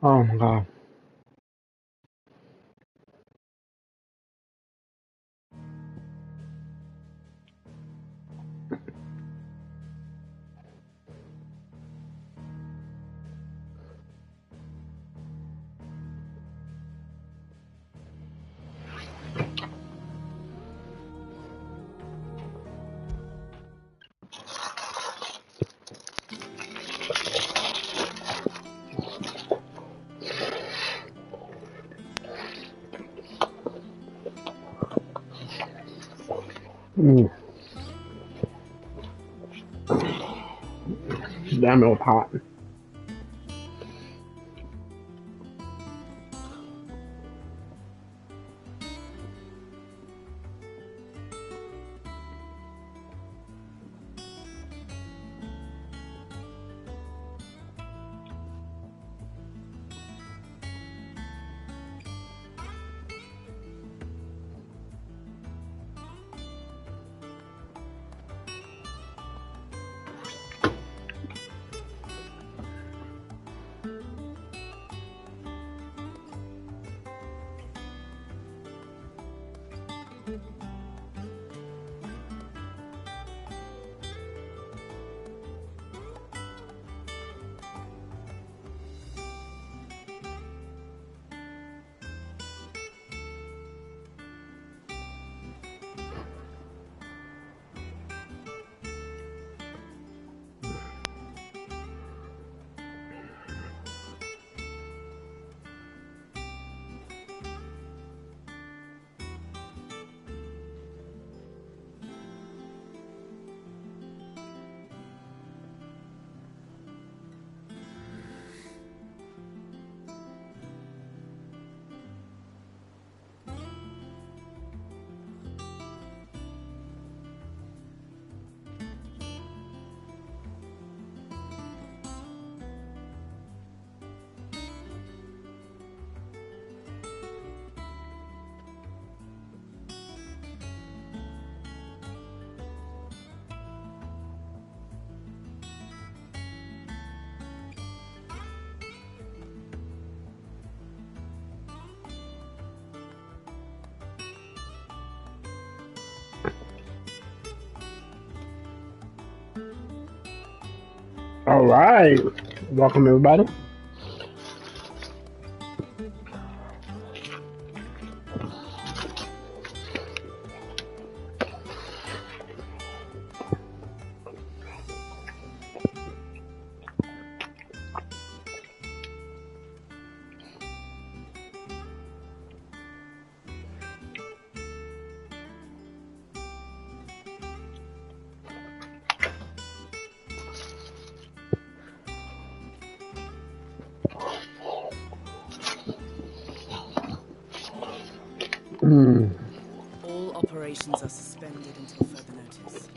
Oh my god. Mm, damn, it was hot. All right. Welcome, everybody. Mm, All operations are suspended until further notice.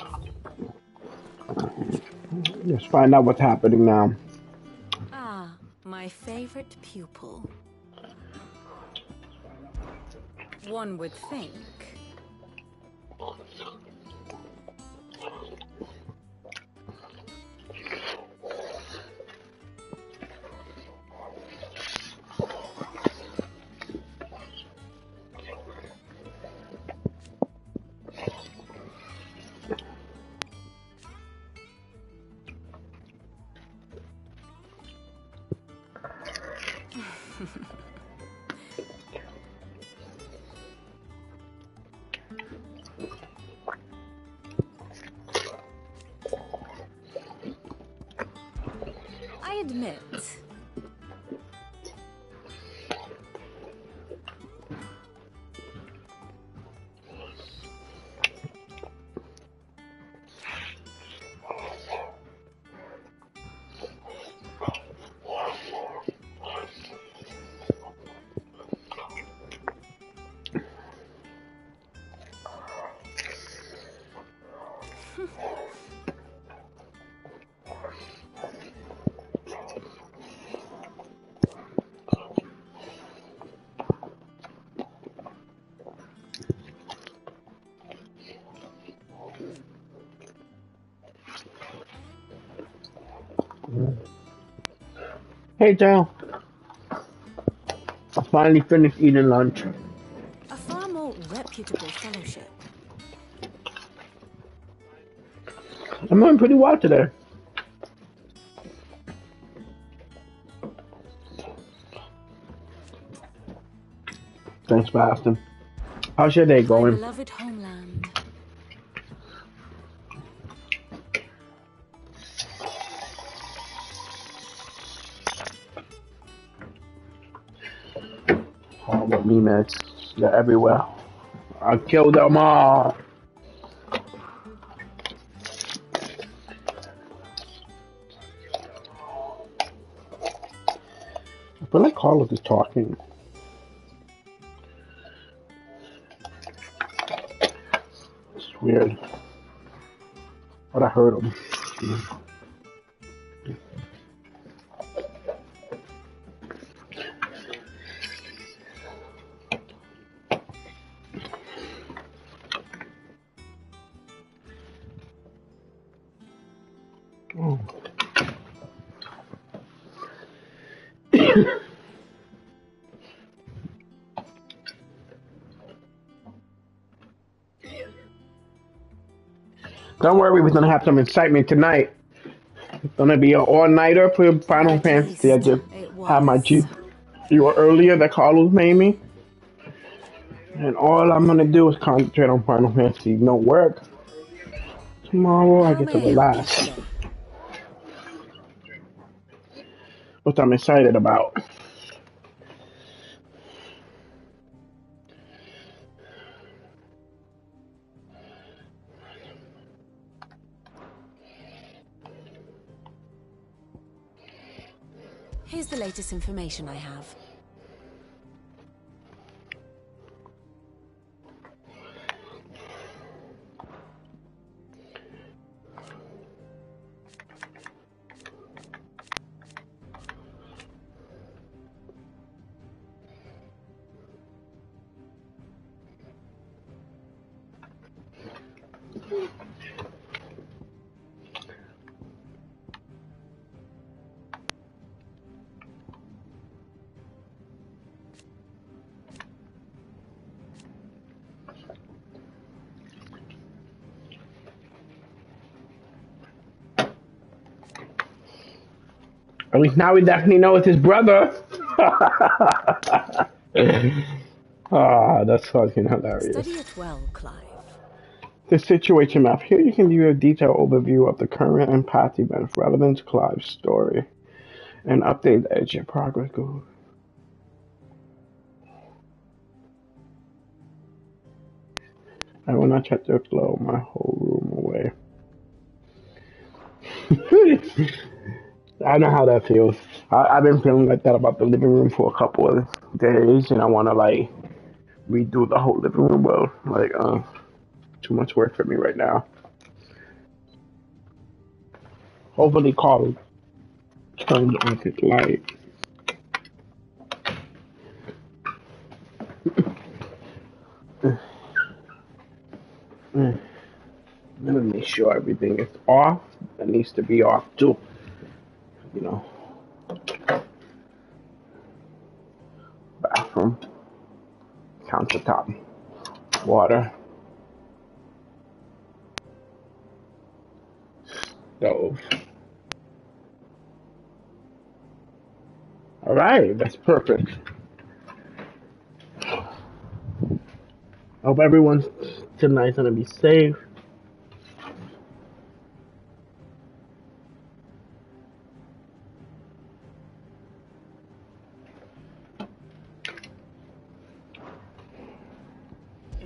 let's find out what's happening now. Ah, my favorite pupil. One would think. I admit. Hey, Joe. Finally finished eating lunch. A far more reputable fellowship. I'm doing pretty well today. Thanks for asking. How's your day My going? beloved homeland. Oh, but me, man, they're everywhere. I killed them all. I feel like Carlos is talking. It's weird. But I heard him. Oh. Don't worry, we're gonna have some excitement tonight. It's gonna be an all-nighter for Final At Fantasy. I least just it had my was. you earlier that Carlos made me. And all I'm gonna do is concentrate on Final Fantasy. No work. Tomorrow I How get to may I help you relax. today? Which I'm excited about. Here's the latest information I have. At least now we definitely know it's his brother. Ah, that's fucking hilarious. Study it well, Clive. The situation map. Here you can view a detailed overview of the current and past events relevant to Clive's story and update as your progress goes. I will not try to blow my whole room away. I know how that feels. I've been feeling like that about the living room for a couple of days, and I want to like redo the whole living room. Well, like, too much work for me right now. Hopefully, Carl turns on his light. I'm gonna make sure everything is off. That needs to be off too. You know, bathroom, countertop, water, stove. All right, that's perfect. Hope everyone's tonight's gonna be safe.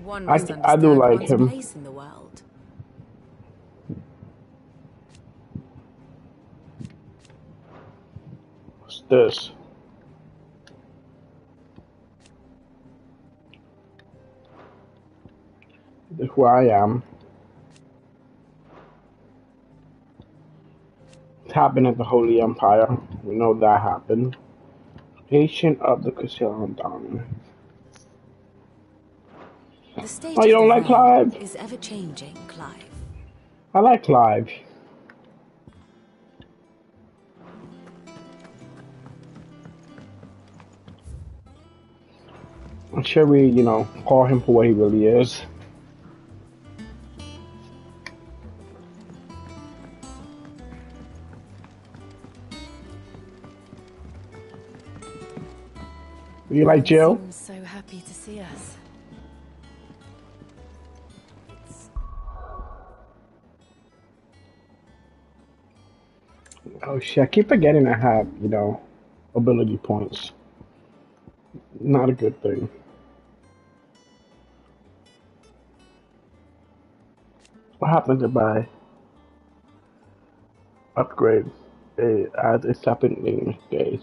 One I must I do understand like one's him. place in the world. What's this? This is where I am. It's happened at the Holy Empire. We know that happened. Patient of the Castellan. The Oh, state you of the don't like realm Clive? is ever changing, Clive. I like Clive. Should we, call him for what he really is? You like Jill? Seems so happy to see us. Oh shit, I keep forgetting I have, ability points. Not a good thing. What happens if I upgrade? Add a second limit gauge.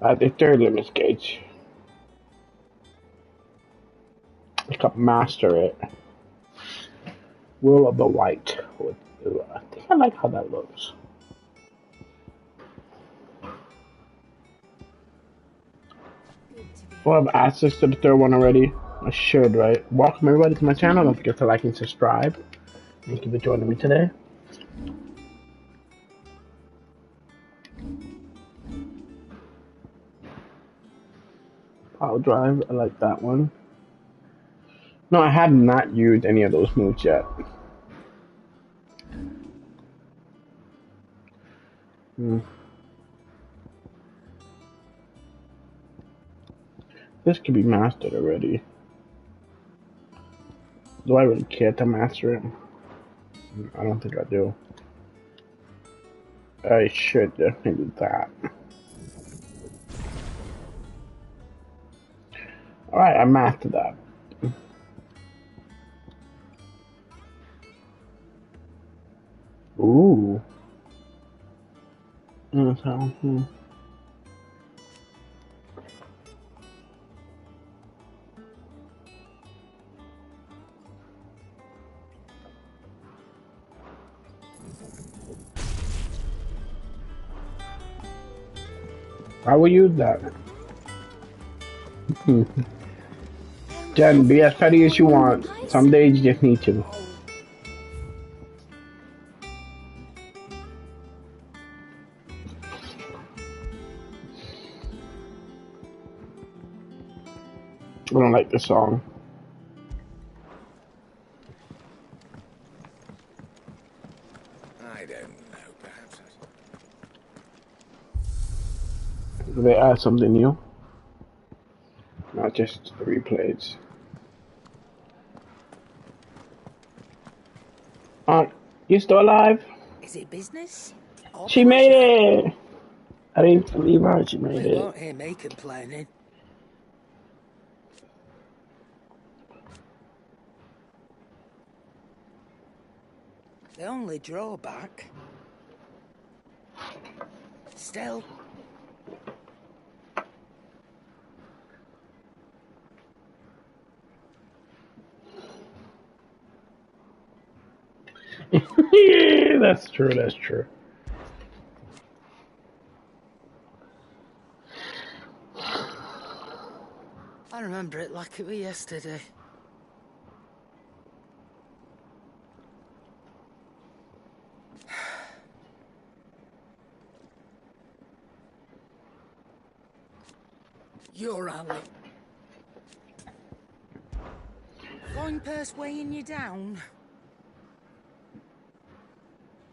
Add a third limit gauge. I can master it. Will of the White. I think I like how that looks. Well, I've access to the third one already. I should, right? Welcome everybody to my channel. Don't forget to like and subscribe. Thank you for joining me today. Power Drive, I like that one. No, I have not used any of those moves yet. This could be mastered already. Do I really care to master it? I don't think I do. I should definitely do that. Alright, I mastered that. Ooh. Mm-hmm. I will use that. Jen, be as petty as you want. Some days you just need to. I don't like this song. I don't know, perhaps. Do they add something new? Not just the replays. You still alive? Is it business? Or She made pleasure? it! I didn't believe her. She made We it. won't hear me complaining. The only drawback... Still... Yeah, that's true. That's true. I remember it like it was yesterday. You're Ali. Coin purse weighing you down?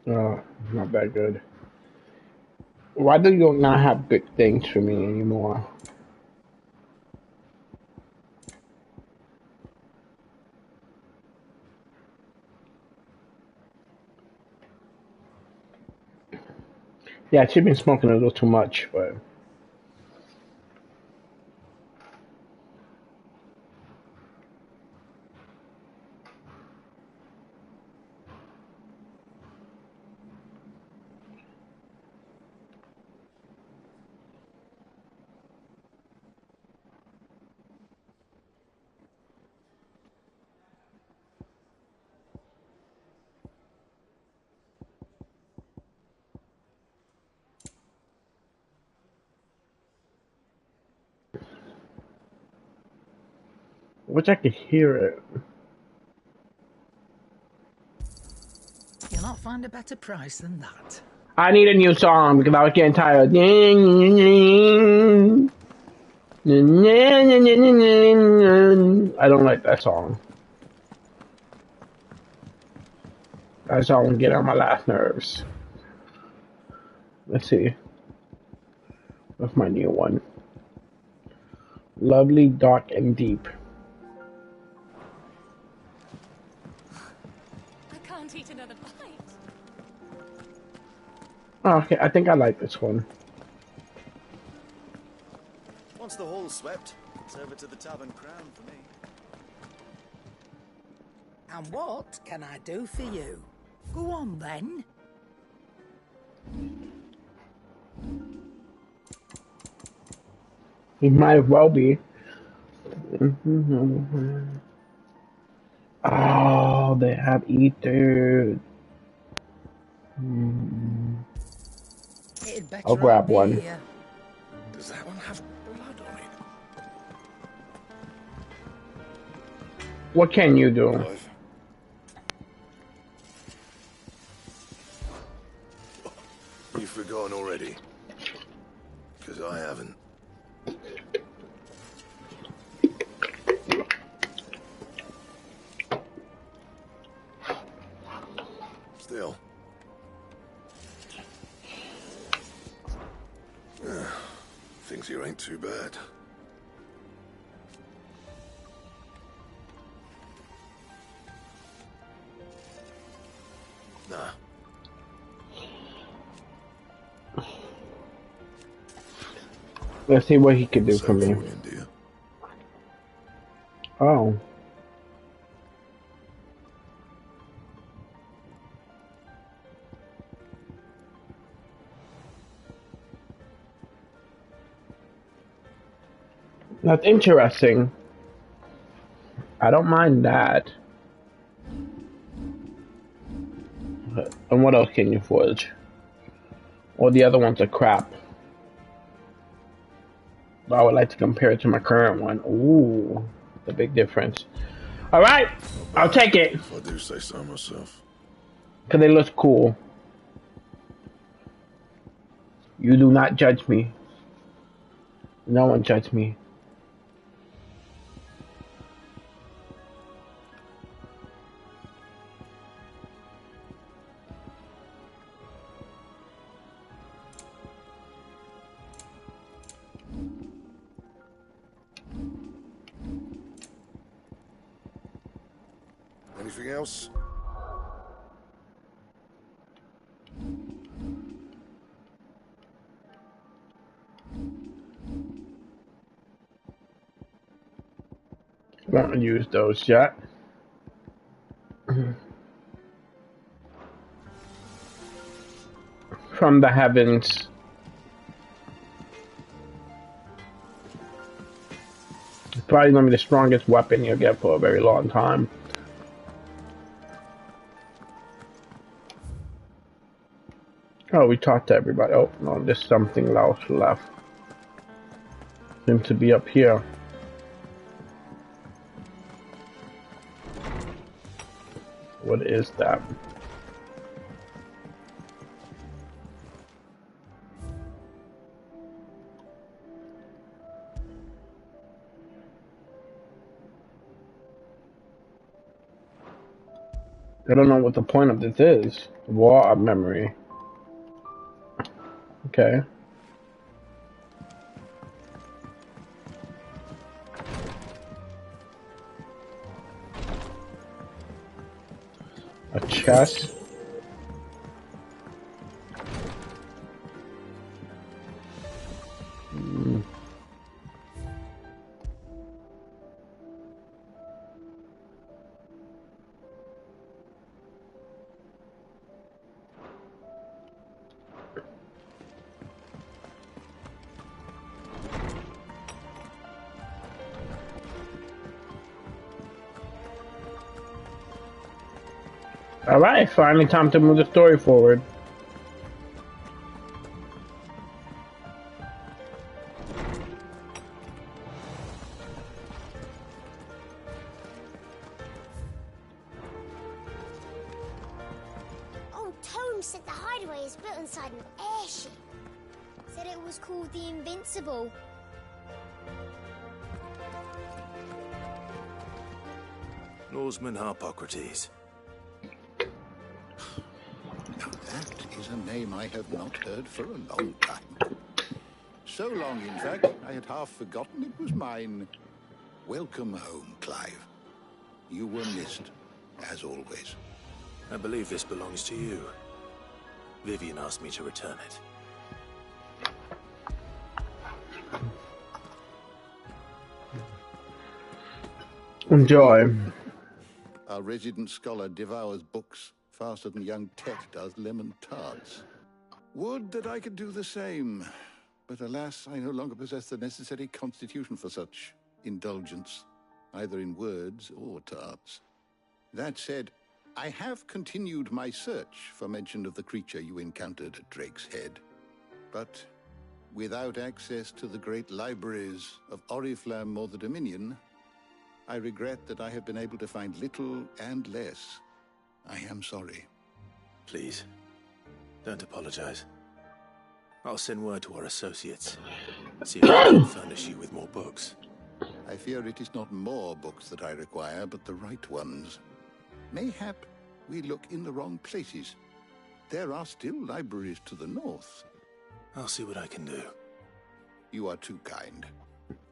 Oh, not that good. Why do you not have good things for me anymore? Yeah, she's been smoking a little too much, but wish I could hear it. You'll not find a better price than that. I need a new song because I was getting tired. I don't like that song. That song get on my last nerves. Let's see. What's my new one? Lovely, dark, and deep. I can't eat another bite. Oh, okay, I think I like this one. Once the hall's swept, it's over to the Tavern Crown for me. And what can I do for you? Go on then. He might as well be. Oh, they have ether. It'd better I'll grab be one. here. Does that one have blood on it? What can you do? Alive. You've forgotten already? Because I haven't. Still. Things here ain't too bad. Nah. Let's see what he can do for me. Californian, dear. Oh. That's interesting. I don't mind that. And what else can you forge? Or the other ones are crap. But I would like to compare it to my current one. Ooh, the big difference. All right, I'll take it. If I do say so myself. Because it looks cool. You do not judge me. No one judge me. Anything else? Won't use those yet. From the heavens. It's probably gonna be the strongest weapon you'll get for a very long time. Oh, we talked to everybody. Oh, no, there's something else left. Seems to be up here. What is that? I don't know what the point of this is. War of memory. Okay. A chest. Alright, finally time to move the story forward. Old Tome said the hideaway is built inside an airship. Said it was called the Invincible. Norseman Harpocrates. Now that is a name I have not heard for a long time. So long, in fact, I had half forgotten it was mine. Welcome home, Clive. You were missed, as always. I believe this belongs to you. Vivian asked me to return it. Enjoy. Our resident scholar devours books faster than young Tet does lemon tarts. Would that I could do the same. But alas, I no longer possess the necessary constitution for such indulgence, either in words or tarts. That said, I have continued my search for mention of the creature you encountered at Drake's Head. But without access to the great libraries of Oriflamme or the Dominion, I regret that I have been able to find little and less. I am sorry. Please, don't apologize. I'll send word to our associates. See if I can furnish you with more books. I fear it is not more books that I require, but the right ones. Mayhap we look in the wrong places. There are still libraries to the north. I'll see what I can do. You are too kind.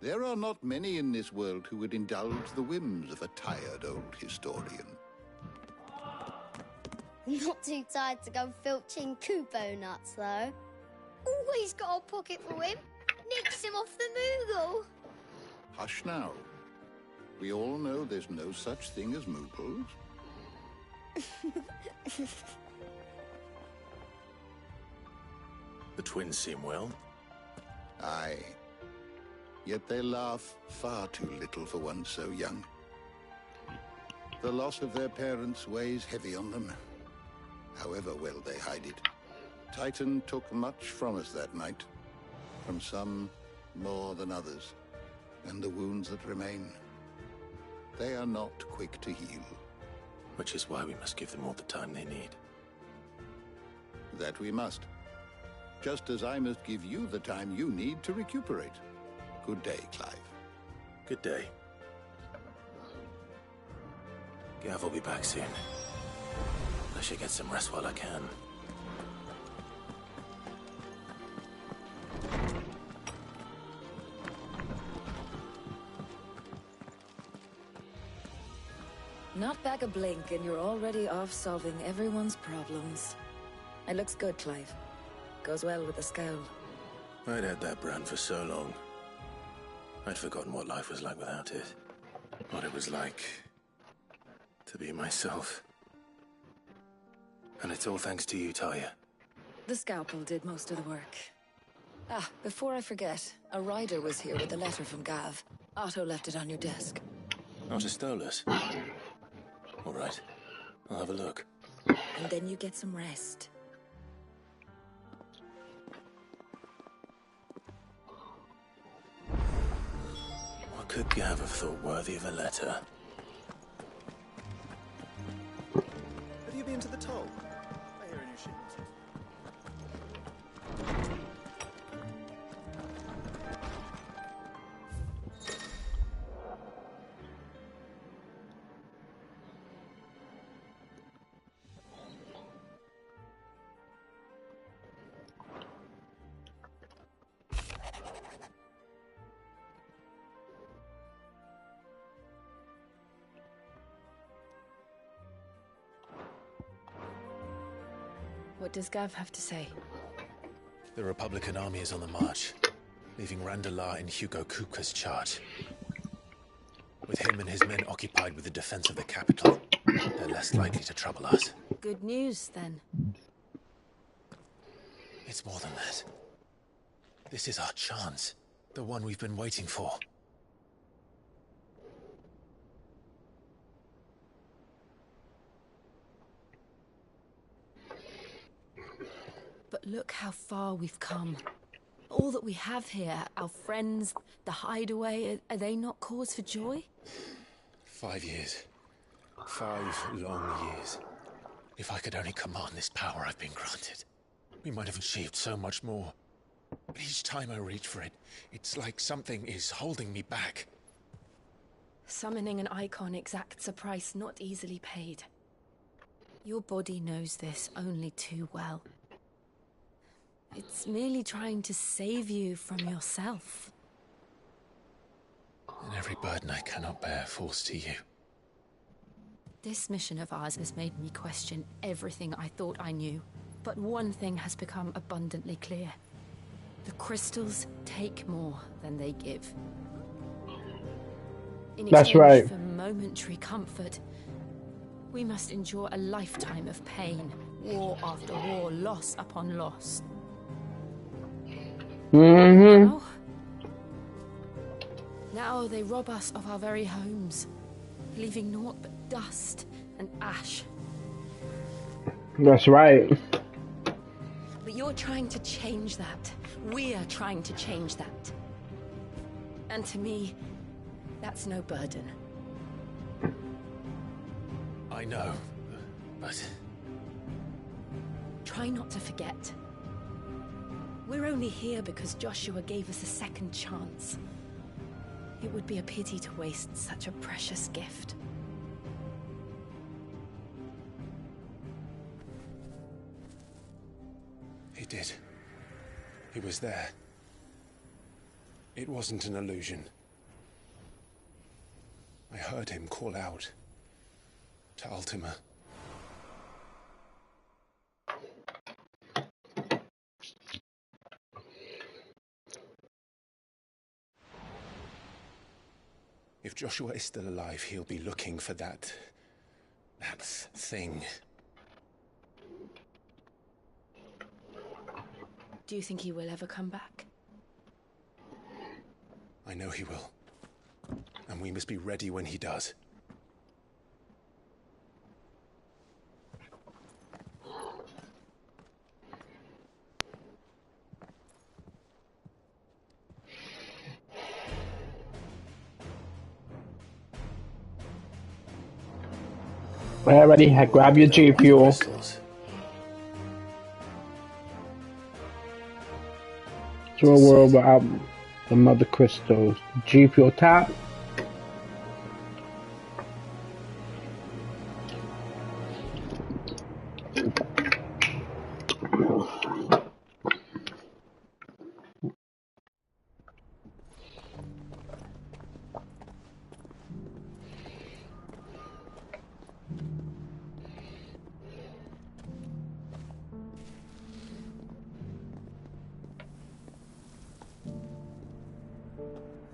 There are not many in this world who would indulge the whims of a tired old historian. Not too tired to go filching Kupo nuts, though. Always got a pocket for him. Nicks him off the Moogle. Hush now. We all know there's no such thing as Moogles. The twins seem well. Aye. Yet they laugh far too little for one so young. The loss of their parents weighs heavy on them, however well they hide it. Titan took much from us that night, from some more than others, and the wounds that remain, they are not quick to heal. Which is why we must give them all the time they need. That we must. Just as I must give you the time you need to recuperate. Good day, Clive. Good day. Gav will be back soon. I should get some rest while I can. Not back a blink and you're already off solving everyone's problems. It looks good, Clive. Goes well with the scowl. I'd had that brand for so long. I'd forgotten what life was like without it. What it was like to be myself. And it's all thanks to you, Talia. The scalpel did most of the work. Ah, before I forget, a rider was here with a letter from Gav. Otto left it on your desk. Not a Stolas. All right, I'll have a look. And then you get some rest. What could Gav have thought worthy of a letter? Have you been to the toll? I hear a new shipment. What does Gav have to say? The Republican army is on the march, leaving Randalar in Hugo Kupka's charge. With him and his men occupied with the defense of the capital, they're less likely to trouble us. Good news, then. It's more than that. This is our chance. The one we've been waiting for. But look how far we've come. All that we have here, our friends, the hideaway, are they not cause for joy? 5 years. 5 long years. If I could only command this power I've been granted, we might have achieved so much more. But each time I reach for it, it's like something is holding me back. Summoning an icon exacts a price not easily paid. Your body knows this only too well. It's merely trying to save you from yourself. And every burden I cannot bear falls to you. This mission of ours has made me question everything I thought I knew. But one thing has become abundantly clear. The crystals take more than they give. In That's exchange right. for momentary comfort, we must endure a lifetime of pain, war after war, loss upon loss. Mm-hmm. Now they rob us of our very homes, leaving naught but dust and ash. That's right. But you're trying to change that. We're trying to change that. And to me, that's no burden. I know, but... Try not to forget. We're only here because Joshua gave us a second chance. It would be a pity to waste such a precious gift. He did. He was there. It wasn't an illusion. I heard him call out to Ultima. If Joshua is still alive, he'll be looking for that thing. Do you think he will ever come back? I know he will. And we must be ready when he does. Already, grab your G fuel. To a world without the mother crystals. G fuel tap.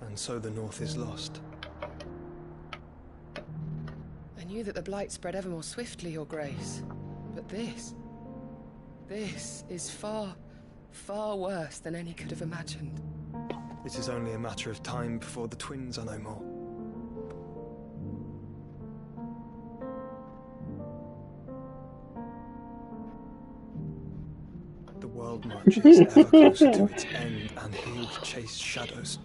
And so the North is lost. I knew that the Blight spread ever more swiftly, Your Grace. But this is far, far worse than any could have imagined. It is only a matter of time before the twins are no more. The world marches ever closer to its end, and he will chase shadows.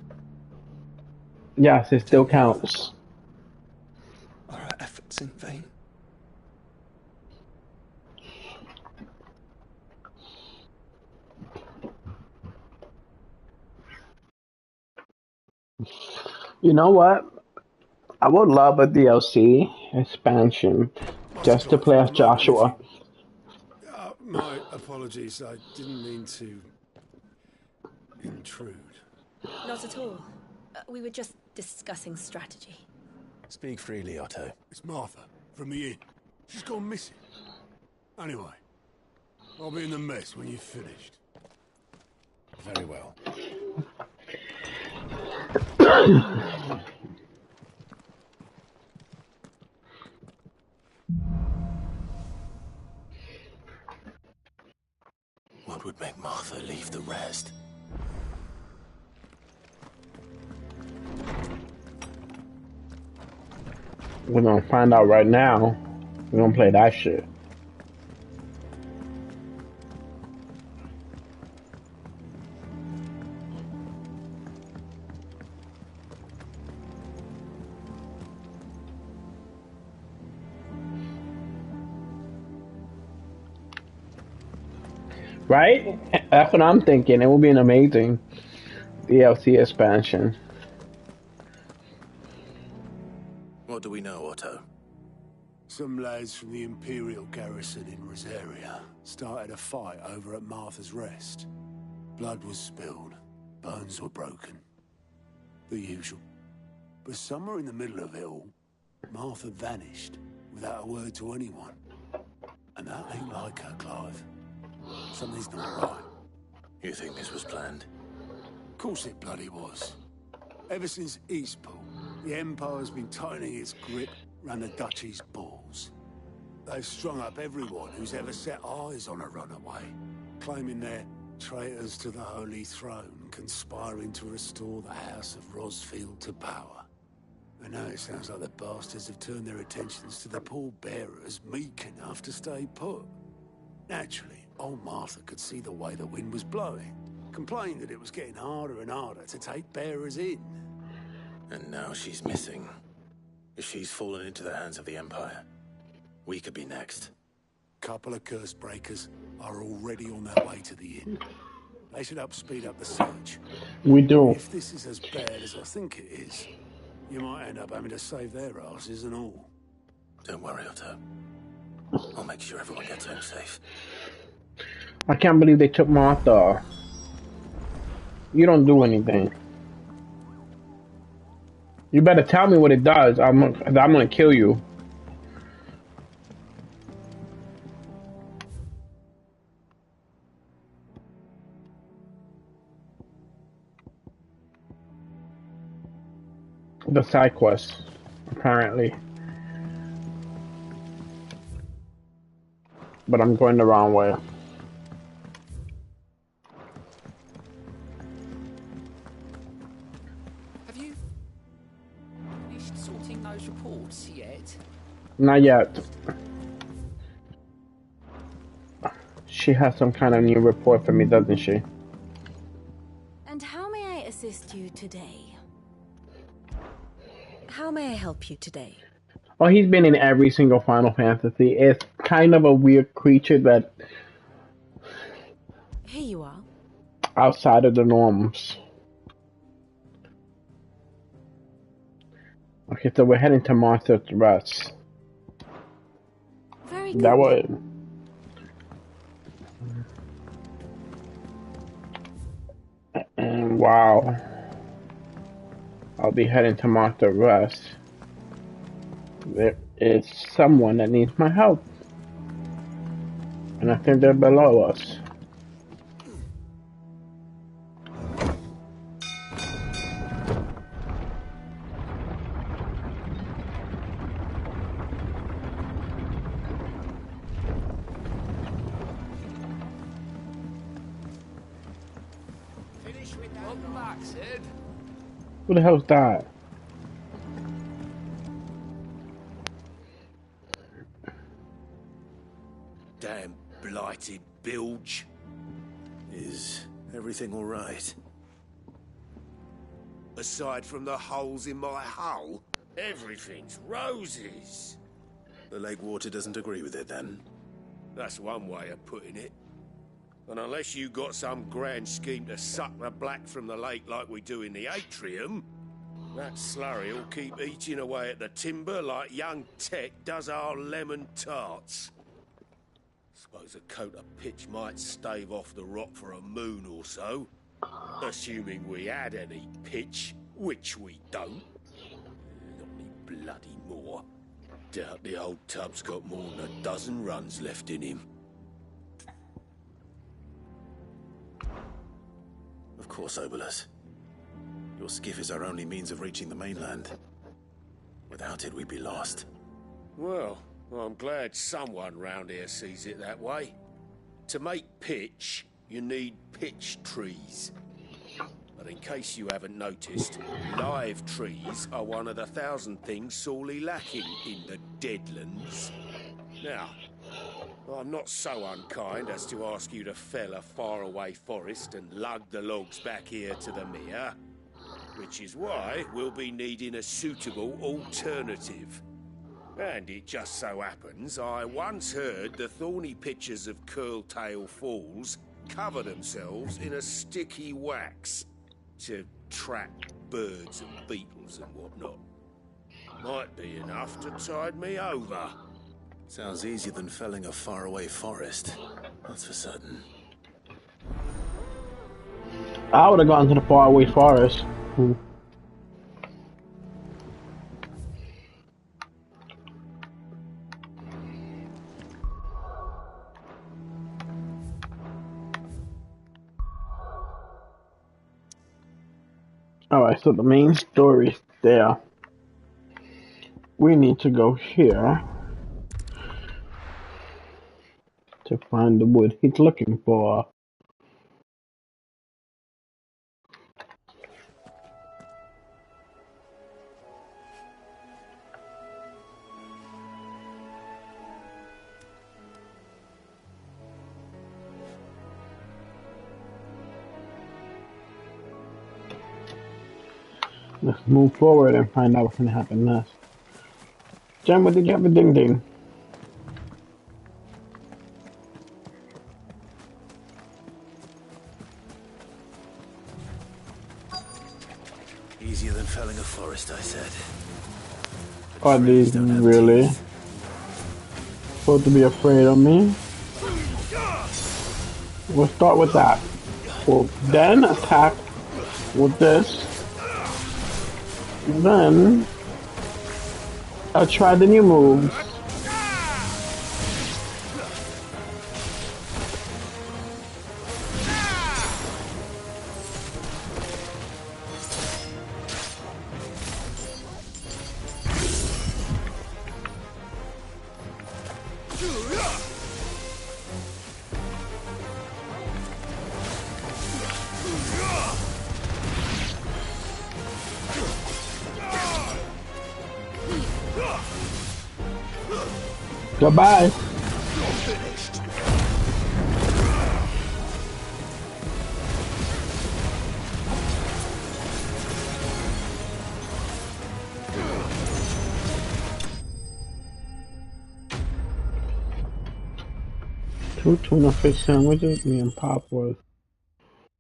Yes, it still counts. Are our efforts in vain? You know what? I would love a DLC expansion just to play as Joshua. My apologies, I didn't mean to intrude. Not at all. We were just discussing strategy. Speak freely, Otto. It's Martha, from the inn. She's gone missing. Anyway, I'll be in the mess when you've finished. Very well. What would make Martha leave the rest? We're gonna find out right now. We're gonna play that shit. Right? That's what I'm thinking. It will be an amazing DLC expansion. do we know, Otto? Some lads from the Imperial garrison in Rosaria started a fight over at Martha's Rest. Blood was spilled, bones were broken. The usual. But somewhere in the middle of it all, Martha vanished without a word to anyone. And that ain't like her, Clive. Something's not right. You think this was planned? Of course it bloody was. Ever since Eastpool, the Empire's been tightening its grip round the Duchy's balls. They've strung up everyone who's ever set eyes on a runaway, claiming they're traitors to the Holy Throne, conspiring to restore the House of Rosfield to power. And now it sounds like the bastards have turned their attentions to the pallbearers meek enough to stay put. Naturally, old Martha could see the way the wind was blowing, complained that it was getting harder and harder to take bearers in. And now she's missing. If she's fallen into the hands of the Empire, we could be next. Couple of curse breakers are already on their way to the inn. They should speed up the search. We do. If this is as bad as I think it is, you might end up having to save their asses and all. Don't worry, Otto. I'll make sure everyone gets home safe. I can't believe they took Martha. You don't do anything. You better tell me what it does. I'm gonna kill you. The side quest, apparently. But I'm going the wrong way. Have you finished sorting those reports yet? Not yet. She has some kind of new report for me, doesn't she? And how may I assist you today? How may I help you today? Oh, he's been in every single Final Fantasy. It's kind of a weird creature that... Here you are. Outside of the norms. Okay, so we're heading to Martha's Rest. Very good. That was... And wow. I'll be heading to Martha's Rest. There is someone that needs my help. And I think they're below us. Finish with that. Welcome back, Sid. Who the hell's that? Damn blighted bilge. Is everything all right? Aside from the holes in my hull, everything's roses. The lake water doesn't agree with it, then? That's one way of putting it. And unless you got some grand scheme to suck the black from the lake like we do in the atrium, that slurry will keep eating away at the timber like young Tech does our lemon tarts. Suppose a coat of pitch might stave off the rot for a moon or so, assuming we had any pitch, which we don't. Not any bloody more. Doubt the old tub's got more than a dozen runs left in him. Of course, Obolus. Your skiff is our only means of reaching the mainland. Without it, we'd be lost. Well, I'm glad someone round here sees it that way. To make pitch, you need pitch trees. But in case you haven't noticed, live trees are one of the 1,000 things sorely lacking in the Deadlands. Now, I'm not so unkind as to ask you to fell a faraway forest and lug the logs back here to the mere, which is why we'll be needing a suitable alternative. And it just so happens I once heard the thorny pitchers of Curltail Falls cover themselves in a sticky wax to trap birds and beetles and whatnot. might be enough to tide me over. Sounds easier than felling a faraway forest. That's for certain. I would have gone to the faraway forest. Alright, so the main story is there. We need to go here to find the wood he's looking for. Let's move forward and find out what's gonna happen next. Jam with the jam ding ding. Easier than felling a forest, I said. Are these really supposed to be afraid of me? We'll start with that. We'll then attack with this. Then I'll try the new moves. Goodbye. Two tuna fish sandwiches, me and Pop was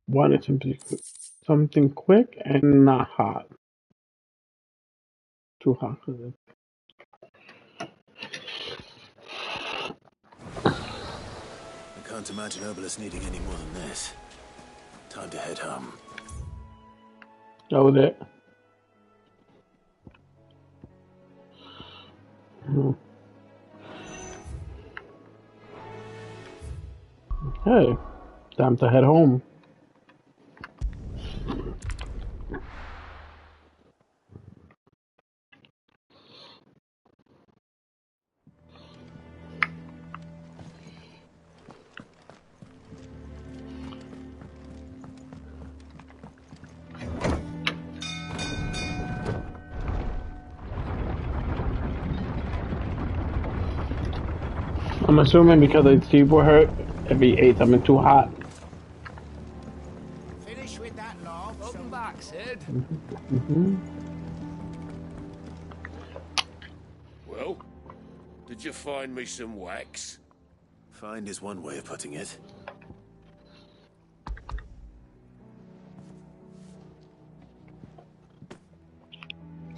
wanted something quick and not hot. Too hot for this. I can't imagine Herbalist needing any more than this. Time to head home. That was it. Okay, time to head home. I'm assuming because his teeth were hurt, if he ate something too hot. Finish with that laugh. Welcome back, Sid. Well, did you find me some wax? Find is one way of putting it.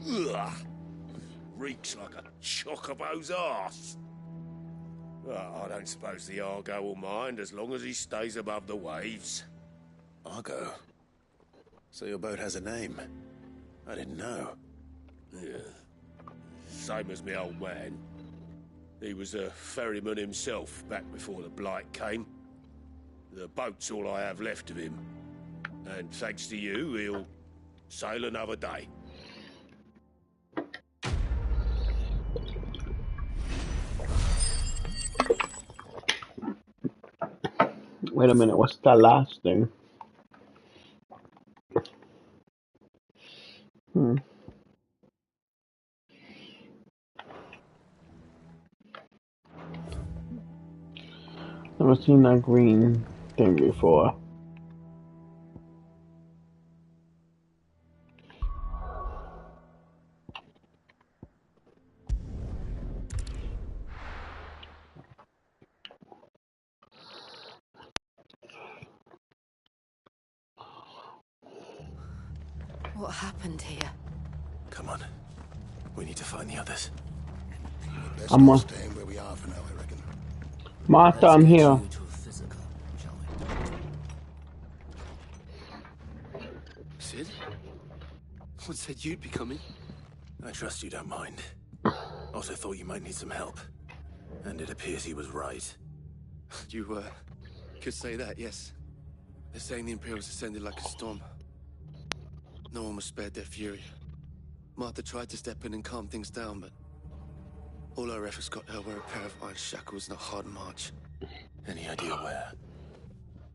Ugh. Reeks like a chocobo's arse. Well, I don't suppose the Argo will mind as long as he stays above the waves. Argo? So your boat has a name? I didn't know. Yeah. Same as me old man. He was a ferryman himself back before the Blight came. The boat's all I have left of him. And thanks to you, he'll sail another day. Wait a minute, what's that last thing? Never seen that green thing before. What happened here? Come on. We need to find the others. Best I'm off staying where we are for now, I reckon. Martha, I'm here. Sid? What said you'd be coming? I trust you don't mind. Also thought you might need some help. And it appears he was right. You, could say that, yes. They're saying the Imperials ascended like a storm. No one was spared their fury. Martha tried to step in and calm things down, but all our efforts got her were a pair of iron shackles and a hard march. Any idea where?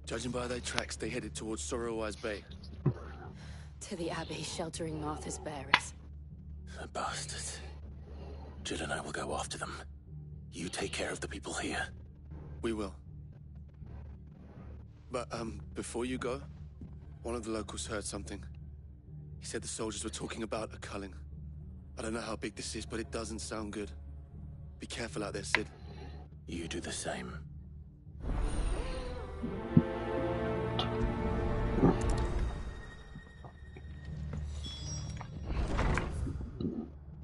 Judging by their tracks, they headed towards Sorrowwise Bay. To the Abbey sheltering Martha's bearers. The bastards. Jill and I will go after them. You take care of the people here. We will. But, before you go, one of the locals heard something. He said the soldiers were talking about a culling. I don't know how big this is, but it doesn't sound good. Be careful out there, Sid. You do the same.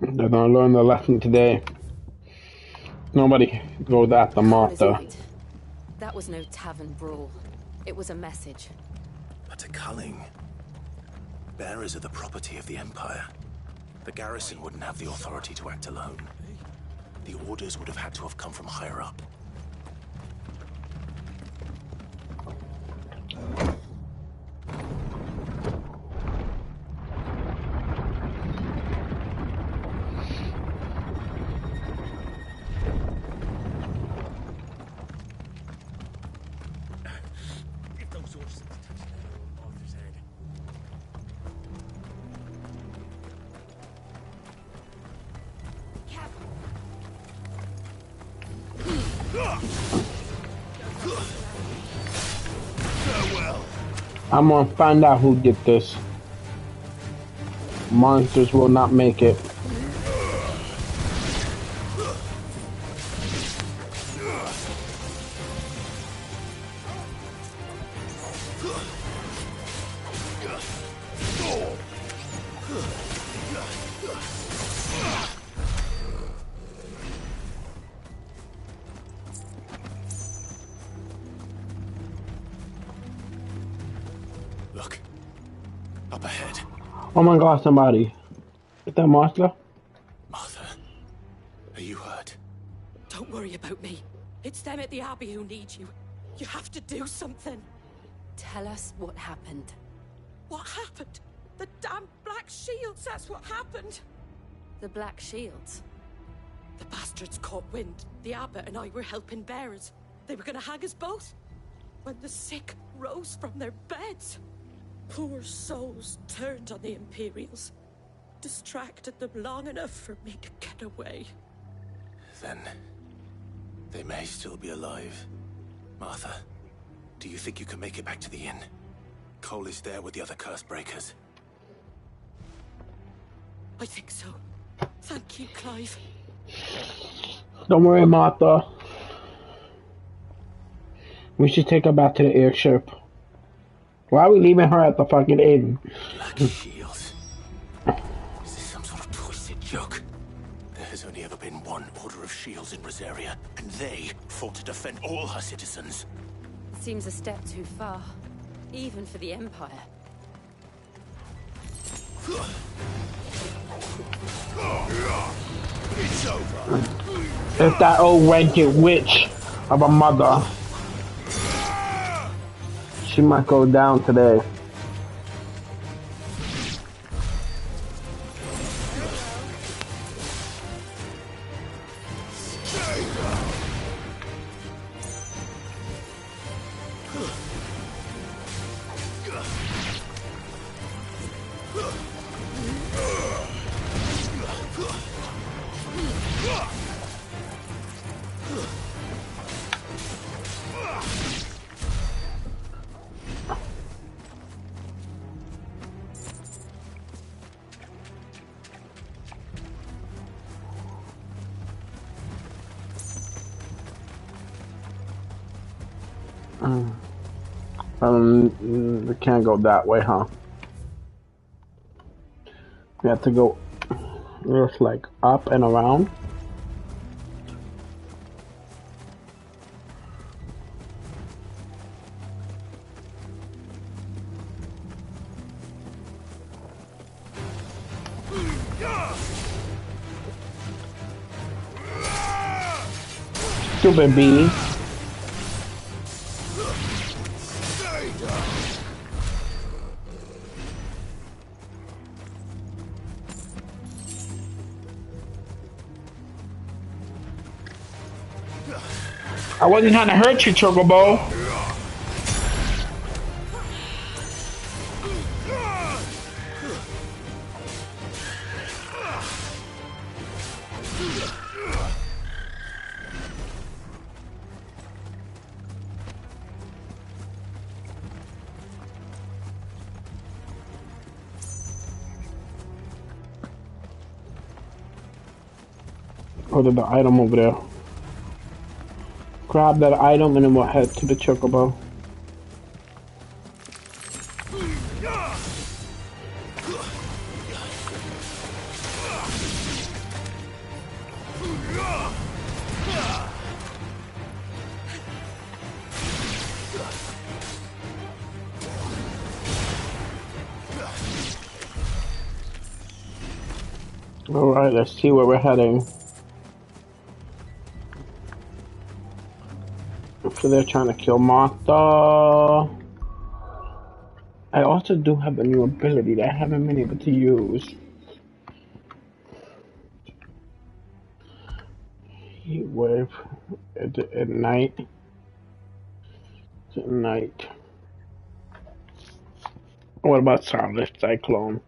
They're gonna learn the lesson today. Nobody goes after Martha. Right. That was no tavern brawl. It was a message. But a culling. Bearers are the property of the Empire. The garrison wouldn't have the authority to act alone. The orders would have had to have come from higher up. I'm gonna find out who did this. Monsters will not make it. Look. Up ahead. Oh my god, somebody. Is that Martha? Martha, are you hurt? Don't worry about me. It's them at the Abbey who need you. You have to do something. Tell us what happened. What happened? The damn Black Shields, that's what happened. The Black Shields? The bastards caught wind. The Abbot and I were helping bearers. They were gonna hang us both. When the sick rose from their beds, poor souls turned on the Imperials. Distracted them long enough for me to get away. Then they may still be alive. Martha, do you think you can make it back to the inn? Cole is there with the other curse breakers. I think so. Thank you, Clive. Don't worry, Martha. We should take her back to the airship. Why are we leaving her at the fucking inn? Black Shields. Is this some sort of twisted joke? There has only ever been one Order of Shields in Rosaria, and they fought to defend all her citizens. Seems a step too far, even for the Empire. It's over. It's that old rented witch of a mother. She might go down today. We can't go that way, huh? We have to go It's like up and around. Stupid bee. I wasn't trying to hurt you, Chocobo. Go to the item over there. Grab that item and then we'll head to the Chocobo. Alright, let's see where we're heading. So they're trying to kill Martha. I also do have a new ability that I haven't been able to use. Heat wave at night. At night. What about Soundless Cyclone?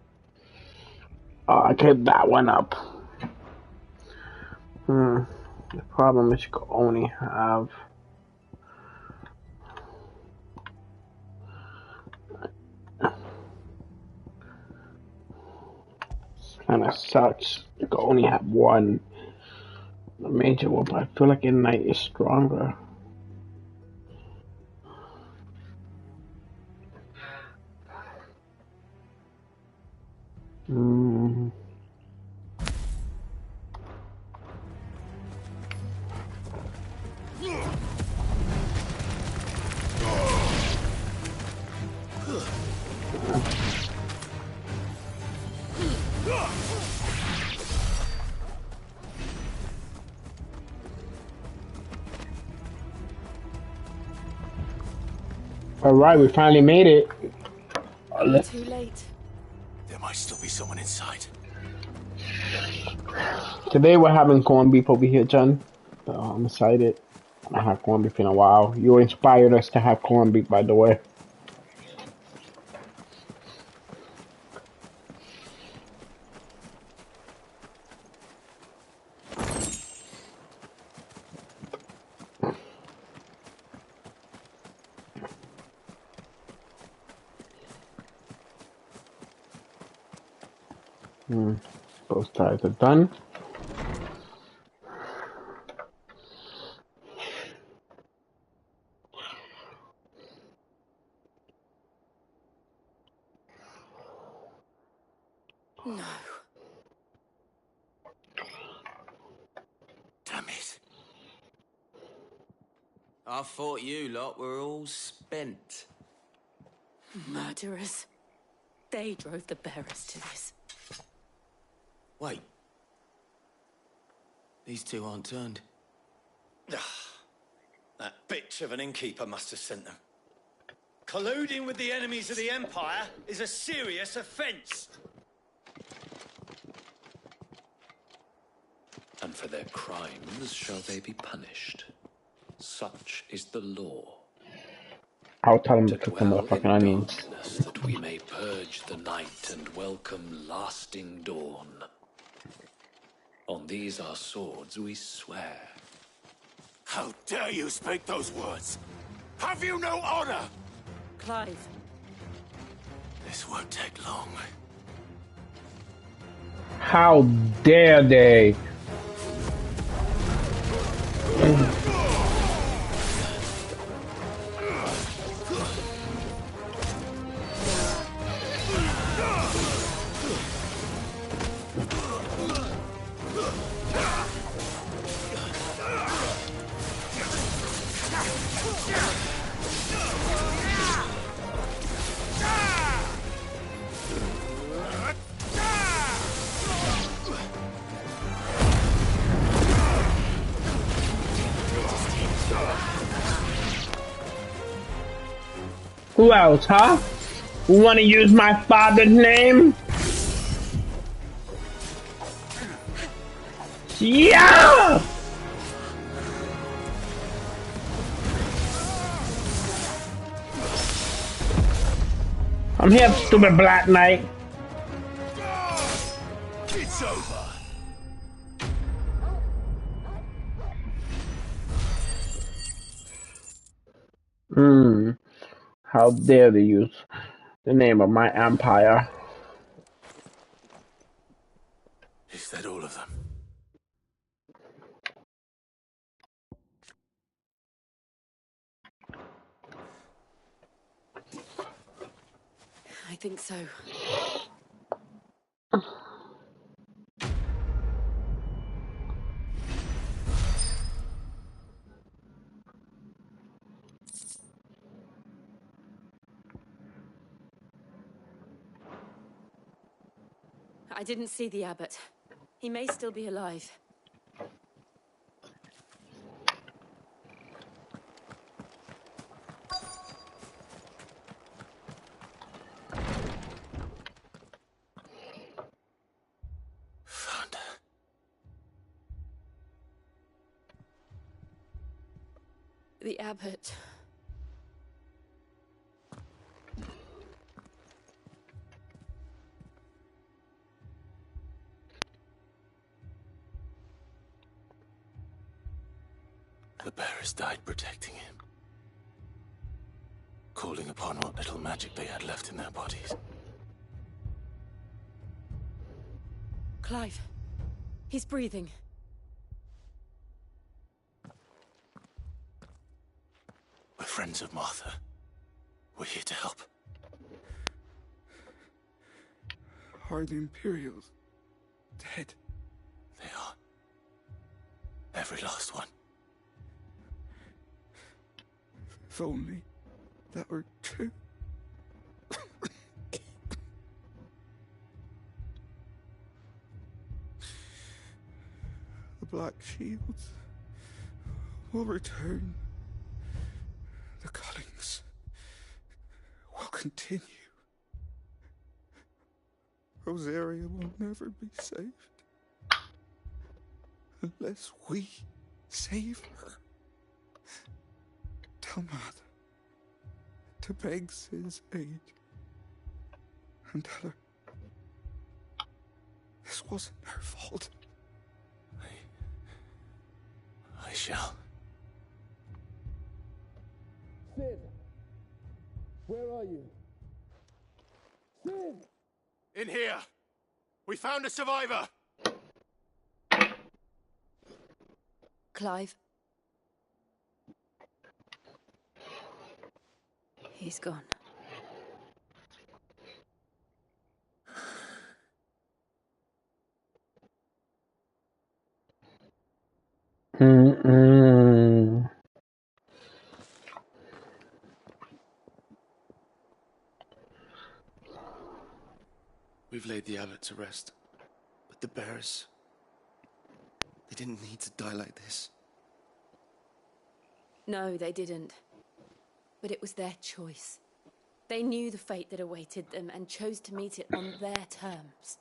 I get that one up. The problem is you can only have kind of sucks. You can only have one major one, but I feel like Ignite is stronger. Alright, we finally made it. Too late. There might still be someone inside. Today we're having corned beef over here, John. I'm excited. I have corned beef in a while. You inspired us to have corned beef, by the way. Both sides are done. No. Damn it. I thought you lot were all spent. Murderers. They drove the bearers to this. Wait. These two aren't turned. That bitch of an innkeeper must have sent them. Colluding with the enemies of the Empire is a serious offense. And for their crimes shall they be punished. Such is the law. I'll tell them to cook the motherfucking onions. That we may purge the night and welcome lasting dawn. On these our swords we swear. How dare you speak those words? Have you no honor? Clive. This won't take long. How dare they? Who else, huh? Who wanna use my father's name? Yeah! I'm here, stupid Black Knight. It's over. How dare they use the name of my empire? Is that all of them? I think so. I didn't see the abbot. He may still be alive. The abbot. The bearers died protecting him. Calling upon what little magic they had left in their bodies. Clive. He's breathing. We're friends of Martha. We're here to help. Are the Imperials dead? They are. Every last one. If only that were true. The Black Shields will return. The Cullings will continue. Rosaria will never be saved unless we save her. Tell Martha to beg Cid's aid and tell her this wasn't her fault. I shall. Cid! Where are you? Cid! In here! We found a survivor! Clive. He's gone. We've laid the abbot to rest, but the bearers, they didn't need to die like this. No, they didn't. But it was their choice. They knew the fate that awaited them and chose to meet it on their terms,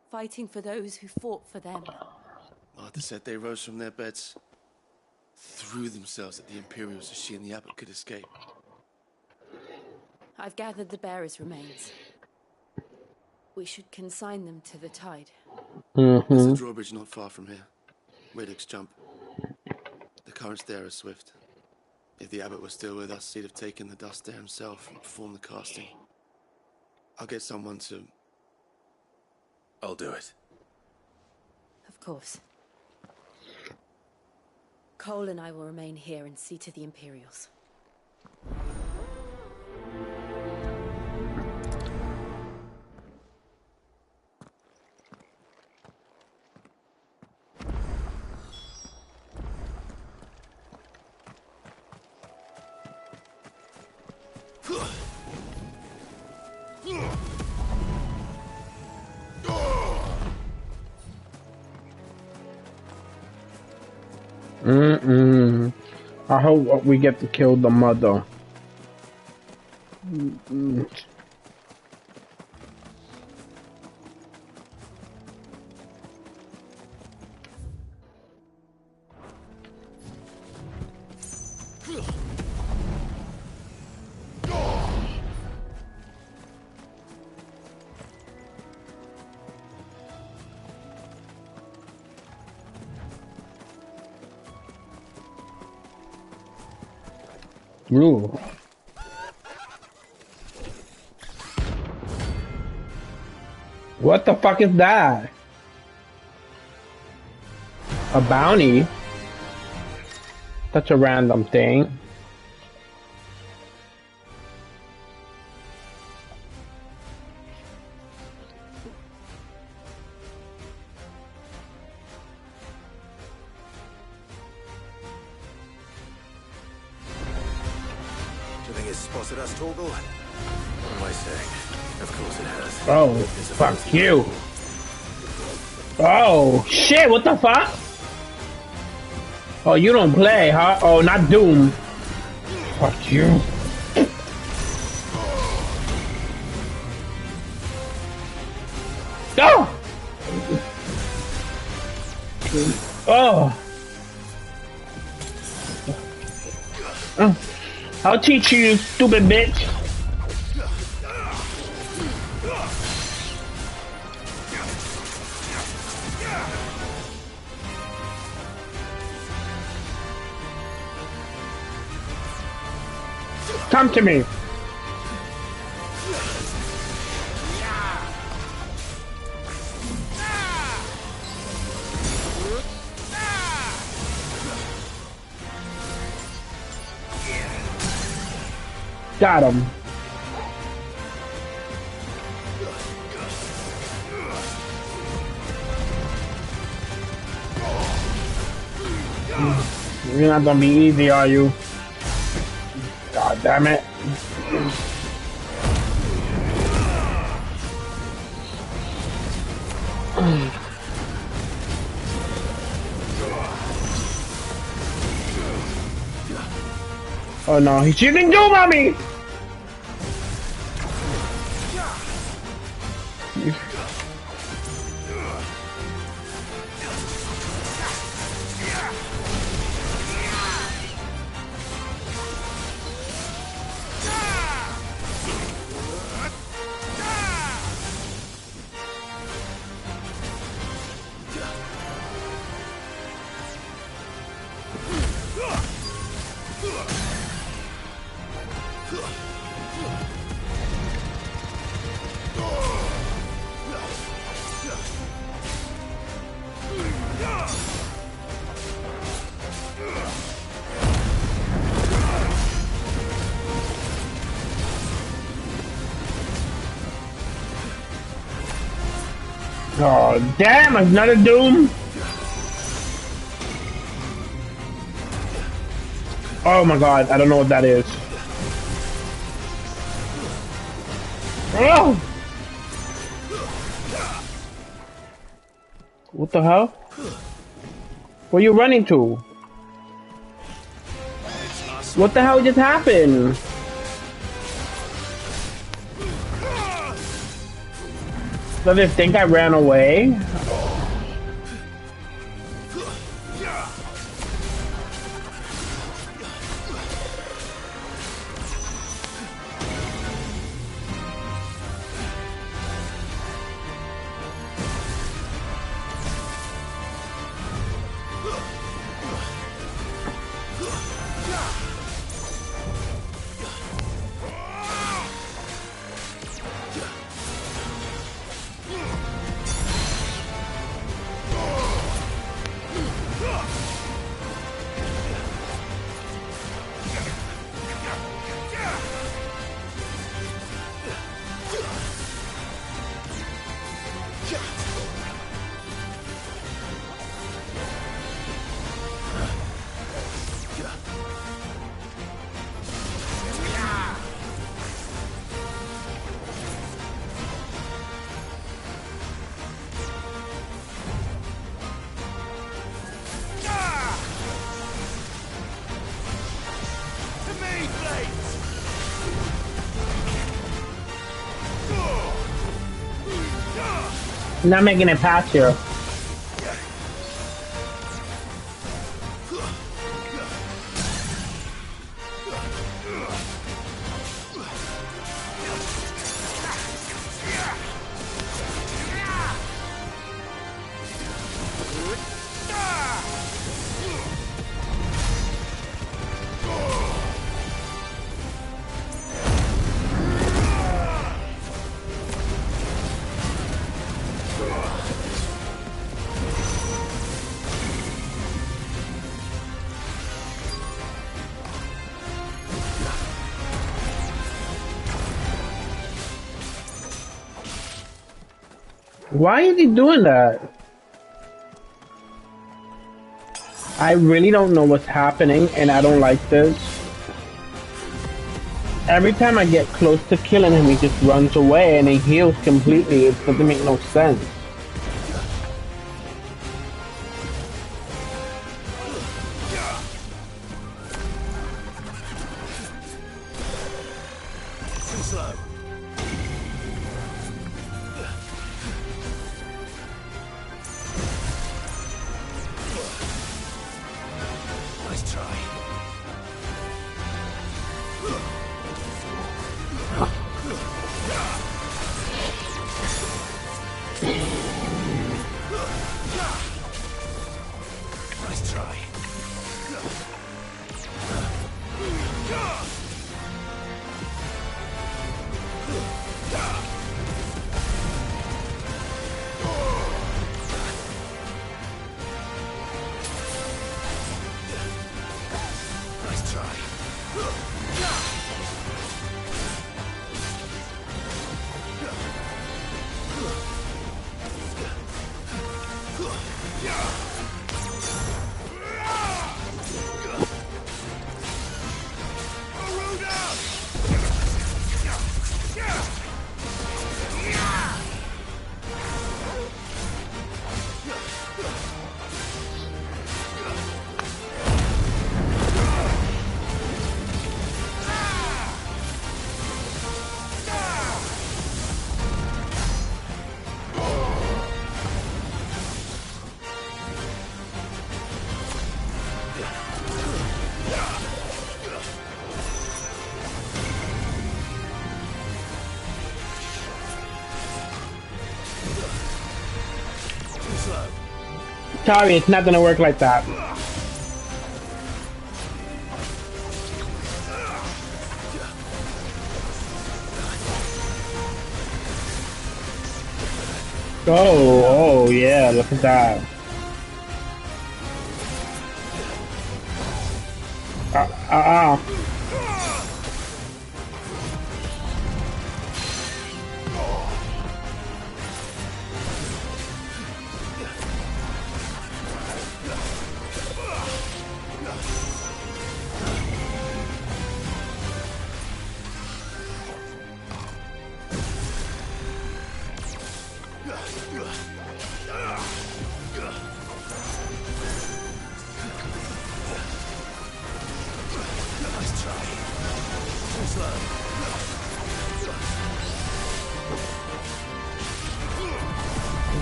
fighting for those who fought for them. Martha said they rose from their beds, threw themselves at the Imperials so she and the abbot could escape. I've gathered the bearers' remains. We should consign them to the tide. There's a drawbridge not far from here. Radix Jump. The currents there are swift. If the abbot was still with us, he'd have taken the dust there himself and performed the casting. I'll get someone to... I'll do it. Of course. Cole and I will remain here and see to the Imperials. I hope we get to kill the mother. Ooh. What the fuck is that? A bounty? Such a random thing. Spotted us, Torgal? What am I saying? Of course it has. Oh, fuck you. Oh, shit, what the fuck? Oh, you don't play, huh? Oh, not Doom. Fuck you. Oh! Oh! I'll teach you, you stupid bitch. Come to me. Got him. You're not gonna be easy, are you? God damn it. Oh no, he's shooting Doom on me! Oh, damn, another Doom? Oh my god, I don't know what that is. Oh! What the hell? Where you running to? What the hell just happened? Does it think I ran away? Not making it past here. Why is he doing that? I really don't know what's happening, and I don't like this. Every time I get close to killing him, he just runs away and he heals completely. It doesn't make no sense. Too slow. Nice try. Nice try. Nice try. Sorry, it's not gonna work like that. Oh yeah, look at that.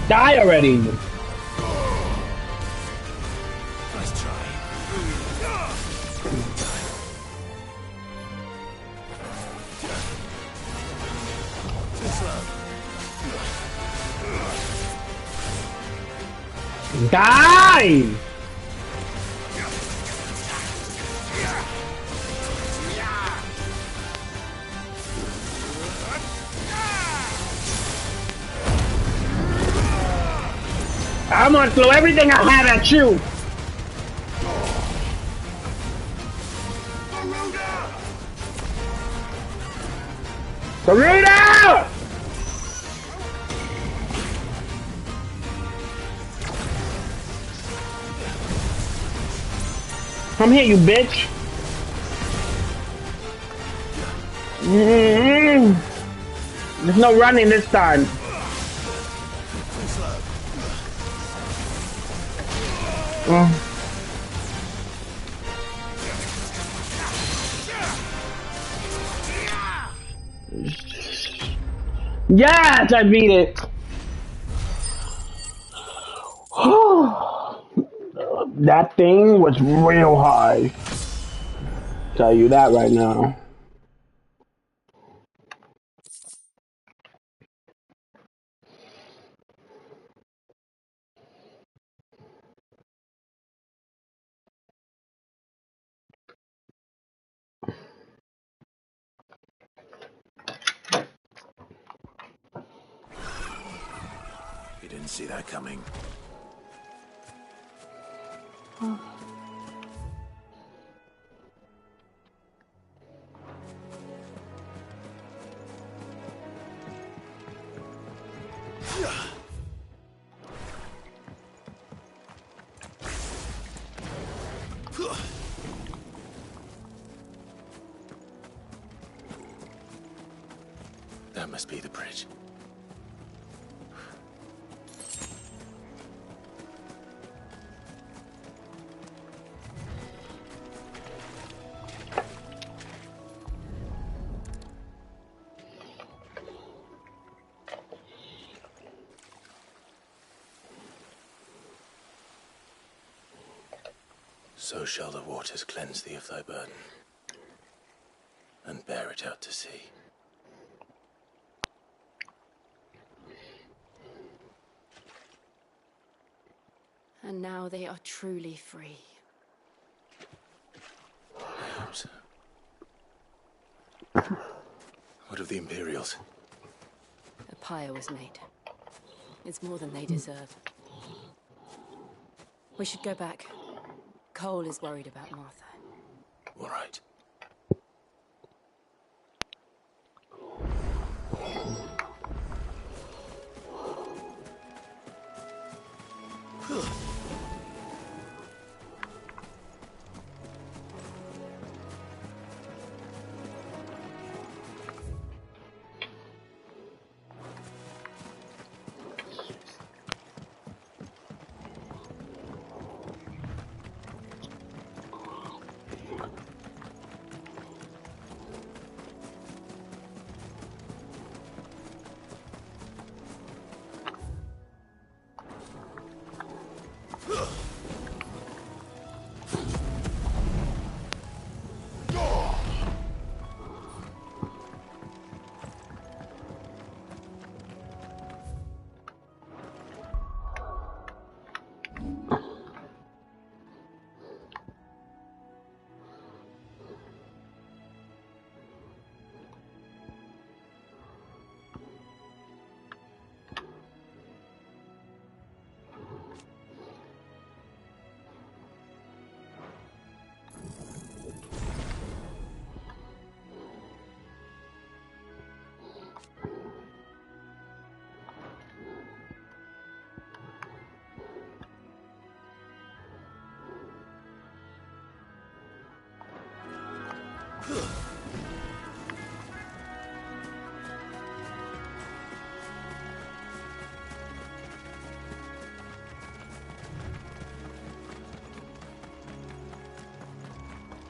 Die already! Nice try. Too slow. Die! I'm gonna throw everything I have at you! Garuda! Come here, you bitch! There's no running this time. Yes, I beat it. That thing was real high. Tell you that right now. You didn't see that coming. That must be the bridge. So shall the waters cleanse thee of thy burden, and bear it out to sea. And now they are truly free. I hope so. What of the Imperials? A pyre was made. It's more than they deserve. We should go back. Cole is worried about Martha. All right.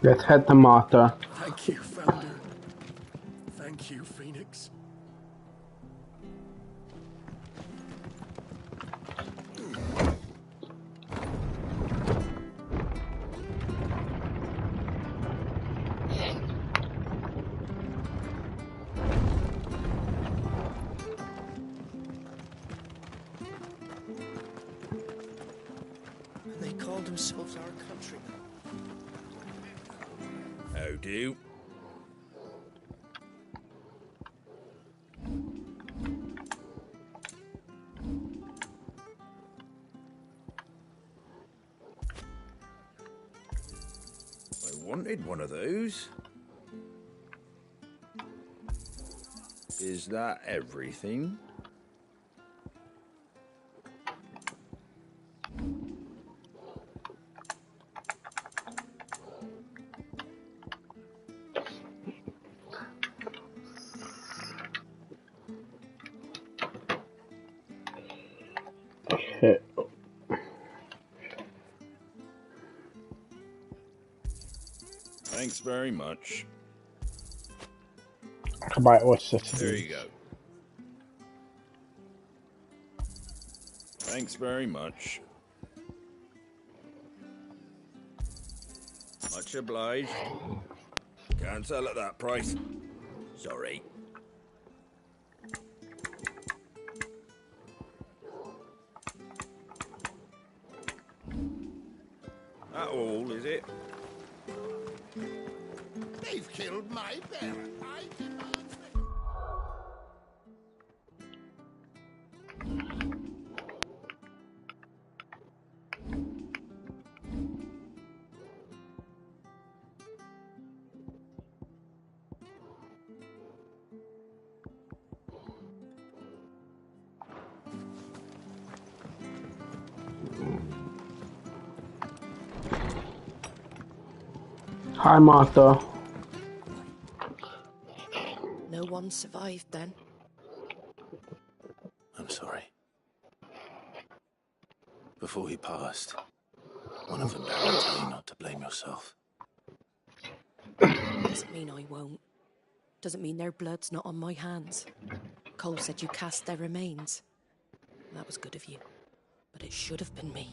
Let's head to Martha. Thank you, Founder. Thank you, Phoenix. And they called themselves our countrymen. How do? I wanted one of those. Is that everything? Thanks very much. I can buy oyster. There you go. Thanks very much. Much obliged. Can't sell at that price. Sorry. That all, is it? They've killed my bear. I demand Hi, Martha. No one survived then. I'm sorry. Before he passed, one of them died telling you not to blame yourself. Doesn't mean I won't. Doesn't mean their blood's not on my hands. Cole said you cast their remains. That was good of you. But it should have been me.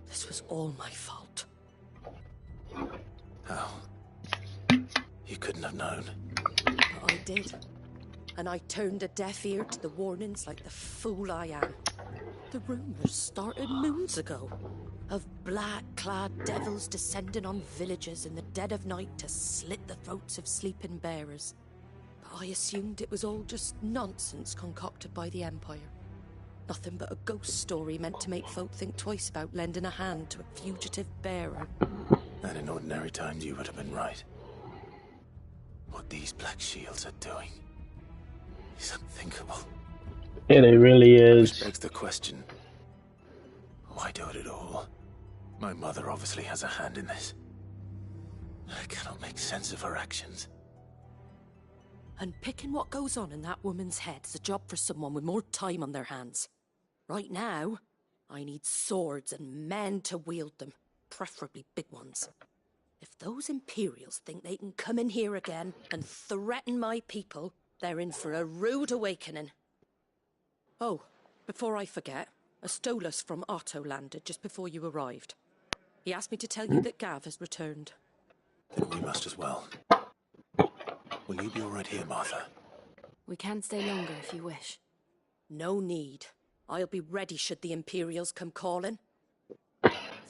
This was all my fault. How? You couldn't have known. But I did. And I turned a deaf ear to the warnings like the fool I am. The rumours started moons ago. Of black-clad devils descending on villages in the dead of night to slit the throats of sleeping bearers. But I assumed it was all just nonsense concocted by the Empire. Nothing but a ghost story meant to make folk think twice about lending a hand to a fugitive bearer. And in ordinary times you would have been right. What these Black Shields are doing is unthinkable. It really is. Which begs the question, why do it at all? My mother obviously has a hand in this. I cannot make sense of her actions. Unpicking what goes on in that woman's head is a job for someone with more time on their hands. Right now, I need swords and men to wield them, preferably big ones. If those Imperials think they can come in here again and threaten my people, they're in for a rude awakening. Oh, before I forget, a Stolas from Otto landed just before you arrived. He asked me to tell you that Gav has returned. Then we must as well. Will you be all right here, Martha? We can stay longer if you wish. No need. I'll be ready should the Imperials come calling.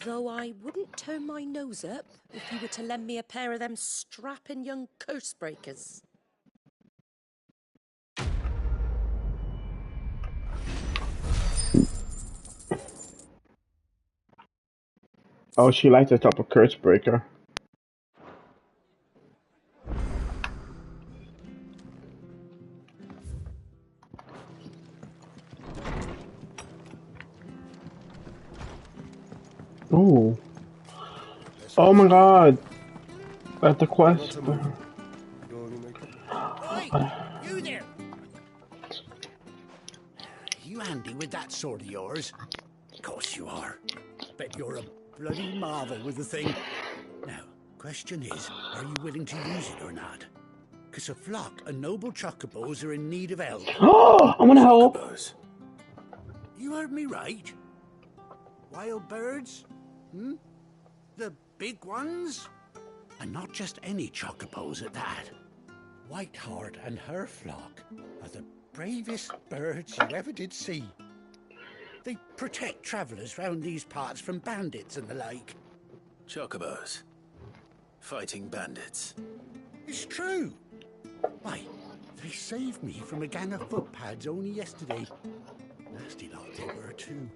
Though I wouldn't turn my nose up if you were to lend me a pair of them strapping young curse breakers. Oh, she likes the top of Curse Breaker. Oh. Oh my god. That's the quest. Hey, you there! You handy with that sword of yours? Of course you are. Bet you're a bloody marvel with the thing. Now, question is, are you willing to use it or not? Because a flock of noble chocobos are in need of help. Oh, I want to help. You heard me right. Wild birds? Hmm? The big ones? And not just any chocobos at that. Whiteheart and her flock are the bravest birds you ever did see. They protect travellers round these parts from bandits and the like. Chocobos. Fighting bandits. It's true. Why, they saved me from a gang of footpads only yesterday. Nasty lot they were too.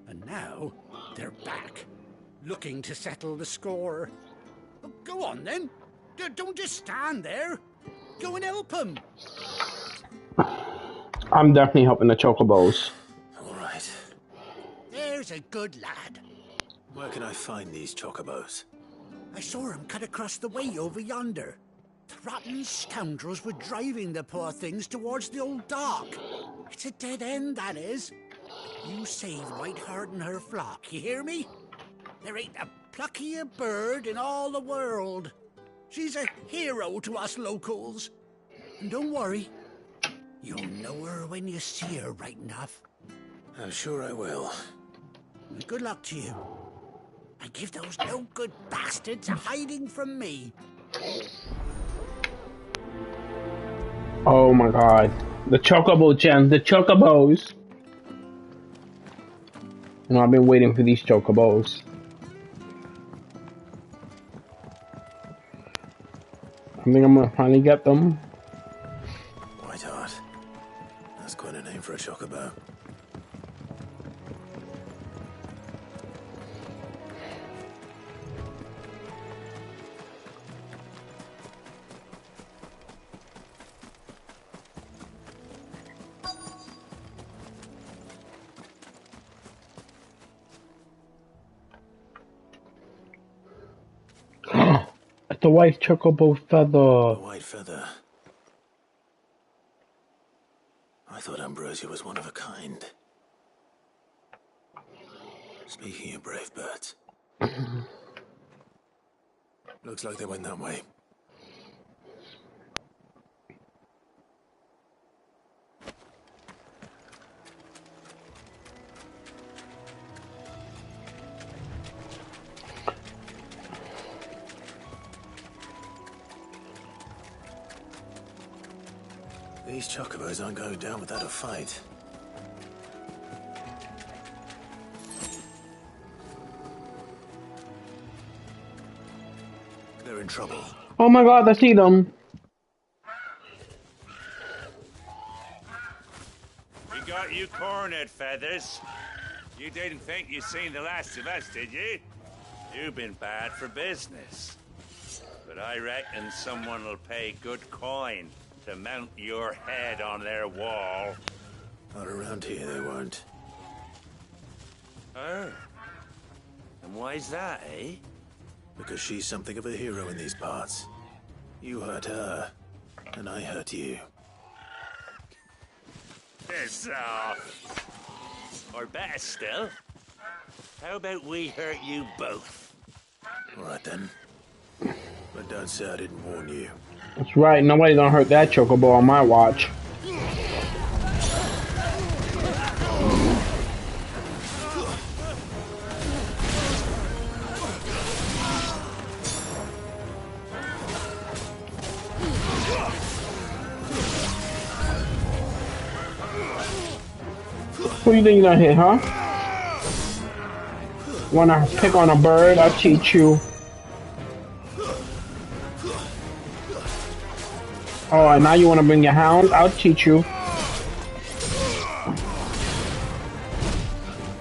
And now they're back, looking to settle the score. Oh, go on then. Don't just stand there. Go and help them. I'm definitely helping the Chocobos. All right. There's a good lad. Where can I find these Chocobos? I saw him cut across the way over yonder. The rotten scoundrels were driving the poor things towards the old dock. It's a dead end, that is. You save Whiteheart and her flock, you hear me? There ain't a pluckier bird in all the world. She's a hero to us locals. And don't worry, you'll know her when you see her right enough. I'm sure I will. And good luck to you. I give those no-good bastards a hiding from me. Oh my god. The chocobo gems, the chocobos. You know, I've been waiting for these chocobos. I think I'm gonna finally get them. Whiteheart. That's quite a name for a chocobo. The white chocobo feather. The white feather. I thought Ambrosia was one of a kind. Speaking of brave birds. Looks like they went that way. These chocobos aren't going down without a fight. They're in trouble. Oh my god, I see them. We got you cornered, Feathers. You didn't think you'd seen the last of us, did you? You've been bad for business. But I reckon someone will pay good coin to mount your head on their wall. Not around here, they won't. Oh. And why's that, eh? Because she's something of a hero in these parts. You hurt her, and I hurt you. Piss off. Or better still, how about we hurt you both? All right then. But don't say I didn't warn you. That's right, nobody's gonna hurt that chocobo on my watch. Who do you think you're gonna hit, huh? Wanna pick on a bird? I'll teach you. Oh, and now you wanna bring your hound? I'll teach you.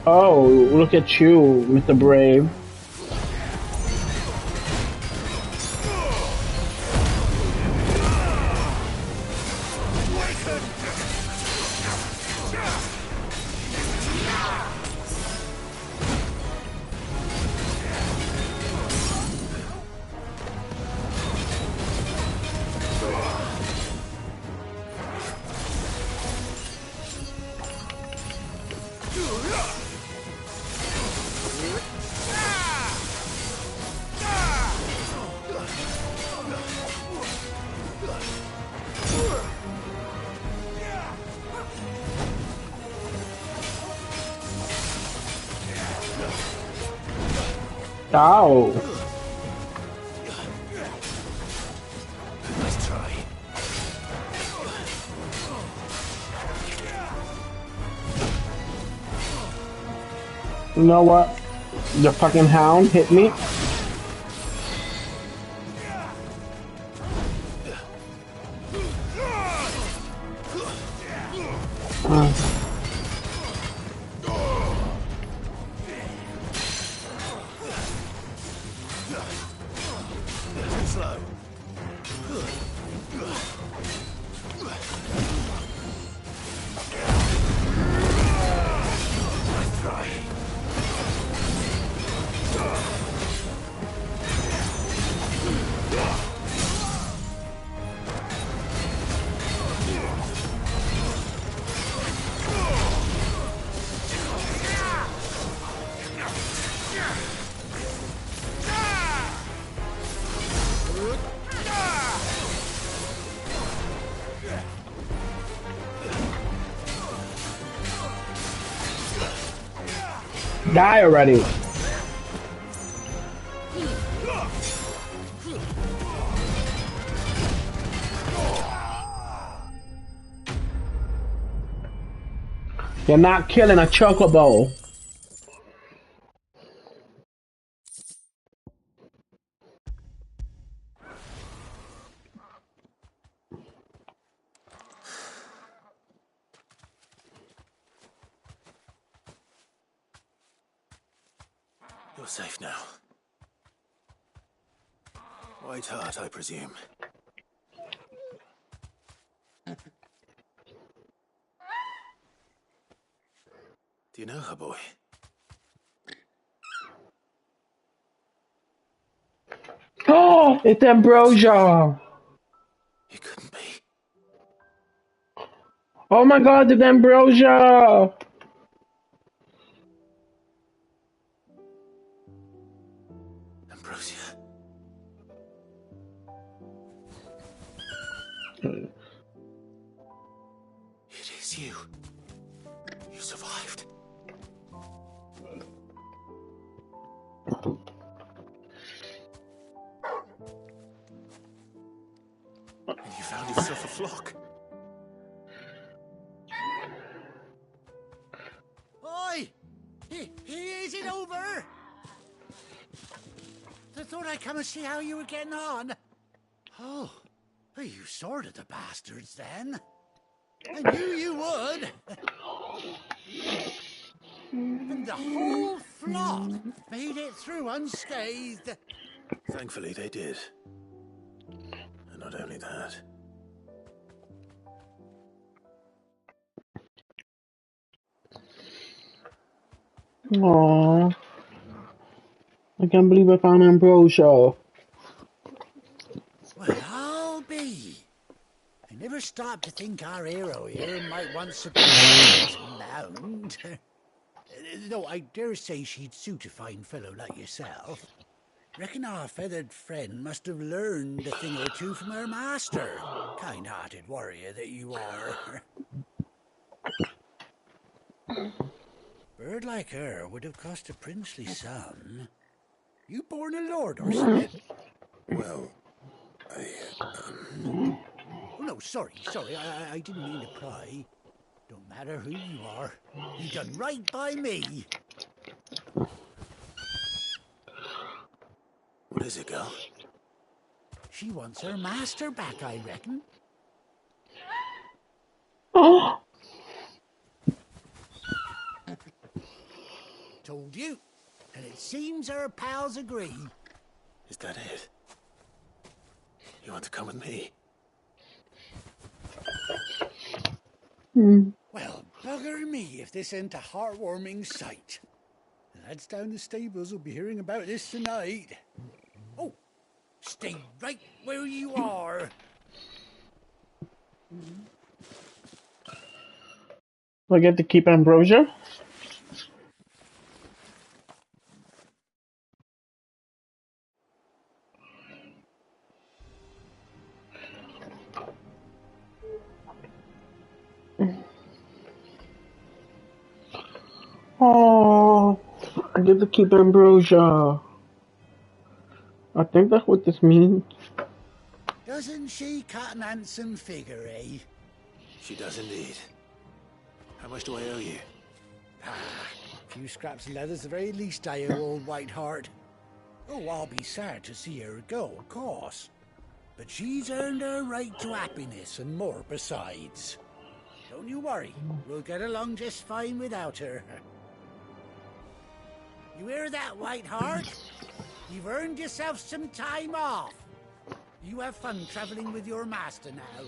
Oh, look at you, Mr. Brave. Ow. Nice try. You know what? The fucking hound hit me. Die already. You're not killing a chocobo. You're safe now. White Hart, I presume. Do you know her, boy? Oh, it's Ambrosia. It couldn't be. Oh my God, it's Ambrosia. Ambrosia. It is you. You survived. And you found yourself a flock. Oi! Is it over? I thought I'd come and see how you were getting on. Oh, you sorted the bastards then. I knew you would. And the whole flock made it through unscathed. Thankfully, they did. And not only that. Aww. I can't believe I found Ambrosia. Well, I'll be. I never stopped to think our hero here might want Sabrina's mound. Though I dare say she'd suit a fine fellow like yourself. Reckon our feathered friend must have learned a thing or two from her master. Kind-hearted warrior that you are. Bird like her would have cost a princely sum. You born a lord or something? Well, Oh, no, sorry. I didn't mean to pry. Don't matter who you are. You done right by me. what is it, girl? She wants her master back, I reckon. Oh. Told you. And it seems her pals agree. Is that it? You want to come with me? Well, bugger me if this ain't a heartwarming sight. The lads down the stables will be hearing about this tonight. Oh, stay right where you are. I get to keep Ambrosia? Oh, I get to keep Ambrosia. I think that's what this means. Doesn't she cut an handsome figure, eh? She does indeed. How much do I owe you? A few scraps of leather's the very least I owe old White Hart. Oh, I'll be sad to see her go, of course. But she's earned her right to happiness and more besides. Don't you worry, we'll get along just fine without her. You hear that, White Hart? You've earned yourself some time off. You have fun traveling with your master now.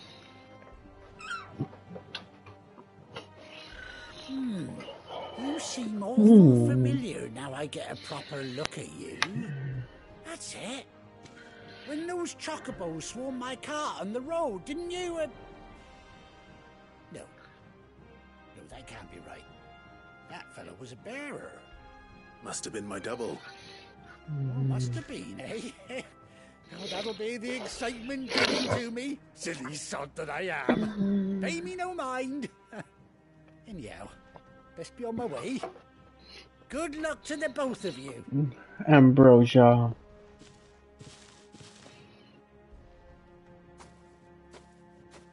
You seem awful familiar now I get a proper look at you. That's it. When those chocobos swarmed my cart on the road, didn't you? No, that can't be right. That fellow was a bearer. Must have been my double. Must have been, eh? Oh, that'll be the excitement getting to me. Silly sod that I am. Pay me no mind. Anyhow, best be on my way. Good luck to the both of you. Ambrosia.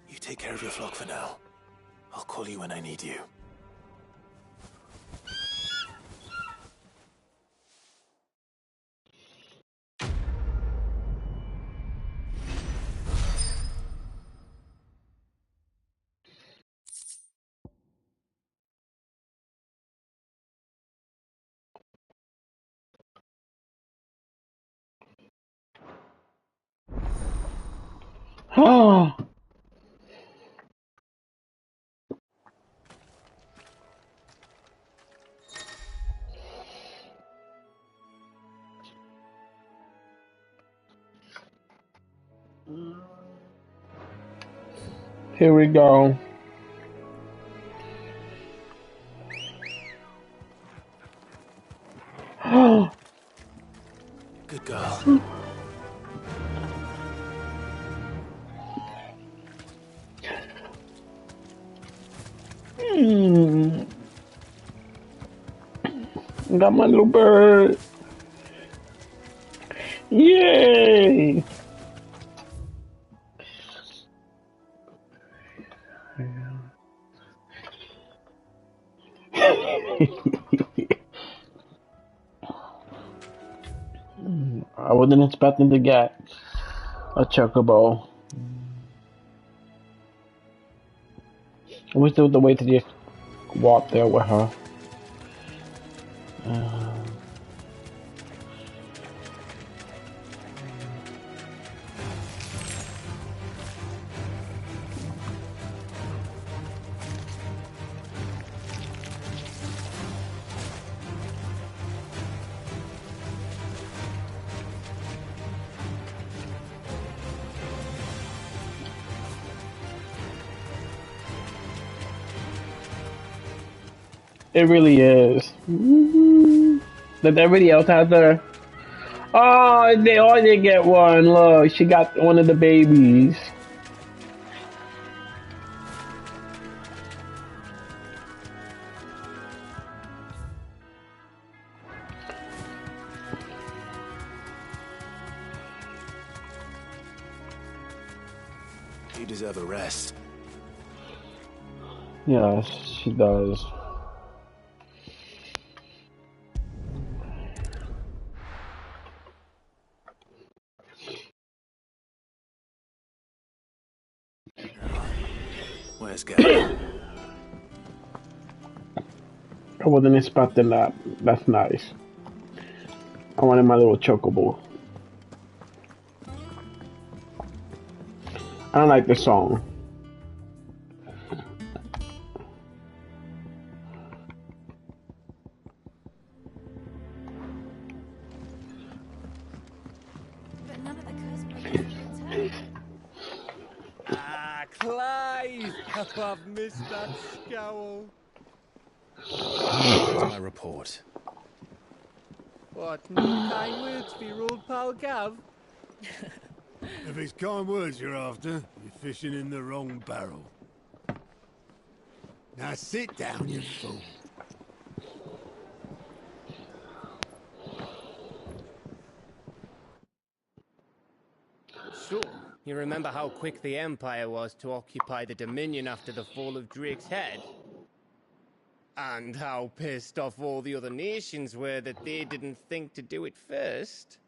You take care of your flock for now. I'll call you when I need you. Oh. Here we go. Good girl. Got my little bird. Yay! I wasn't expecting to get a chocobo. We still have to wait to just walk there with her. It really is. Does everybody else have their... Oh, they all did get one. Look, she got one of the babies. You deserve a rest. Yes, she does. Where's Gary? I wasn't expecting that. That's nice. I wanted my little chocobo. I don't like the song. But none of the curse words Ah, Clive! How I've missed that scowl. Where's my report? What, no kind words for your old pal Gav? If it's kind words you're after, you're fishing in the wrong barrel. Now sit down, you fool. So, you remember how quick the Empire was to occupy the Dominion after the fall of Drake's head? And how pissed off all the other nations were that they didn't think to do it first?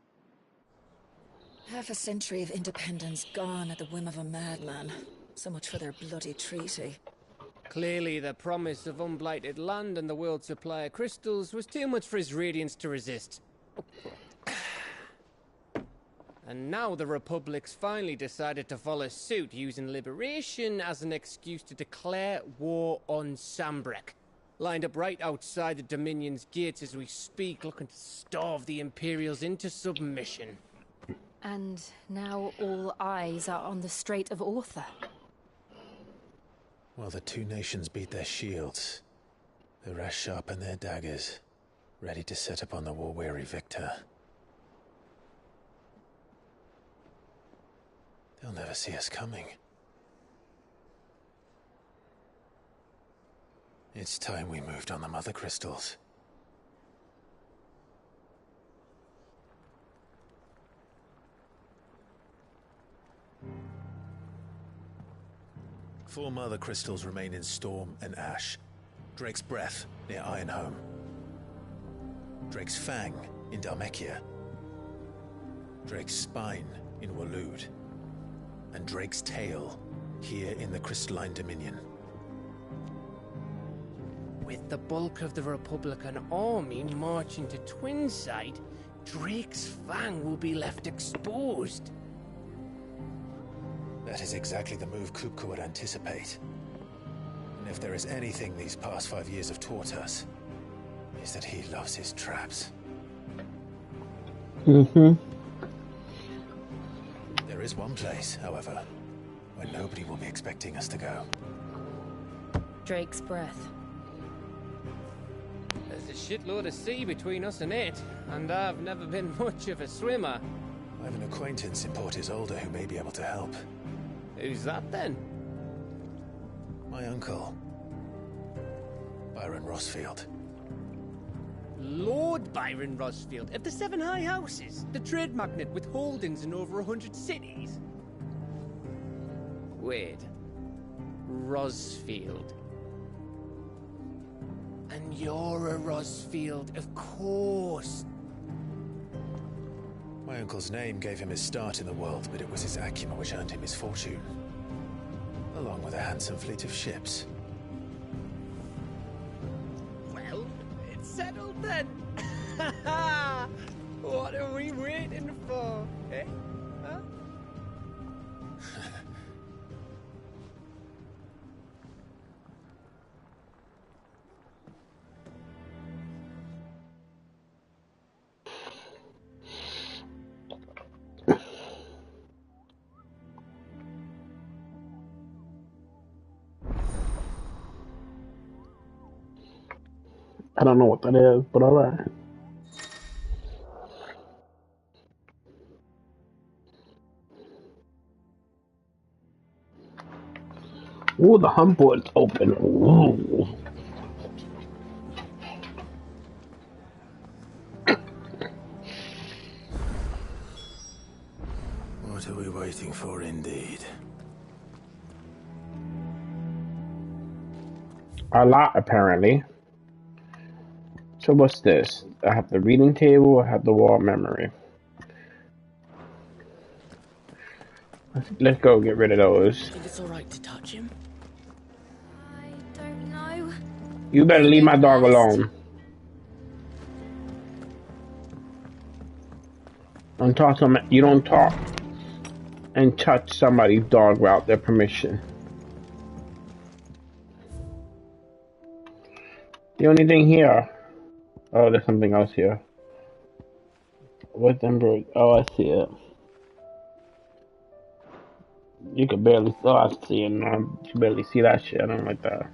Half a century of independence gone at the whim of a madman. So much for their bloody treaty. Clearly, the promise of unblighted land and the world's supply of crystals was too much for his radiance to resist. And now the Republic's finally decided to follow suit, using liberation as an excuse to declare war on Sambrek. Lined up right outside the Dominion's gates as we speak, looking to starve the Imperials into submission. And now all eyes are on the Strait of Author. While the two nations beat their shields, the rest sharpen their daggers, ready to set upon the war-weary victor. They'll never see us coming. It's time we moved on the Mother Crystals. Four Mother Crystals remain in Storm and Ash. Drake's Breath near Ironhome. Drake's Fang in Dhalmekia. Drake's Spine in Waloed. And Drake's Tail here in the Crystalline Dominion. With the bulk of the Republican army marching to Twinside, Drake's Fang will be left exposed. That is exactly the move Kupka would anticipate. And if there is anything these past 5 years have taught us, is that he loves his traps. Mm-hmm. There is one place, however, where nobody will be expecting us to go. Drake's Breath. There's a shitload of sea between us and it, and I've never been much of a swimmer. I have an acquaintance in Port Isolde who may be able to help. Who's that then? My uncle, Byron Rosfield. Lord Byron Rosfield of the Seven High Houses, the trade magnate with holdings in over 100 cities. Wait, Rosfield. And you're a Rosfield, of course. My uncle's name gave him his start in the world, but it was his acumen which earned him his fortune, along with a handsome fleet of ships. Well, it's settled then. What are we waiting for, eh? Huh? I don't know what that is, but alright. Ooh, the hump board's open. Ooh. What are we waiting for, indeed? A lot, apparently. So what's this? I have the reading table, I have the wall memory. Let's go get rid of those. Think it's alright to touch him? I don't know. You better leave my dog alone. Don't talk to him. You don't talk and touch somebody's dog without their permission. The only thing here. Oh, there's something else here. What's embroidered? Oh, I see it. You can barely. Oh, I see it now. You can barely see that shit. I don't like that.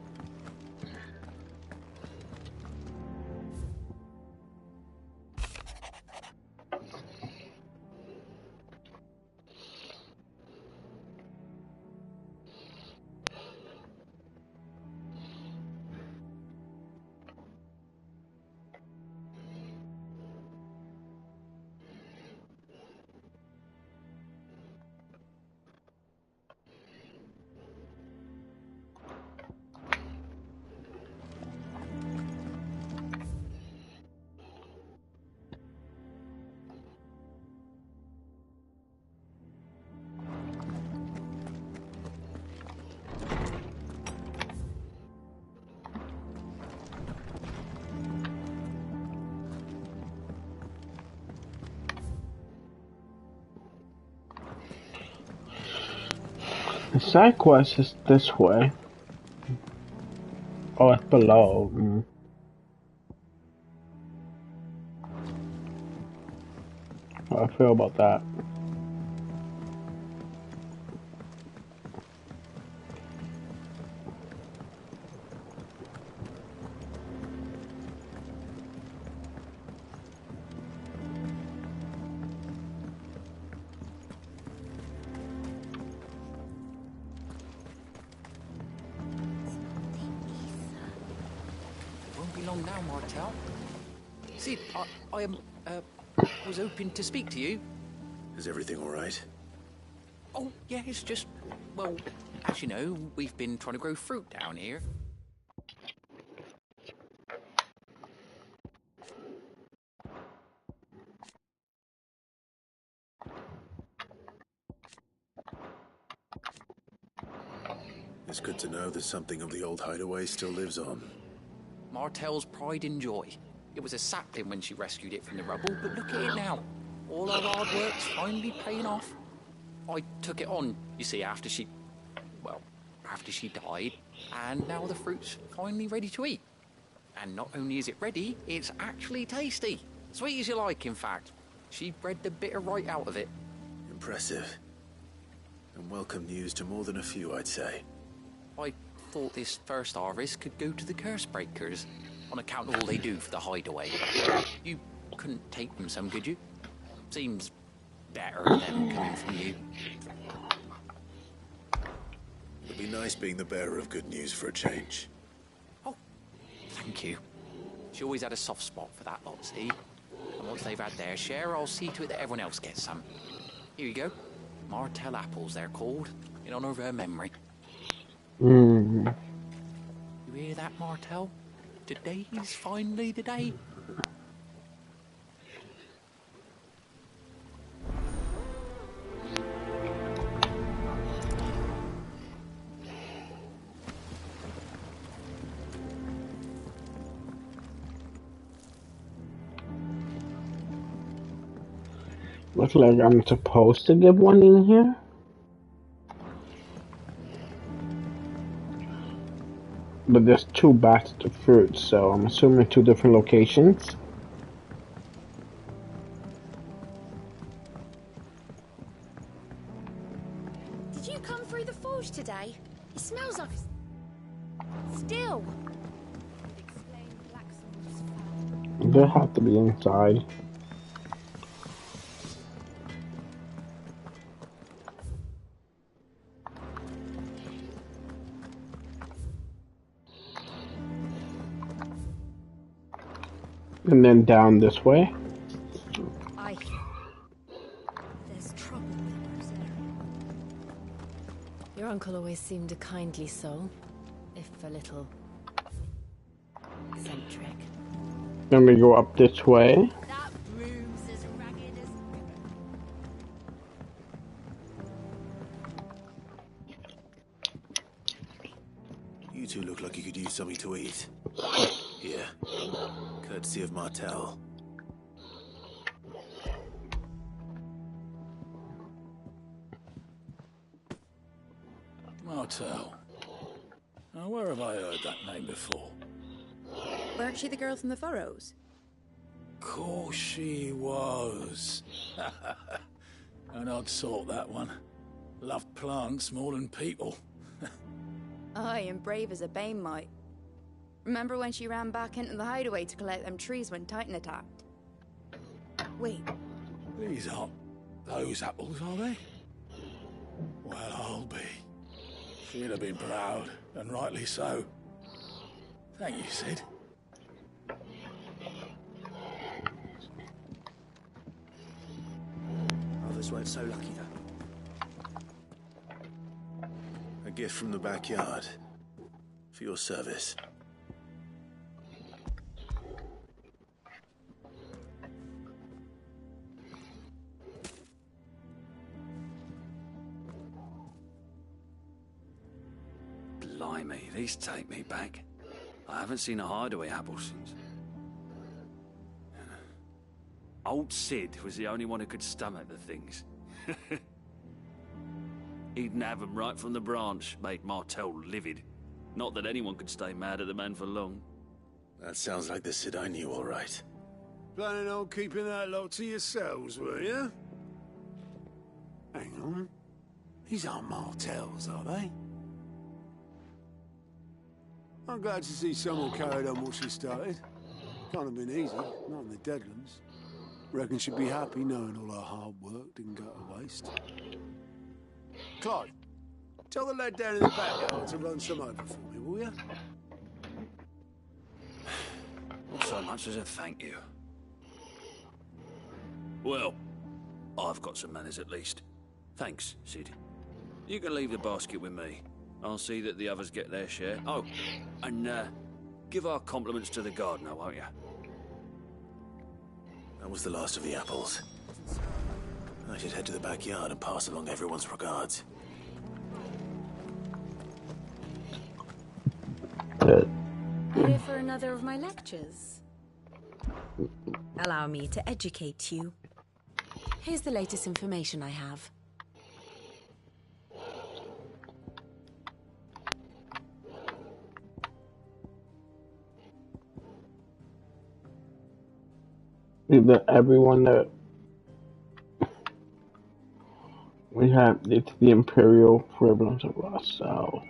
The side quest is this way. Oh, it's below. How I feel about that. Long now, Martel. See, I was hoping to speak to you. Is everything all right? Oh, yeah, it's just, well, as you know, we've been trying to grow fruit down here. It's good to know that something of the old hideaway still lives on. Martel's pride and joy. It was a sapling when she rescued it from the rubble, but look at it now. All our hard work's finally paying off. I took it on, you see, after she died, and now the fruit's finally ready to eat. And not only is it ready, it's actually tasty. Sweet as you like, in fact. She bred the bitter right out of it. Impressive. And welcome news to more than a few, I'd say. I thought this first harvest could go to the curse breakers, on account of all they do for the hideaway. You couldn't take them some, could you? Seems better than coming from you. It'd be nice being the bearer of good news for a change. Oh, thank you. She always had a soft spot for that lot, see? And once they've had their share, I'll see to it that everyone else gets some. Here you go. Martell apples, they're called, in honor of her memory. Mm. You hear that, Martell? Today's finally the day. Looks like I'm supposed to give one in here. But there's 2 baskets of fruit, so I'm assuming 2 different locations. Did you come through the forge today? It smells like... Still. They have to be inside. And then down this way. There's trouble in this area. Your uncle always seemed a kindly soul, if a little eccentric. Then we go up this way. That room's as ragged as... You two look like you could use something to eat. Here. Courtesy of Martell. Martell. Now, where have I heard that name before? Weren't she the girl from the Furrows? Course she was. An odd sort, that one. Loved plants more than people. Aye, and brave as a bane might. Remember when she ran back into the hideaway to collect them trees when Titan attacked? Wait. These aren't those apples, are they? Well, I'll be. She'd have been proud, and rightly so. Thank you, Sid. Others weren't so lucky, though. A gift from the backyard. For your service. Blimey, these take me back. I haven't seen a hideaway apple since. Old Sid was the only one who could stomach the things. He'd have them right from the branch, made Martell livid. Not that anyone could stay mad at the man for long. That sounds like the Sid I knew, all right. Planning on keeping that lot to yourselves, were you? Hang on. These aren't Martells, are they? I'm glad to see someone carried on what she started. Can't have been easy, not in the Deadlands. Reckon she'd be happy knowing all her hard work didn't go to waste. Clyde, tell the lad down in the backyard to run some over for me, will you? Not so much as a thank you. Well, I've got some manners at least. Thanks, Sid. You can leave the basket with me. I'll see that the others get their share. Oh, and give our compliments to the gardener, won't you? That was the last of the apples. I should head to the backyard and pass along everyone's regards. Here for another of my lectures. Allow me to educate you. Here's the latest information I have. Either everyone that we have, it's the imperial privilege of Rossel.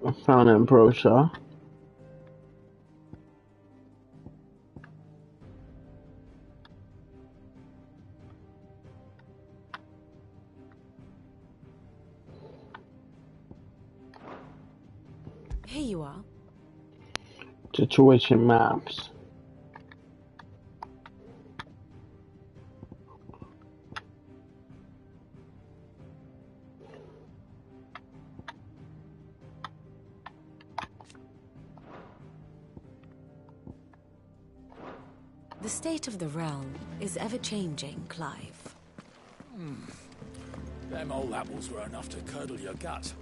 I found it in brochure. Here you are. Situation maps. The state of the realm is ever-changing, Clive. Them old apples were enough to curdle your gut.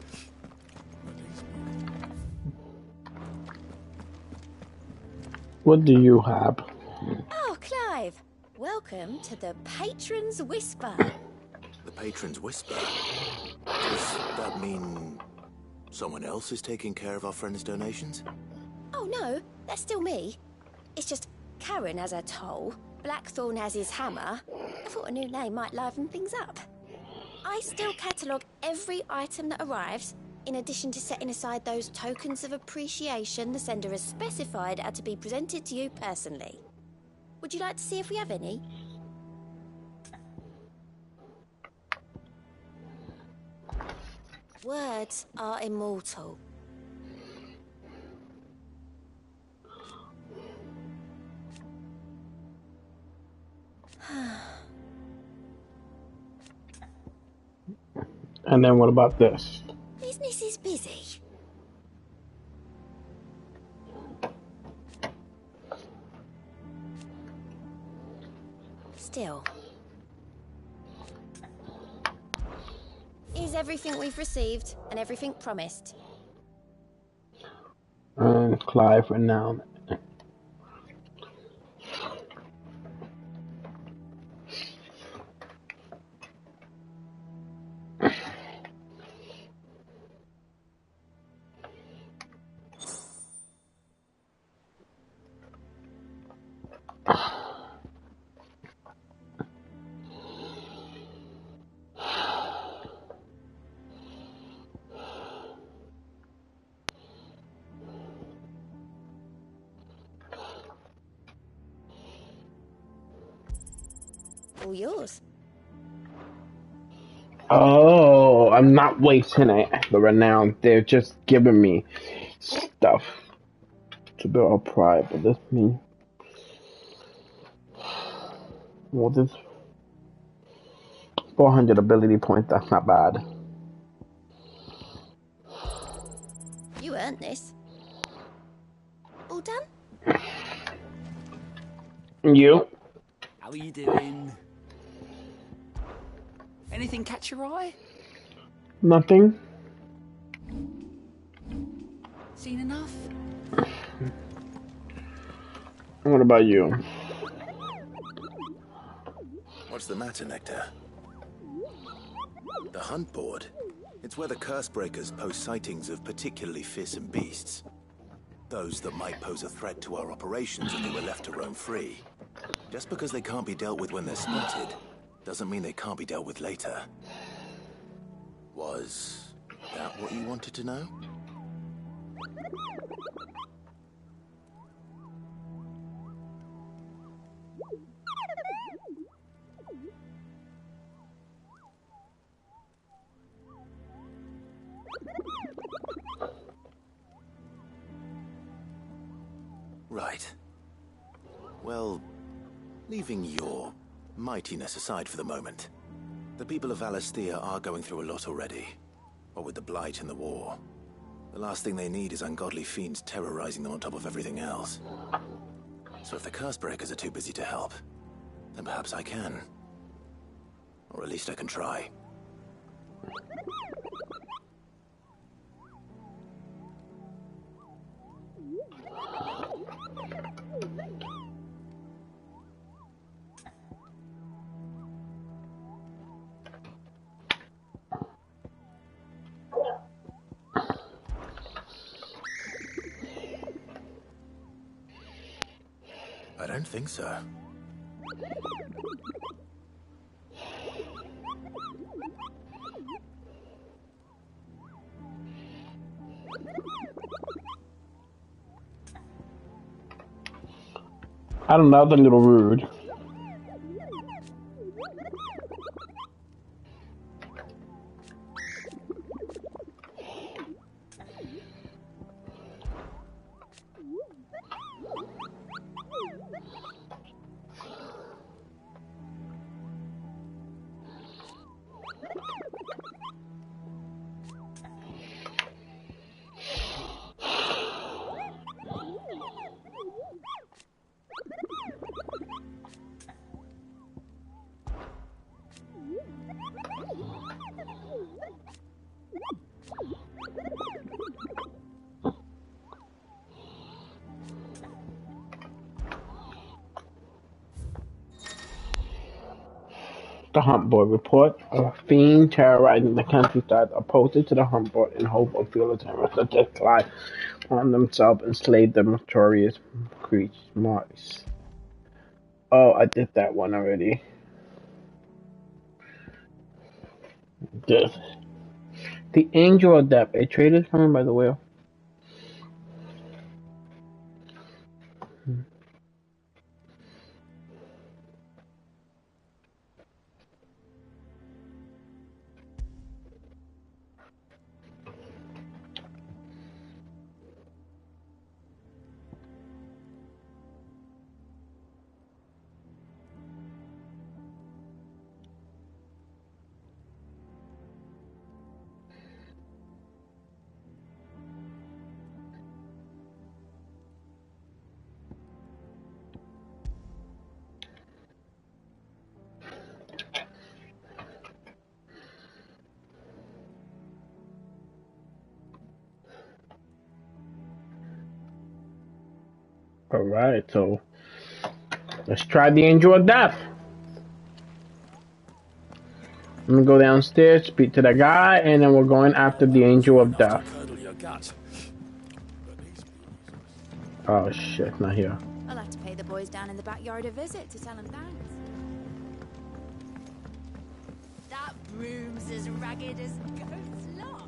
What do you have? Oh, Clive. Welcome to the Patron's Whisper. The Patron's Whisper? Does that mean someone else is taking care of our friend's donations? Oh, no. That's still me. It's just Karen has her toll, Blackthorn has his hammer. I thought a new name might liven things up. I still catalogue every item that arrives, in addition to setting aside those tokens of appreciation the sender has specified are to be presented to you personally. Would you like to see if we have any? Words are immortal. And then what about this? Business is busy. Still. Is everything we've received and everything promised? Clive renowned. All yours. Oh, I'm not wasting it. The renowned, they're just giving me stuff to build up pride, but this me. Well, this 400 ability points, that's not bad. You earned this. All done? You? How are you doing? Anything catch your eye? Nothing. Seen enough? What about you? What's the matter, Nectar? The hunt board. It's where the Cursebreakers post sightings of particularly fearsome beasts. Those that might pose a threat to our operations if they were left to roam free. Just because they can't be dealt with when they're spotted, doesn't mean they can't be dealt with later. Was that what you wanted to know? Right. Well, leaving your mightiness aside for the moment, the people of Valisthea are going through a lot already. What with the Blight and the war. The last thing they need is ungodly fiends terrorizing them on top of everything else. So if the Cursebreakers are too busy to help, then perhaps I can. Or at least I can try. I don't think so. I don't know, that's a little rude. The Hunt Boy report: a fiend terrorizing the countryside are posted to the Hunt Boy in hope of fearless terrorists such as Clyde on themselves and slay the notorious mice. Oh, I did that one already. Yes. The Angel of Death. A traitor is coming by the wheel. Alright, so let's try the Angel of Death. I'm gonna go downstairs, speak to the guy, and then we're going after the Angel of Death. Oh shit, not here. I'll have to pay the boys down in the backyard a visit to tell them thanks. That broom's as ragged as goat's locks.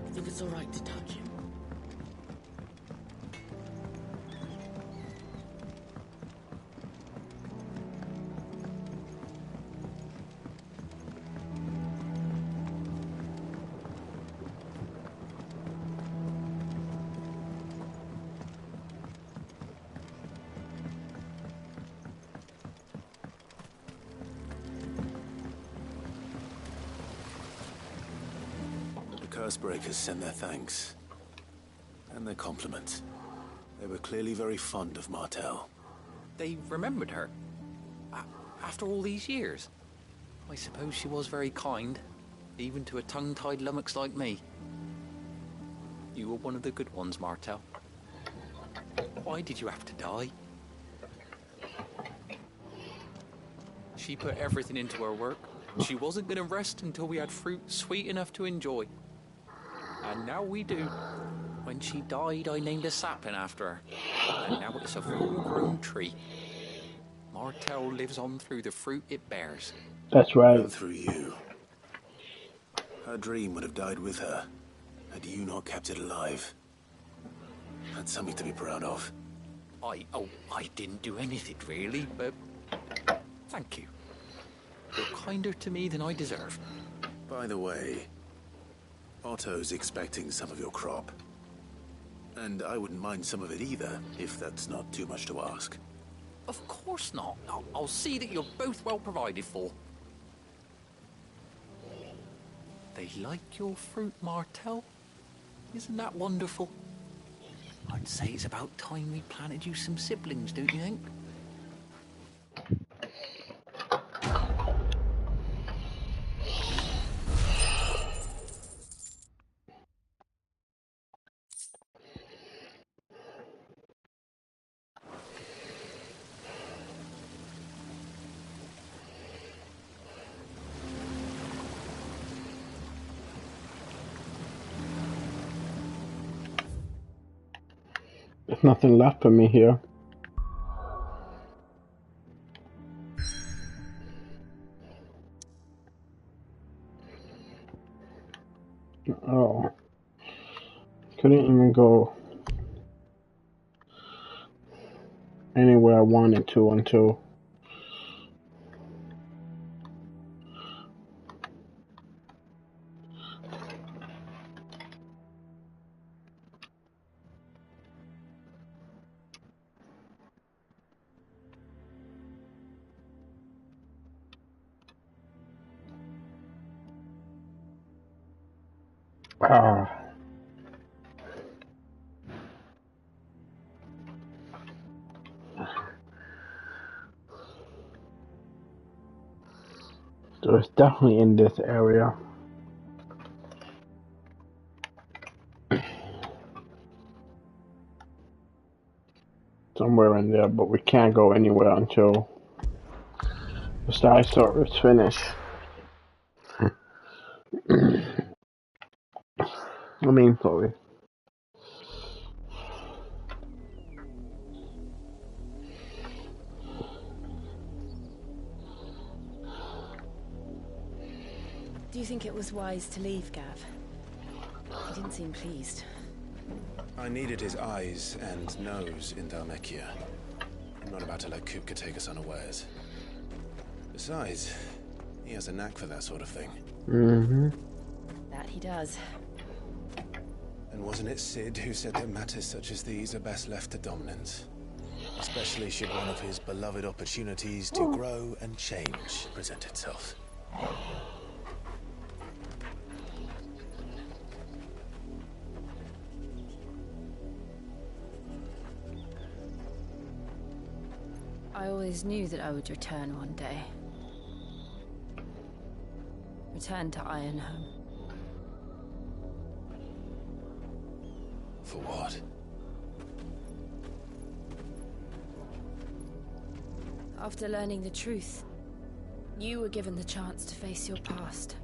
I think it's alright to touch him. Cursebreakers sent their thanks. And their compliments. They were clearly very fond of Martel. They remembered her. After all these years. I suppose she was very kind, even to a tongue-tied lummox like me. You were one of the good ones, Martel. Why did you have to die? She put everything into her work. She wasn't going to rest until we had fruit sweet enough to enjoy. And now we do. When she died, I named a sapling after her. And now it's a full-grown tree. Martel lives on through the fruit it bears. That's right. And through you. Her dream would have died with her, had you not kept it alive. That's something to be proud of. I didn't do anything really, but thank you. You're kinder to me than I deserve. By the way, Otto's expecting some of your crop. And I wouldn't mind some of it either, if that's not too much to ask. Of course not. I'll see that you're both well provided for. They like your fruit, Martel. Isn't that wonderful? I'd say it's about time we planted you some siblings, don't you think? nothing left for me here. Oh. Couldn't even go anywhere I wanted to until so it's definitely in this area. Somewhere in there, but we can't go anywhere until the side story is finished. I mean, sorry. Do you think it was wise to leave, Gav? He didn't seem pleased. I needed his eyes and nose in Dhalmekia. I'm not about to let Kupka take us unawares. Besides, he has a knack for that sort of thing. Mm-hmm. That he does. And wasn't it Sid who said that matters such as these are best left to dominance? Especially should one of his beloved opportunities to grow and change present itself. I always knew that I would return one day. Return to Ironhome. For what? After learning the truth, you were given the chance to face your past.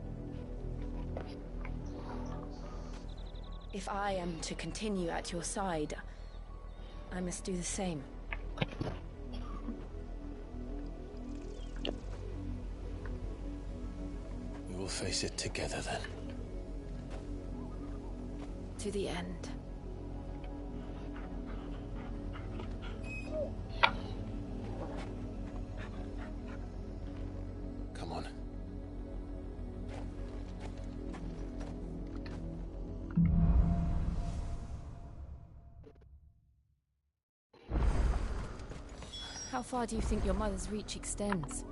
If I am to continue at your side, I must do the same. We will face it together then. To the end. Come on. How far do you think your mother's reach extends?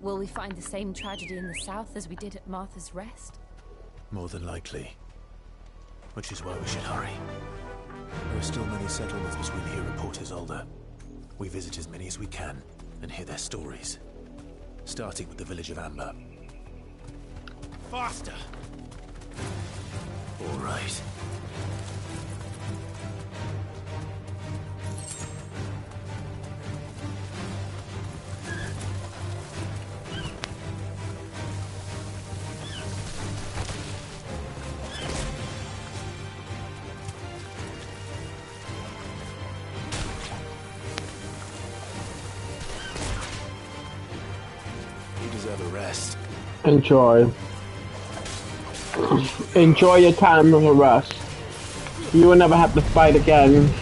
Will we find the same tragedy in the south as we did at Martha's Rest? More than likely. Which is why we should hurry. There are still many settlements between here and Port Isolde. We visit as many as we can and hear their stories. Starting with the village of Amber. Faster! All right. Rest. Enjoy. Enjoy your time of a rest. You will never have to fight again.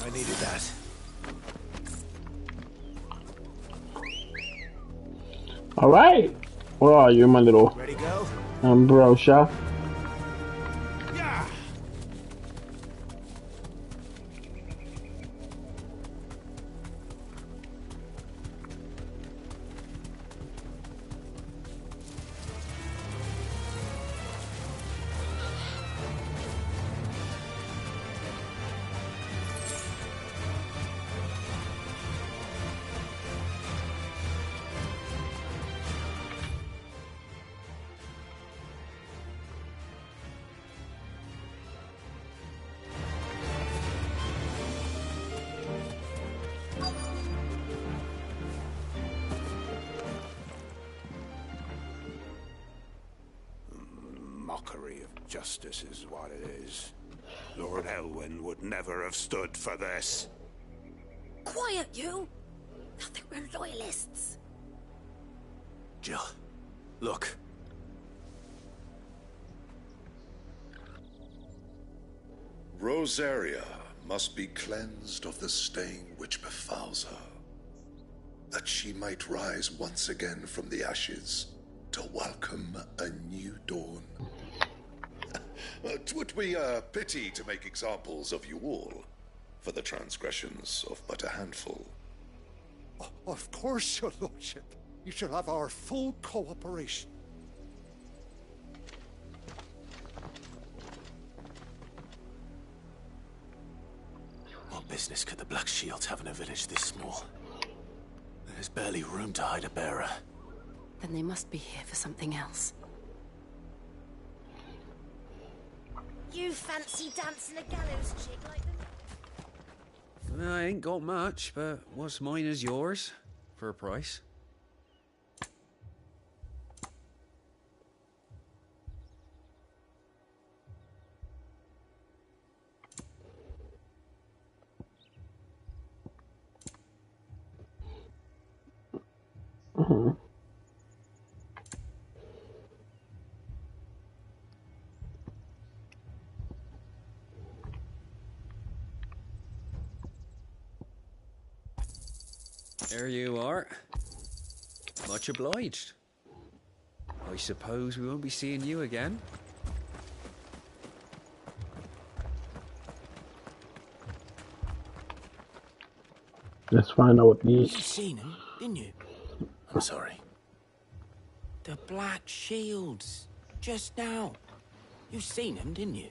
I needed that. All right. Where are you, my little Ready, go? Ambrosia? Justice is what it is. Lord Elwyn would never have stood for this. Quiet, you! I think we're loyalists. Jill, look. Rosaria must be cleansed of the stain which befouls her, that she might rise once again from the ashes to welcome a new dawn. 'Twould be a pity to make examples of you all for the transgressions of but a handful. Of course, your lordship. You shall have our full cooperation. What business could the Black Shields have in a village this small? There's barely room to hide a bearer. Then they must be here for something else. You fancy dancing a gallows chick like them? I ain't got much, but what's mine is yours, for a price. There you are. Much obliged. I suppose we won't be seeing you again. Let's find out what these. You seen him, didn't you? I'm sorry. The Black Shields. Just now. You seen them, didn't you?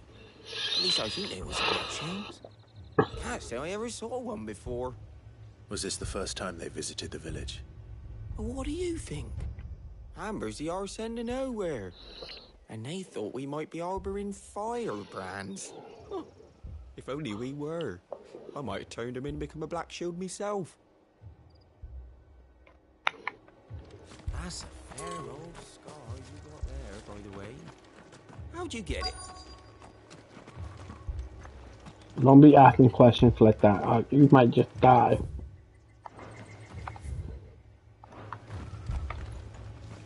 At least I think they was Black Shields. Can't say I ever saw one before. Was this the first time they visited the village? What do you think? Amber's the arse end of nowhere. And they thought we might be harbouring firebrands. Huh. If only we were. I might have turned them in and become a Black Shield myself. That's a fair old scar you got there, by the way. How'd you get it? Don't be asking questions like that. You might just die.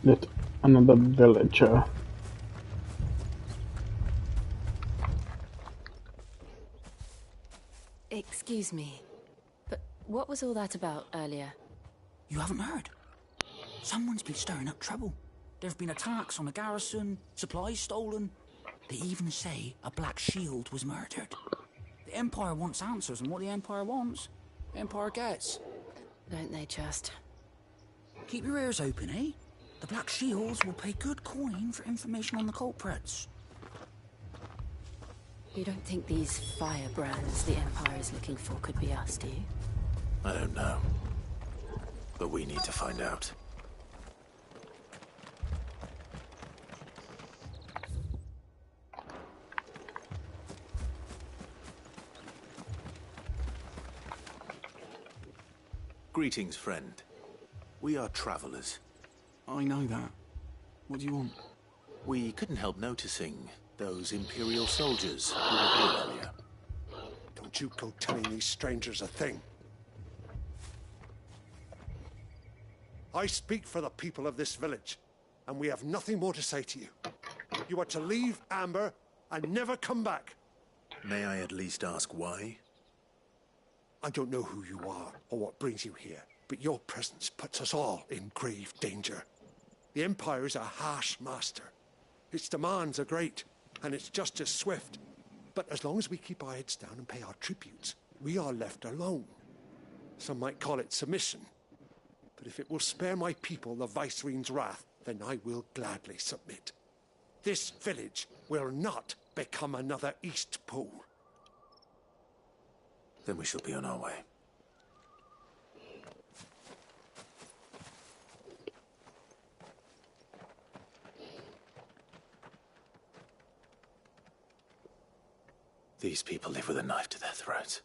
There's another villager. Excuse me, but what was all that about earlier? You haven't heard? Someone's been stirring up trouble. There have been attacks on the garrison, supplies stolen. They even say a Black Shield was murdered. The Empire wants answers, and what the Empire wants, the Empire gets. Don't they just? Keep your ears open, eh? The Black Shields will pay good coin for information on the culprits. You don't think these firebrands the Empire is looking for could be us, do you? I don't know. But we need to find out. Greetings, friend. We are travelers. I know that. What do you want? We couldn't help noticing those Imperial soldiers who were here earlier. Don't you go telling these strangers a thing. I speak for the people of this village, and we have nothing more to say to you. You are to leave Amber and never come back. May I at least ask why? I don't know who you are or what brings you here, but your presence puts us all in grave danger. The Empire is a harsh master. Its demands are great, and its justice swift. But as long as we keep our heads down and pay our tributes, we are left alone. Some might call it submission. But if it will spare my people the Viceroy's wrath, then I will gladly submit. This village will not become another Eastpool. Then we shall be on our way. These people live with a knife to their throats.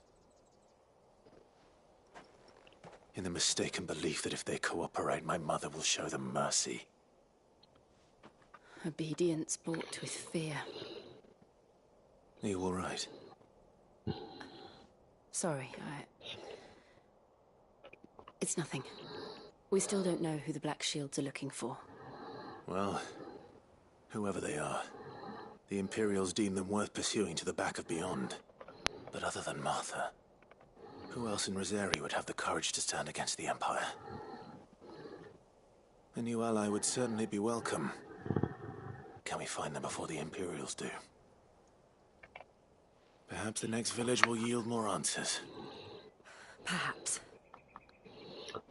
In the mistaken belief that if they cooperate, my mother will show them mercy. Obedience bought with fear. Are you all right? Sorry, It's nothing. We still don't know who the Black Shields are looking for. Well, whoever they are, the Imperials deem them worth pursuing to the back of beyond. But other than Martha, who else in Rosari would have the courage to stand against the Empire? A new ally would certainly be welcome. Can we find them before the Imperials do? Perhaps the next village will yield more answers. Perhaps.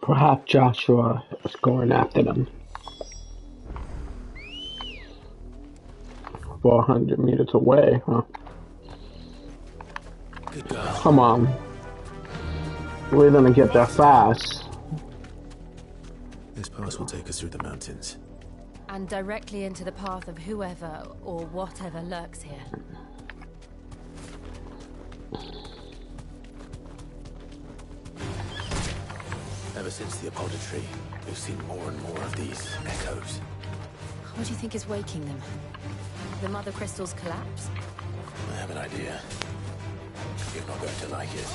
Perhaps Joshua is going after them. 400 meters away, huh? Good girl. Come on. We're gonna get there fast. This pass will take us through the mountains. And directly into the path of whoever or whatever lurks here. Ever since the Apollo tree, we've seen more and more of these echoes. What do you think is waking them? The Mother Crystal's collapse? I have an idea. You're not going to like it.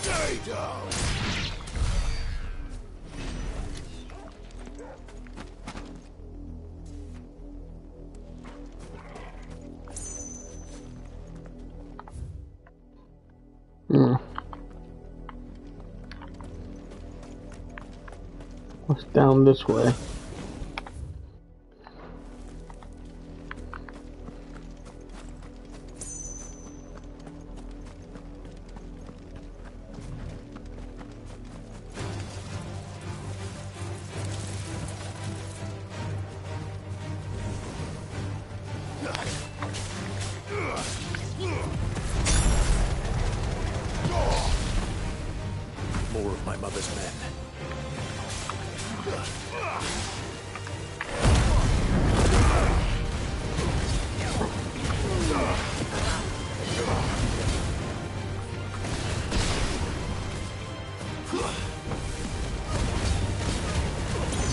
Stay down! What's down this way? More of my mother's men.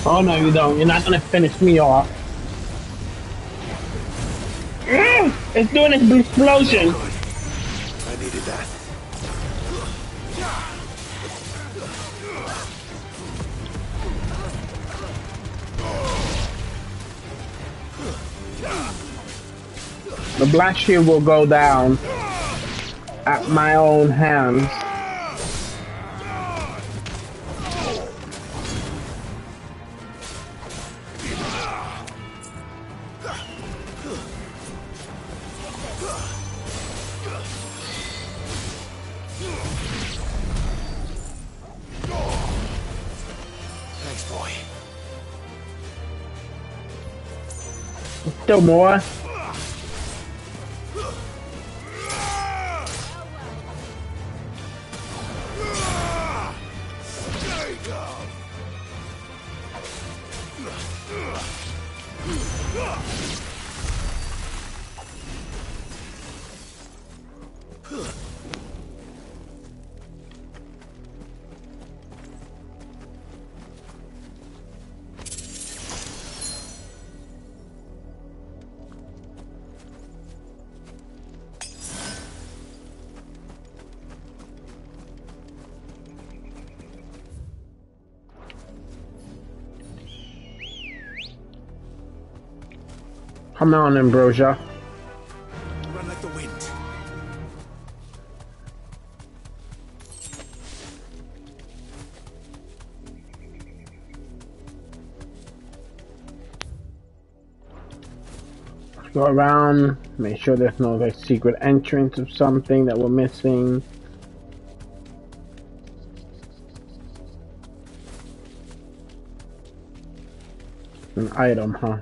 Oh no, you don't. You're not gonna finish me off. It's doing its explosion. I needed that. The Black Shield will go down at my own hands. Thanks, boy. Still more. Come on, Ambrosia. Run like the wind. Go around, make sure there's no like secret entrance of something that we're missing. An item, huh?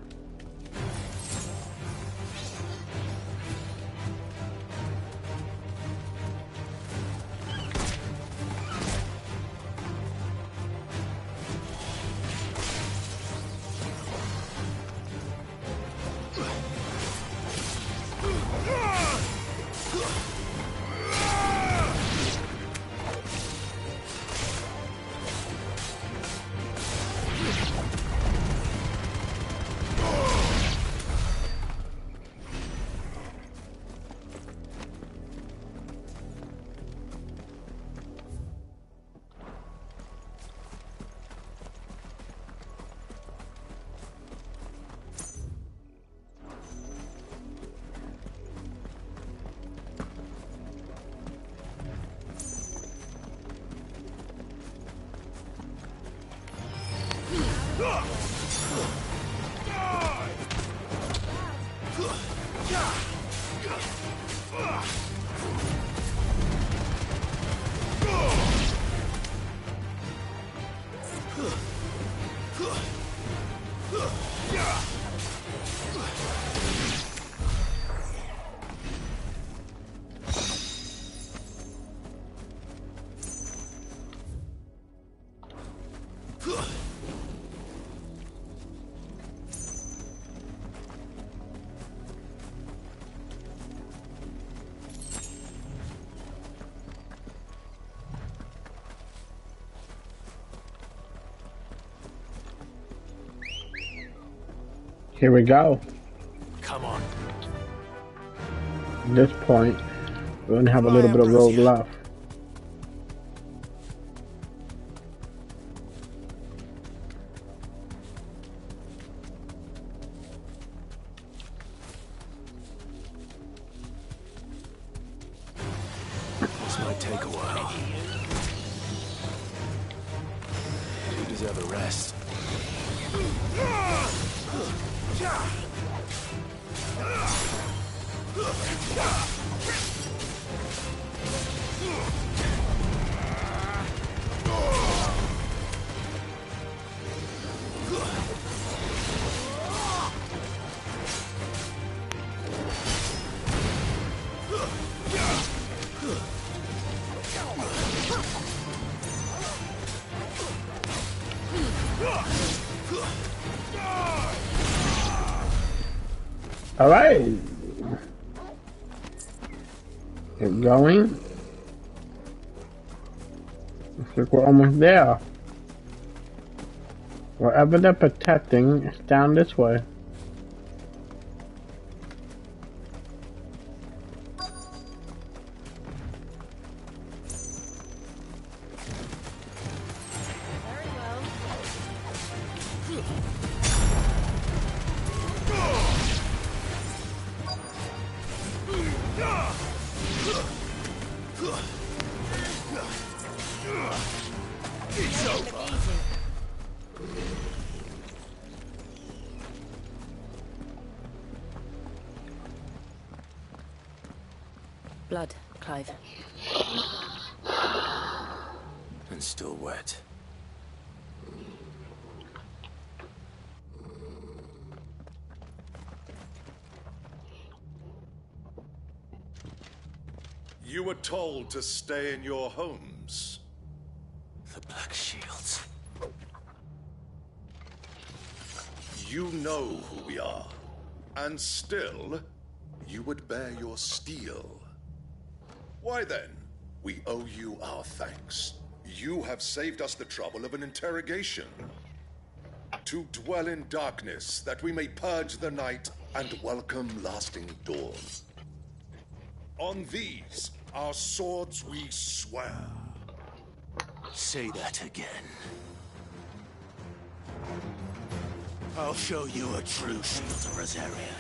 Here we go. Come on. At this point, we only have a little bit of road left. This might take a while. You deserve a rest. All right, keep going. Looks like we're almost there. Wherever they're protecting, it's down this way. Blood, Clive. And still wet. You were told to stay in your homes. The Black Shields. You know who we are. And still, you would bear your steel. Why then, we owe you our thanks. You have saved us the trouble of an interrogation. To dwell in darkness, that we may purge the night and welcome lasting dawn. On these, our swords we swear. Say that again. I'll show you a true shield of Rosaria.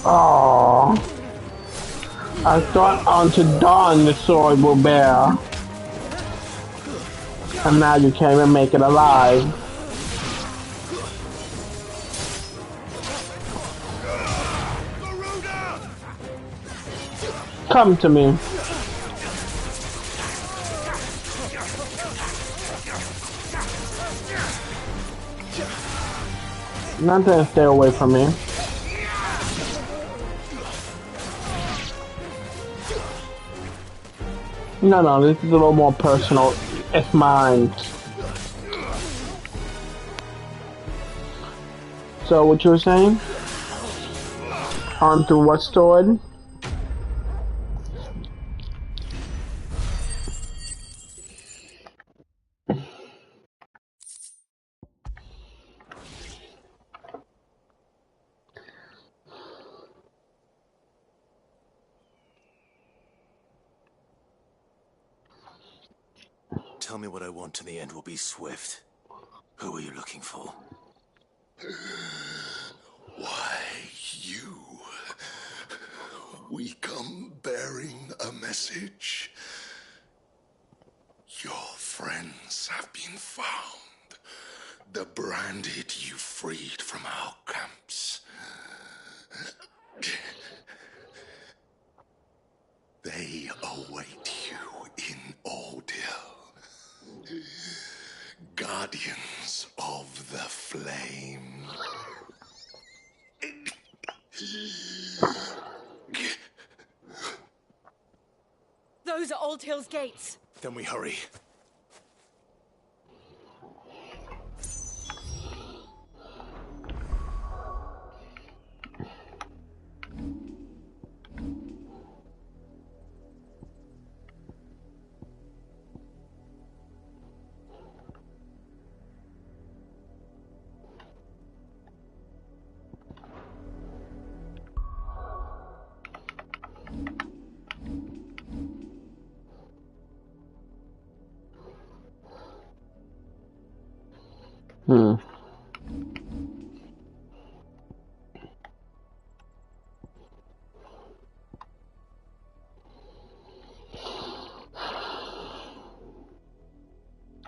Oh, I thought unto dawn the sword will bear, and now you came and make it alive. Come to me. Nothing, stay away from me. No, this is a little more personal. It's mine. So, what you were saying? On to what sword? Tell me what I want and the end will be swift. Who are you looking for? Why, you... We come bearing a message. Your friends have been found. The branded you freed from our camps. They await you in Aldil. Guardians of the Flame. Those are Old Hill's gates. Then we hurry.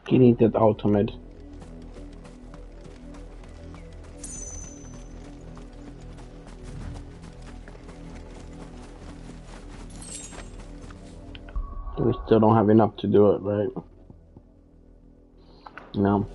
He needed ultimate. We still don't have enough to do it, right? No.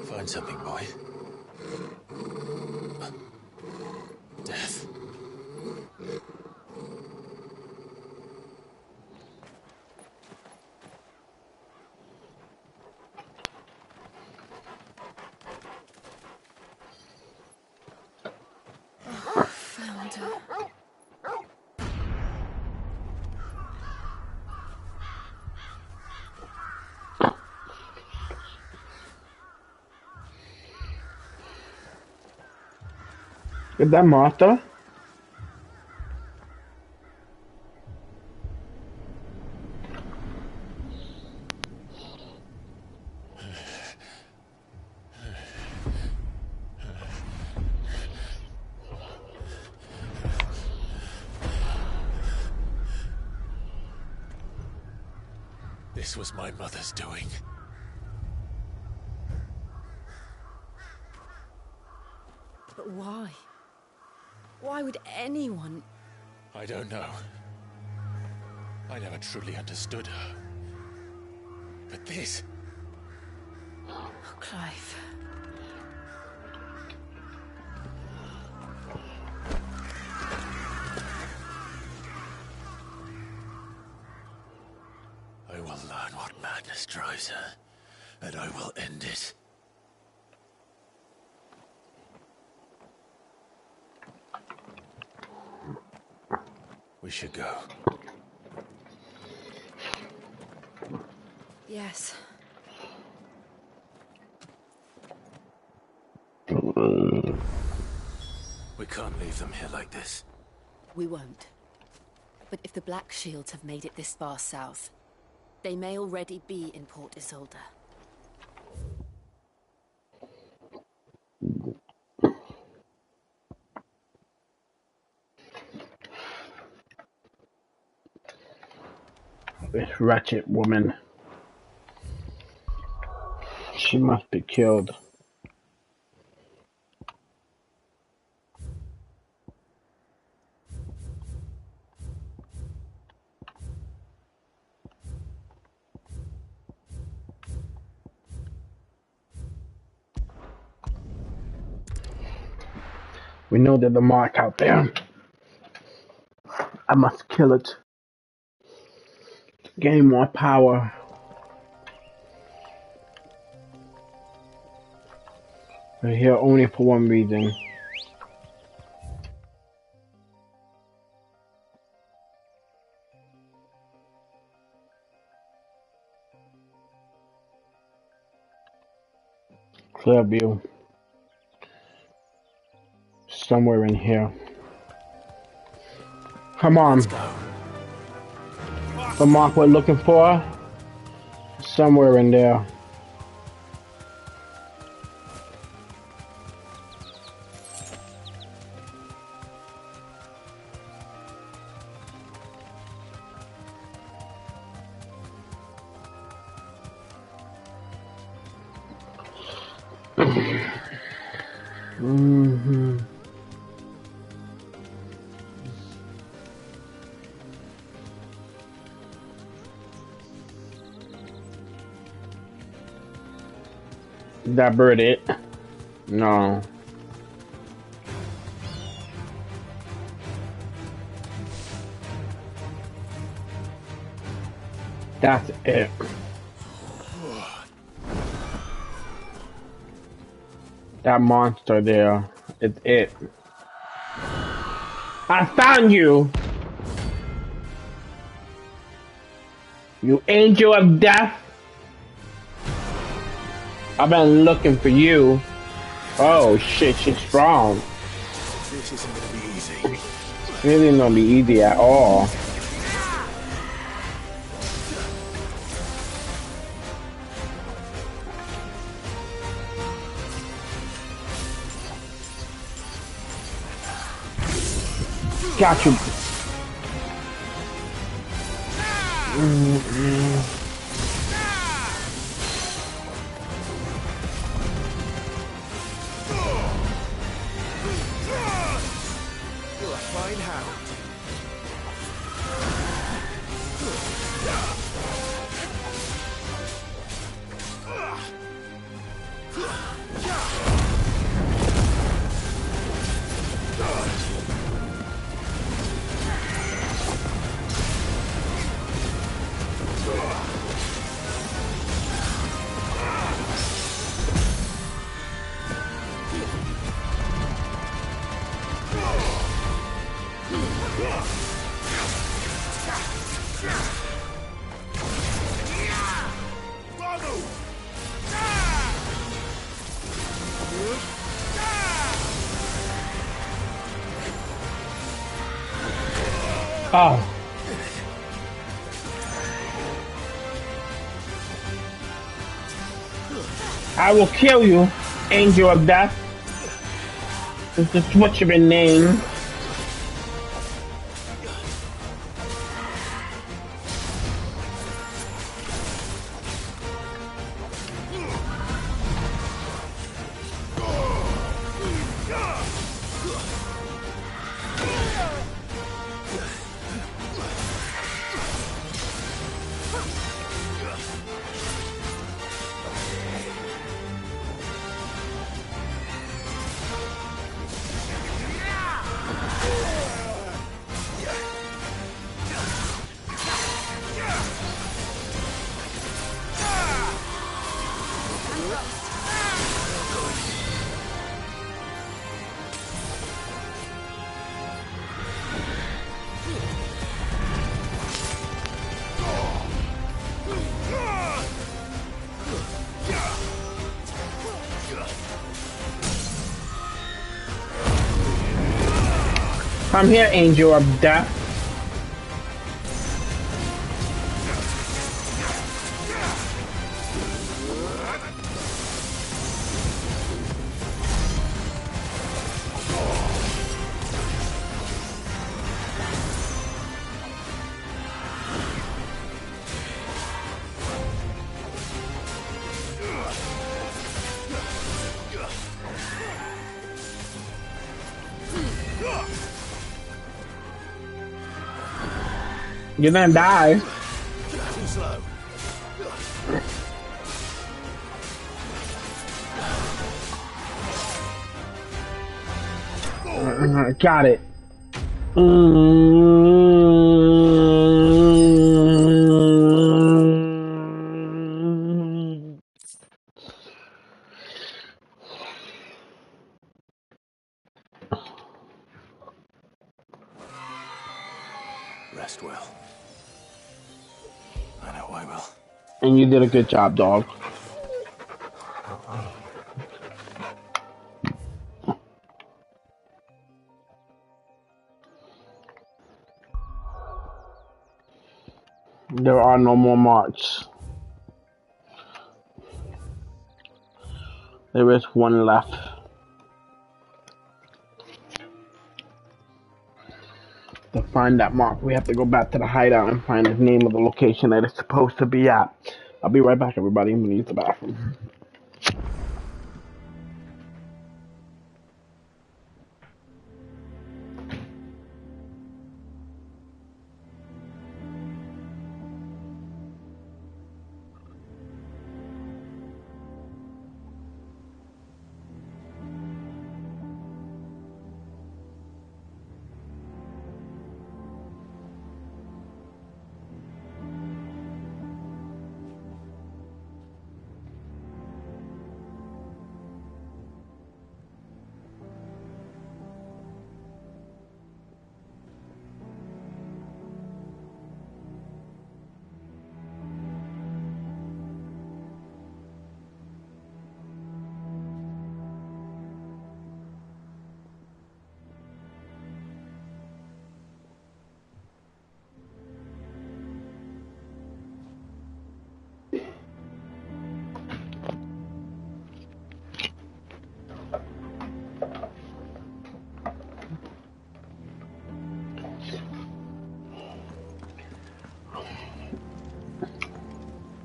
Find something, boy. Death. Found her. Is that Martha? This was my mother's doing. But why? Why would anyone... I don't know. I never truly understood her. But this... Oh, Clive. I will learn what madness drives her, and I will end it. We should go. Yes. We can't leave them here like this. We won't. But if the Black Shields have made it this far south, they may already be in Port Isolde. This wretched woman. She must be killed. We know there's a mark out there. I must kill it. Gain more power. We're here only for one reason. Clear view. Somewhere in here. Come on. The mark we're looking for. Somewhere in there. Mm-hmm. That bird it? No. That's it. That monster there. It's it. I found you! You angel of death! I've been looking for you. Oh shit, she's strong. This isn't gonna be easy. It isn't gonna be easy at all. Got you. You're a fine hound. Oh. I will kill you, angel of death. This is what you've been named. Come here, angel of death. You're gonna die. Too slow. Got it. Rest well. I know I will. And you did a good job, dog. There are no more marks. There is one left. To find that mark, we have to go back to the hideout and find the name of the location that it's supposed to be at. I'll be right back, everybody. I'm gonna use the bathroom.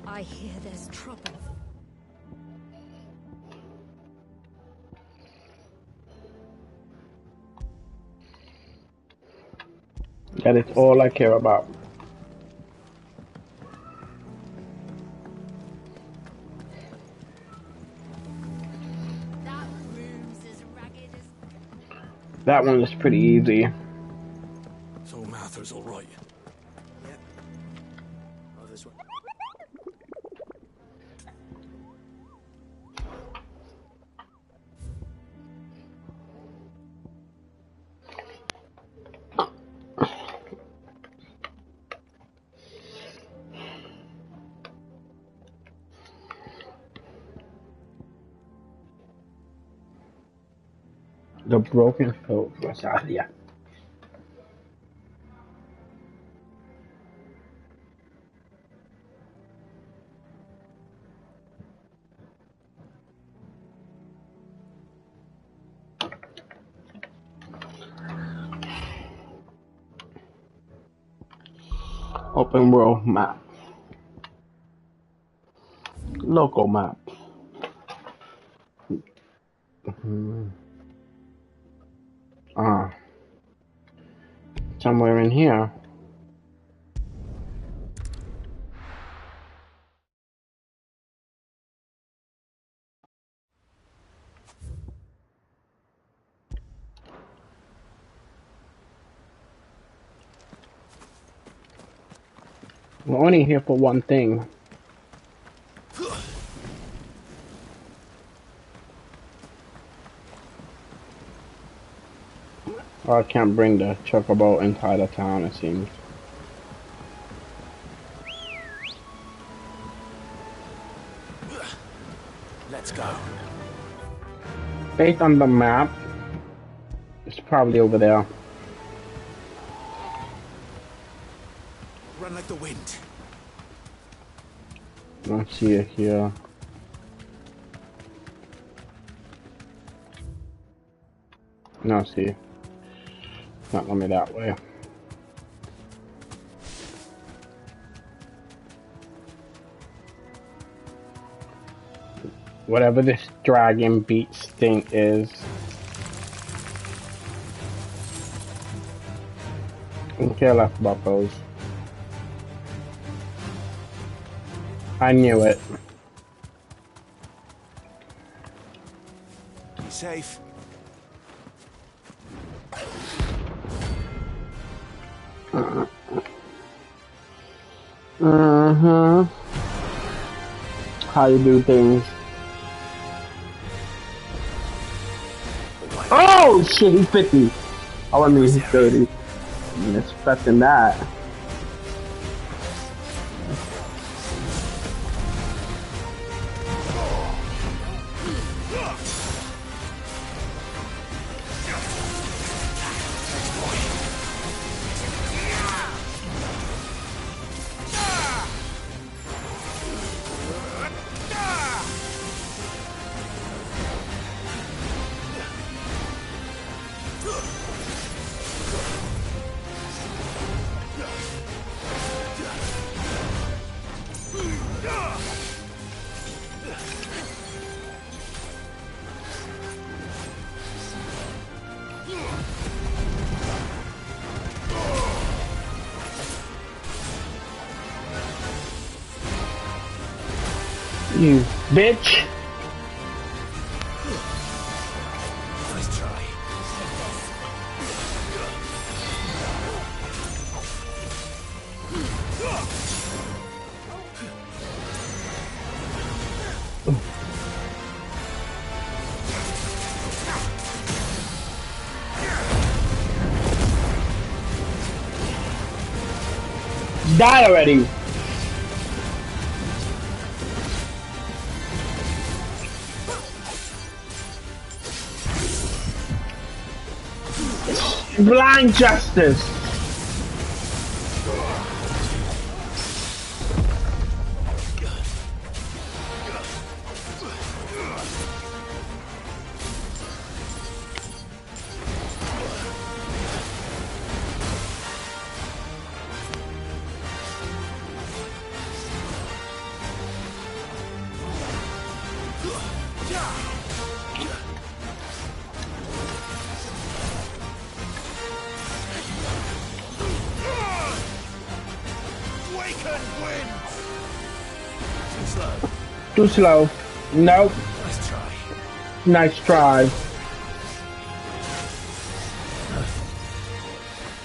I hear there's trouble. That is all I care about. That one is pretty easy. So Mather's all right. Yep. Oh, this one. The broken foot was out here. Open world map. Local map. Somewhere in here. We're only here for one thing. Oh, I can't bring the chocobo inside the town, it seems. Let's go. Based on the map, it's probably over there. Run like the wind. I don't see it here. No, see. Not let me that way. Whatever this dragon beats thing is. I don't care less about those. I knew it. Be safe. How you do things. Oh shit, he's 50. I want me he's 30. I'm expecting that. You bitch. Nice try. Die already. Blind justice. Too slow. Nope. Nice try. Nice try.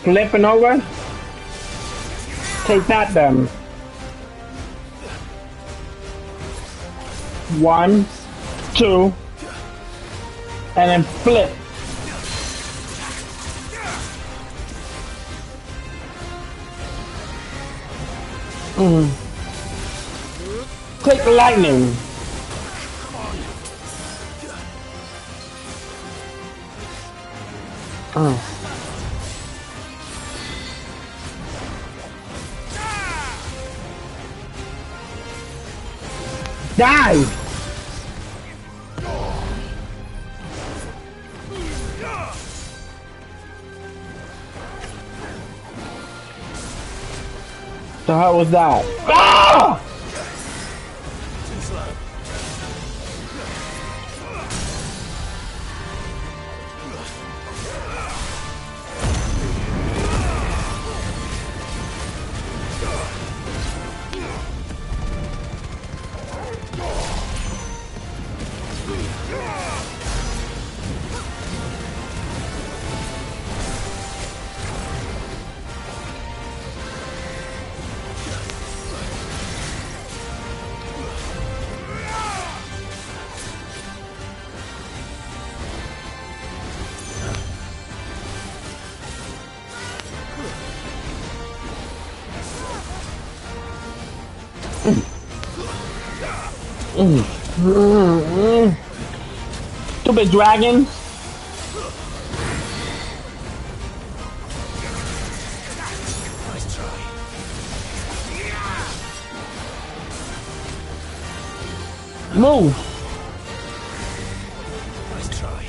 Flipping over. Take that then. 1, 2, and then flip. Click lightning. Die! The hell was that? Ah! Too slow. Stupid dragon. Nice try. Move. Nice try.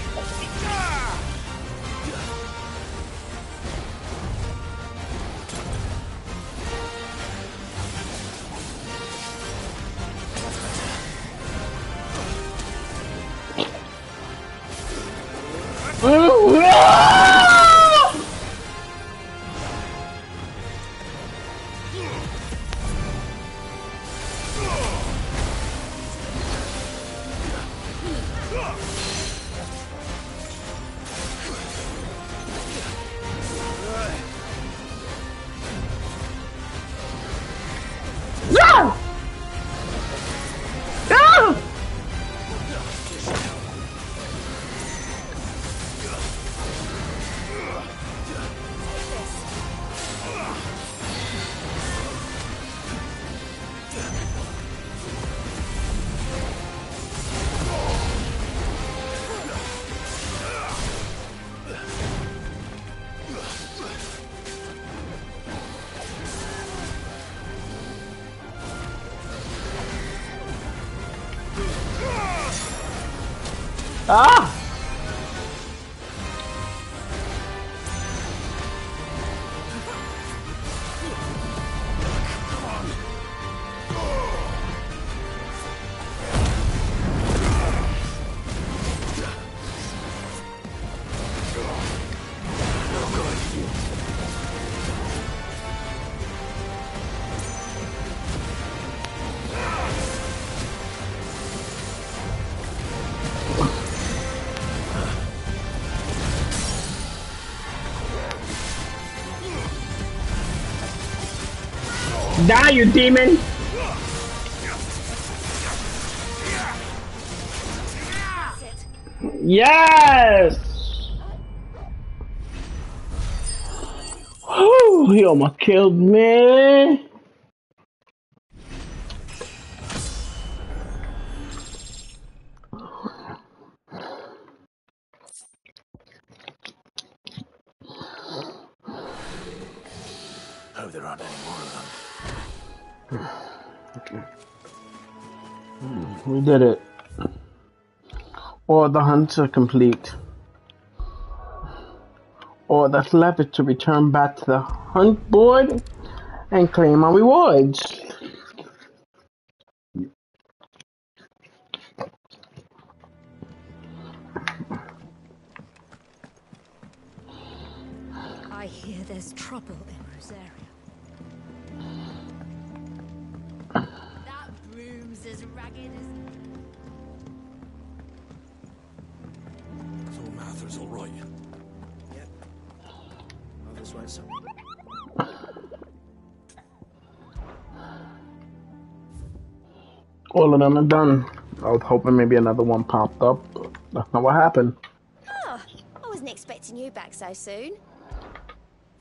Ah! Die, you demon! Yes! Whew, he almost killed me. Hope there aren't any more of them. We did it. All the hunts are complete. All that's left is to return back to the hunt board and claim our rewards. I hear there's trouble in Rosaria. That room's as ragged as... So Martha's all right. Yep. Oh, this way, so. All of them are done. I was hoping maybe another one popped up, but that's not what happened. Oh, I wasn't expecting you back so soon.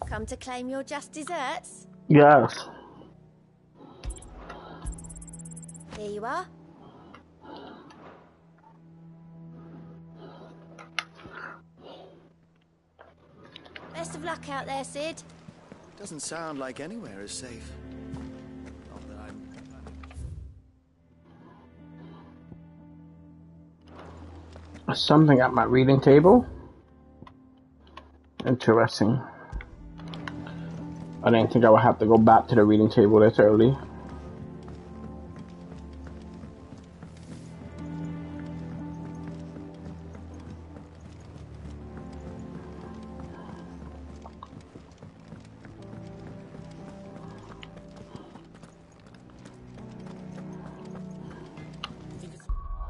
Come to claim your just desserts? Yes. Here you are. Best of luck out there, Sid. Doesn't sound like anywhere is safe. Not that I'm... Something at my reading table. Interesting. I didn't think I would have to go back to the reading table this early.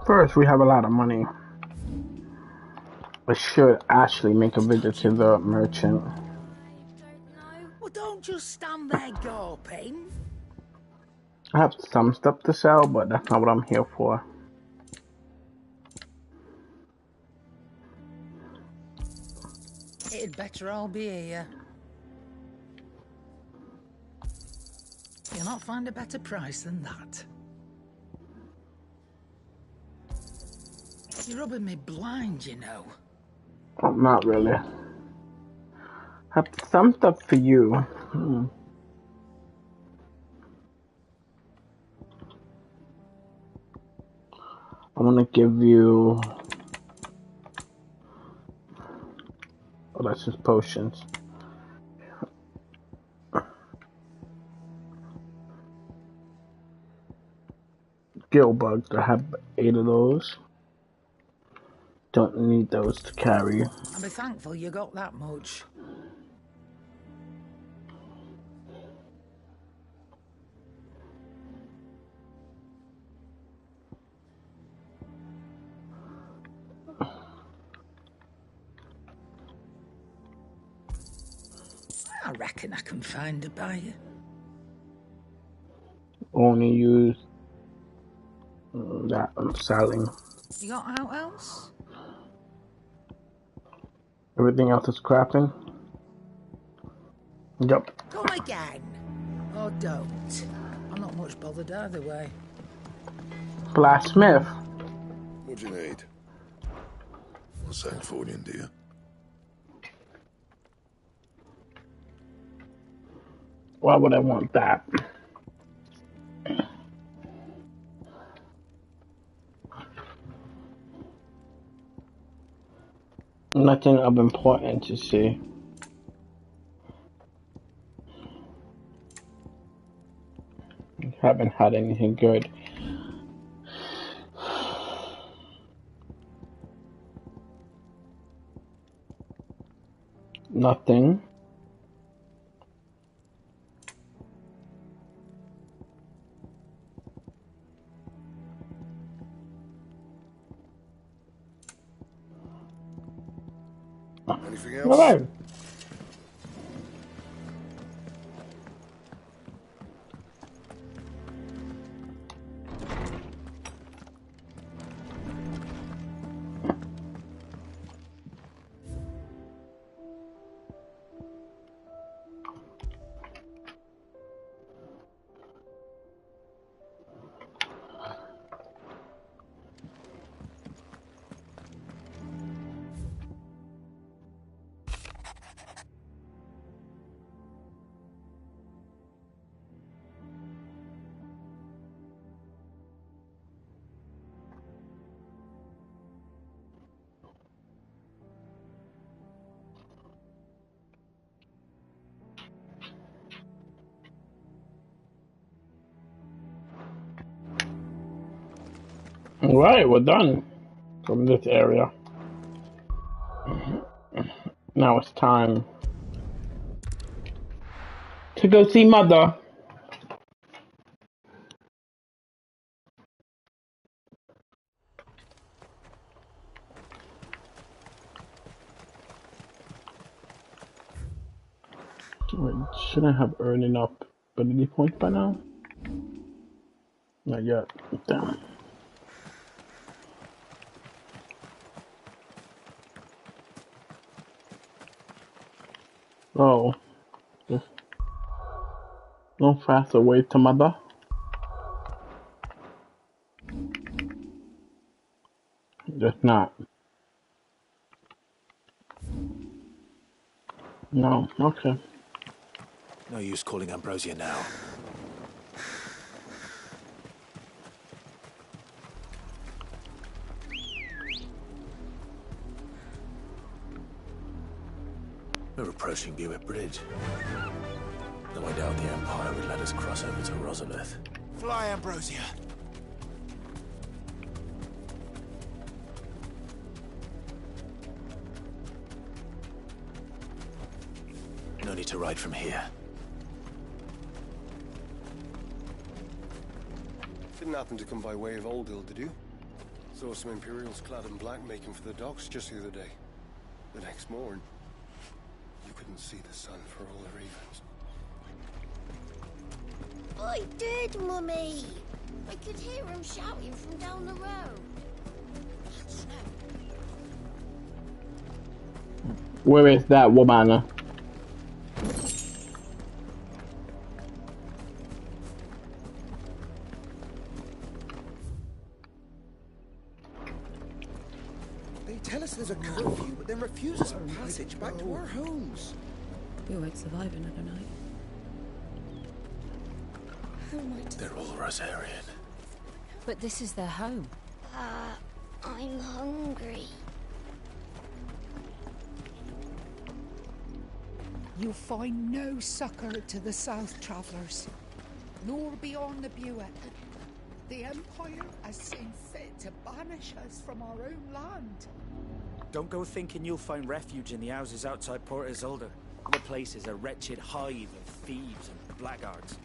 First, we have a lot of money. I should actually make a visit to the merchant. Well, don't just stand there gawping. I have some stuff to sell, but that's not what I'm here for. It'd better all be here. You'll not find a better price than that. You're rubbing me blind, you know. Not really. Have some stuff for you. I want to give you... Oh, that's just potions. Gill bugs. I have 8 of those. Don't need those to carry. I'll be thankful you got that much. I reckon I can find a buyer. Only use that I'm selling. You got out else? Everything else is crafting. Yep. Come again. Or don't. I'm not much bothered either way. Blacksmith. What do you need? Not Sancfordian, do you? Why would I want that? Nothing of importance to see. Haven't had anything good. Nothing. Anything else? All right. Alright, we're done from this area. Now it's time to go see Mother. Wait, shouldn't I have earned enough ability points by now? Not yet. Damn. Oh. There's no faster way to Mother. Just not. No, okay. No use calling Ambrosia now. We're approaching Buick Bridge. Though I doubt the Empire would let us cross over to Rosalith. Fly, Ambrosia. No need to ride from here. Didn't happen to come by way of Oldhill, did you? Saw some Imperials clad in black making for the docks just the other day. The next morning, you couldn't see the sun for all the ravens. I did, Mummy. I could hear him shouting from down the road. Where is that woman? They tell us there's a curfew, but then refuse us passage back to our homes. We won't survive another night. They're all Rosarian. But this is their home. I'm hungry. You'll find no succor to the South Travellers, nor beyond the Buick. The Empire has seen fit to banish us from our own land. Don't go thinking you'll find refuge in the houses outside Port Isolde. The place is a wretched hive of thieves and blackguards.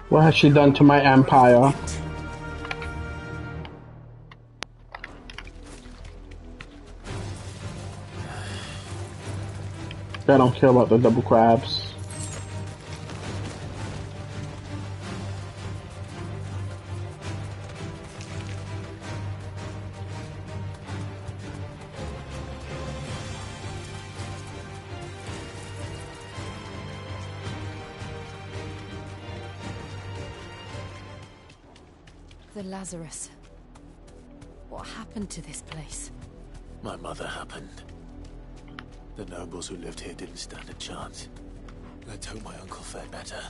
What has she done to my empire? I don't care about the double crabs. The Lazarus. What happened to this place? My mother happened. The nobles who lived here didn't stand a chance. Let's hope my uncle fared better.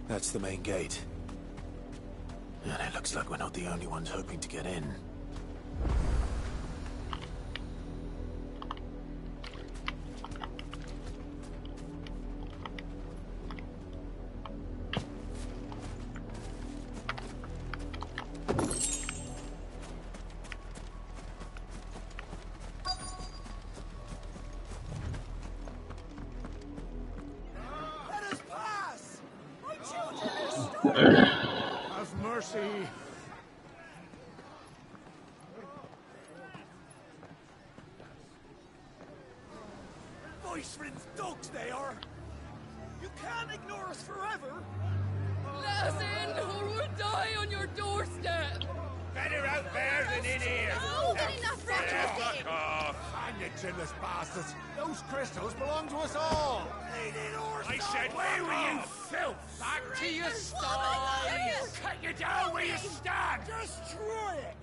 That's the main gate. And it looks like we're not the only ones hoping to get in. Have mercy. Voice-ridden dogs they are. You can't ignore us forever. Let us in, or we'll die on your doorstep. Better out there than in here. Oh, get enough Fuck off. Find you chinless bastards. Those crystals belong to us all. I said, where were you, filth? Back to your sties. Cut you down where you stand. Destroy it.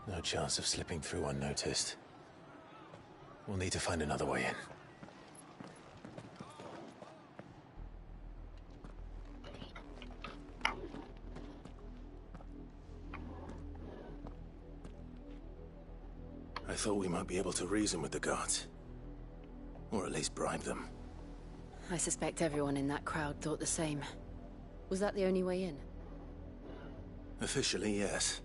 No chance of slipping through unnoticed. We'll need to find another way in. I thought we might be able to reason with the guards. Or at least bribe them. I suspect everyone in that crowd thought the same. Was that the only way in? Officially, yes.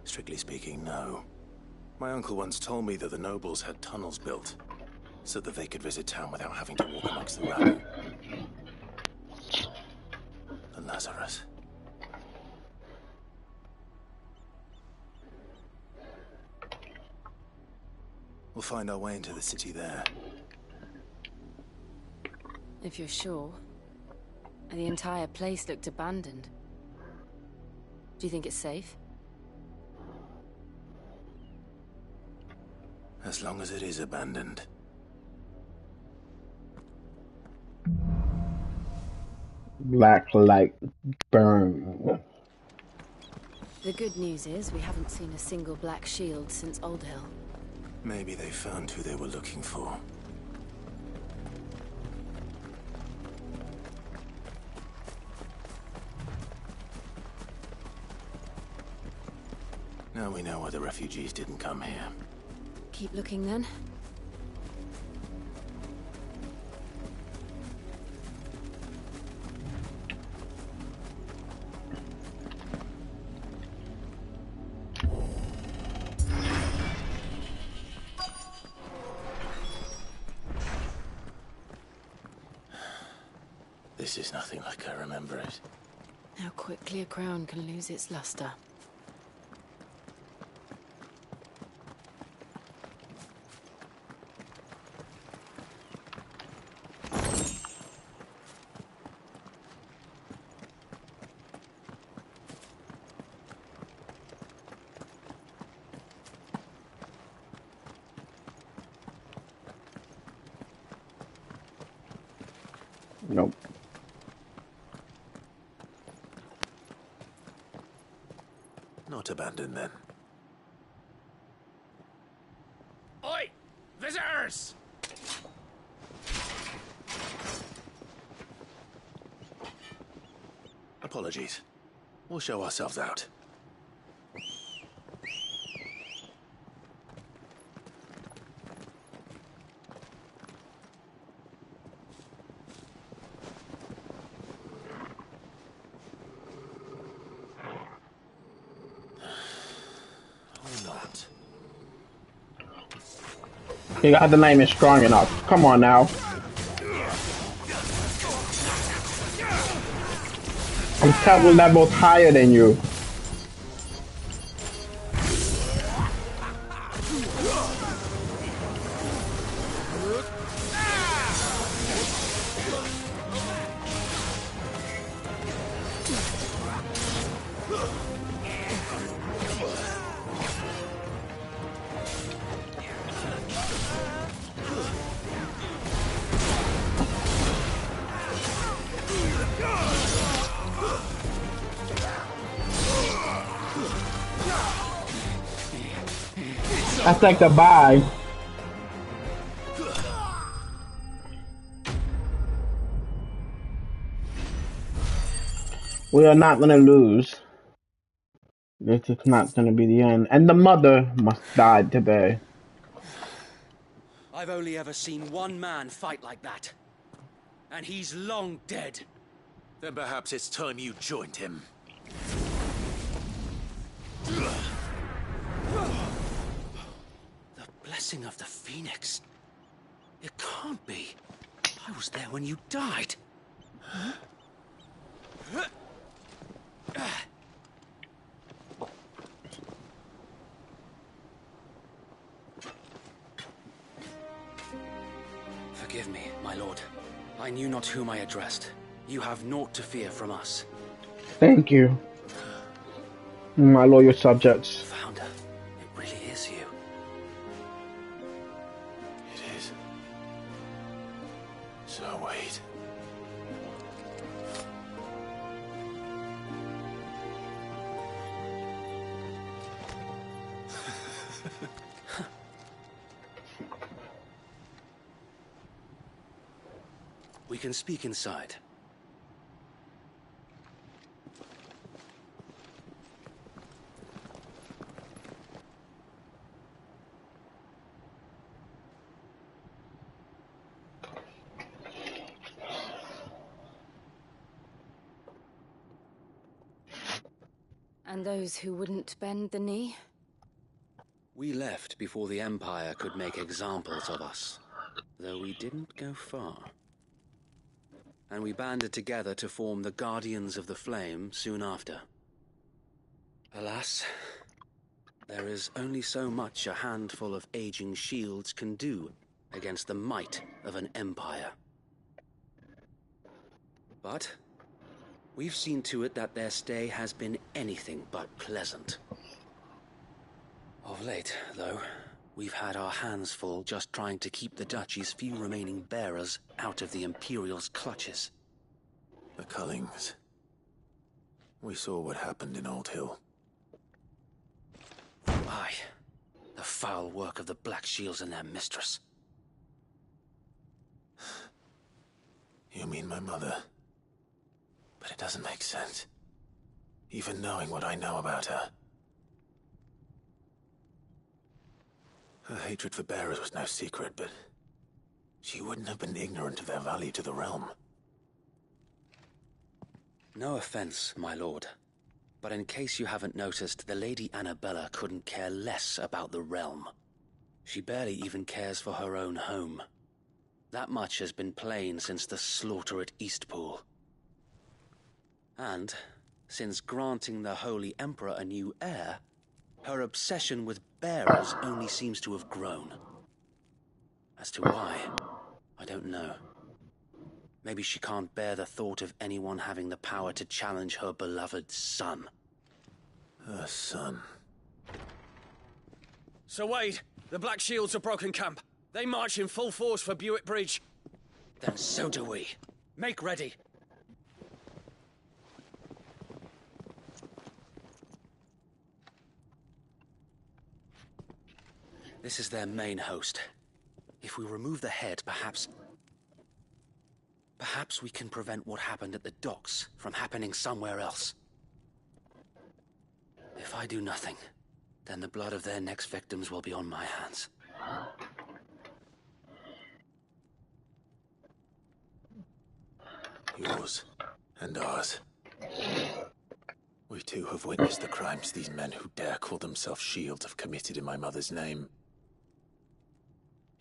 Strictly speaking, no. My uncle once told me that the nobles had tunnels built, so that they could visit town without having to walk amongst the rabble. The Lazarus. We'll find our way into the city there. If you're sure. The entire place looked abandoned. Do you think it's safe? As long as it is abandoned. Black light burn. The good news is we haven't seen a single black shield since Old Hill. Maybe they found who they were looking for. Now we know why the refugees didn't come here. Keep looking then. This is nothing like I remember it. How quickly a crown can lose its luster. Nope. Not abandoned then. Oi! Visitors! Apologies. We'll show ourselves out. You got the name is strong enough. Come on now. I'm several levels higher than you. That's like a bye. We are not gonna lose. This is not gonna be the end. And the mother must die today. I've only ever seen one man fight like that. And he's long dead. Then perhaps it's time you joined him. Blessing of the Phoenix. It can't be. I was there when you died. Huh? Forgive me, my lord. I knew not whom I addressed. You have naught to fear from us. Thank you, my loyal subjects. Founder, it really is you. It is. So wait. We can speak inside. And those who wouldn't bend the knee? We left before the Empire could make examples of us, though we didn't go far. And we banded together to form the Guardians of the Flame soon after. Alas, there is only so much a handful of aging shields can do against the might of an empire. But we've seen to it that their stay has been anything but pleasant. Of late, though, we've had our hands full just trying to keep the Duchy's few remaining bearers out of the Imperial's clutches. The Cullings. We saw what happened in Old Hill. Aye. The foul work of the Black Shields and their mistress. You mean my mother? But it doesn't make sense. Even knowing what I know about her. Her hatred for bearers was no secret, but she wouldn't have been ignorant of their value to the realm. No offense, my lord, but in case you haven't noticed, the Lady Annabella couldn't care less about the realm. She barely even cares for her own home. That much has been plain since the slaughter at Eastpool. And, since granting the Holy Emperor a new heir, her obsession with bearers only seems to have grown. As to why, I don't know. Maybe she can't bear the thought of anyone having the power to challenge her beloved son. Her son. Sir Wade, the Black Shields have broken camp. They march in full force for Buick Bridge. Then so do we. Make ready. This is their main host. If we remove the head, perhaps we can prevent what happened at the docks from happening somewhere else. If I do nothing, then the blood of their next victims will be on my hands. Yours and ours. We too have witnessed the crimes these men who dare call themselves shields have committed in my mother's name.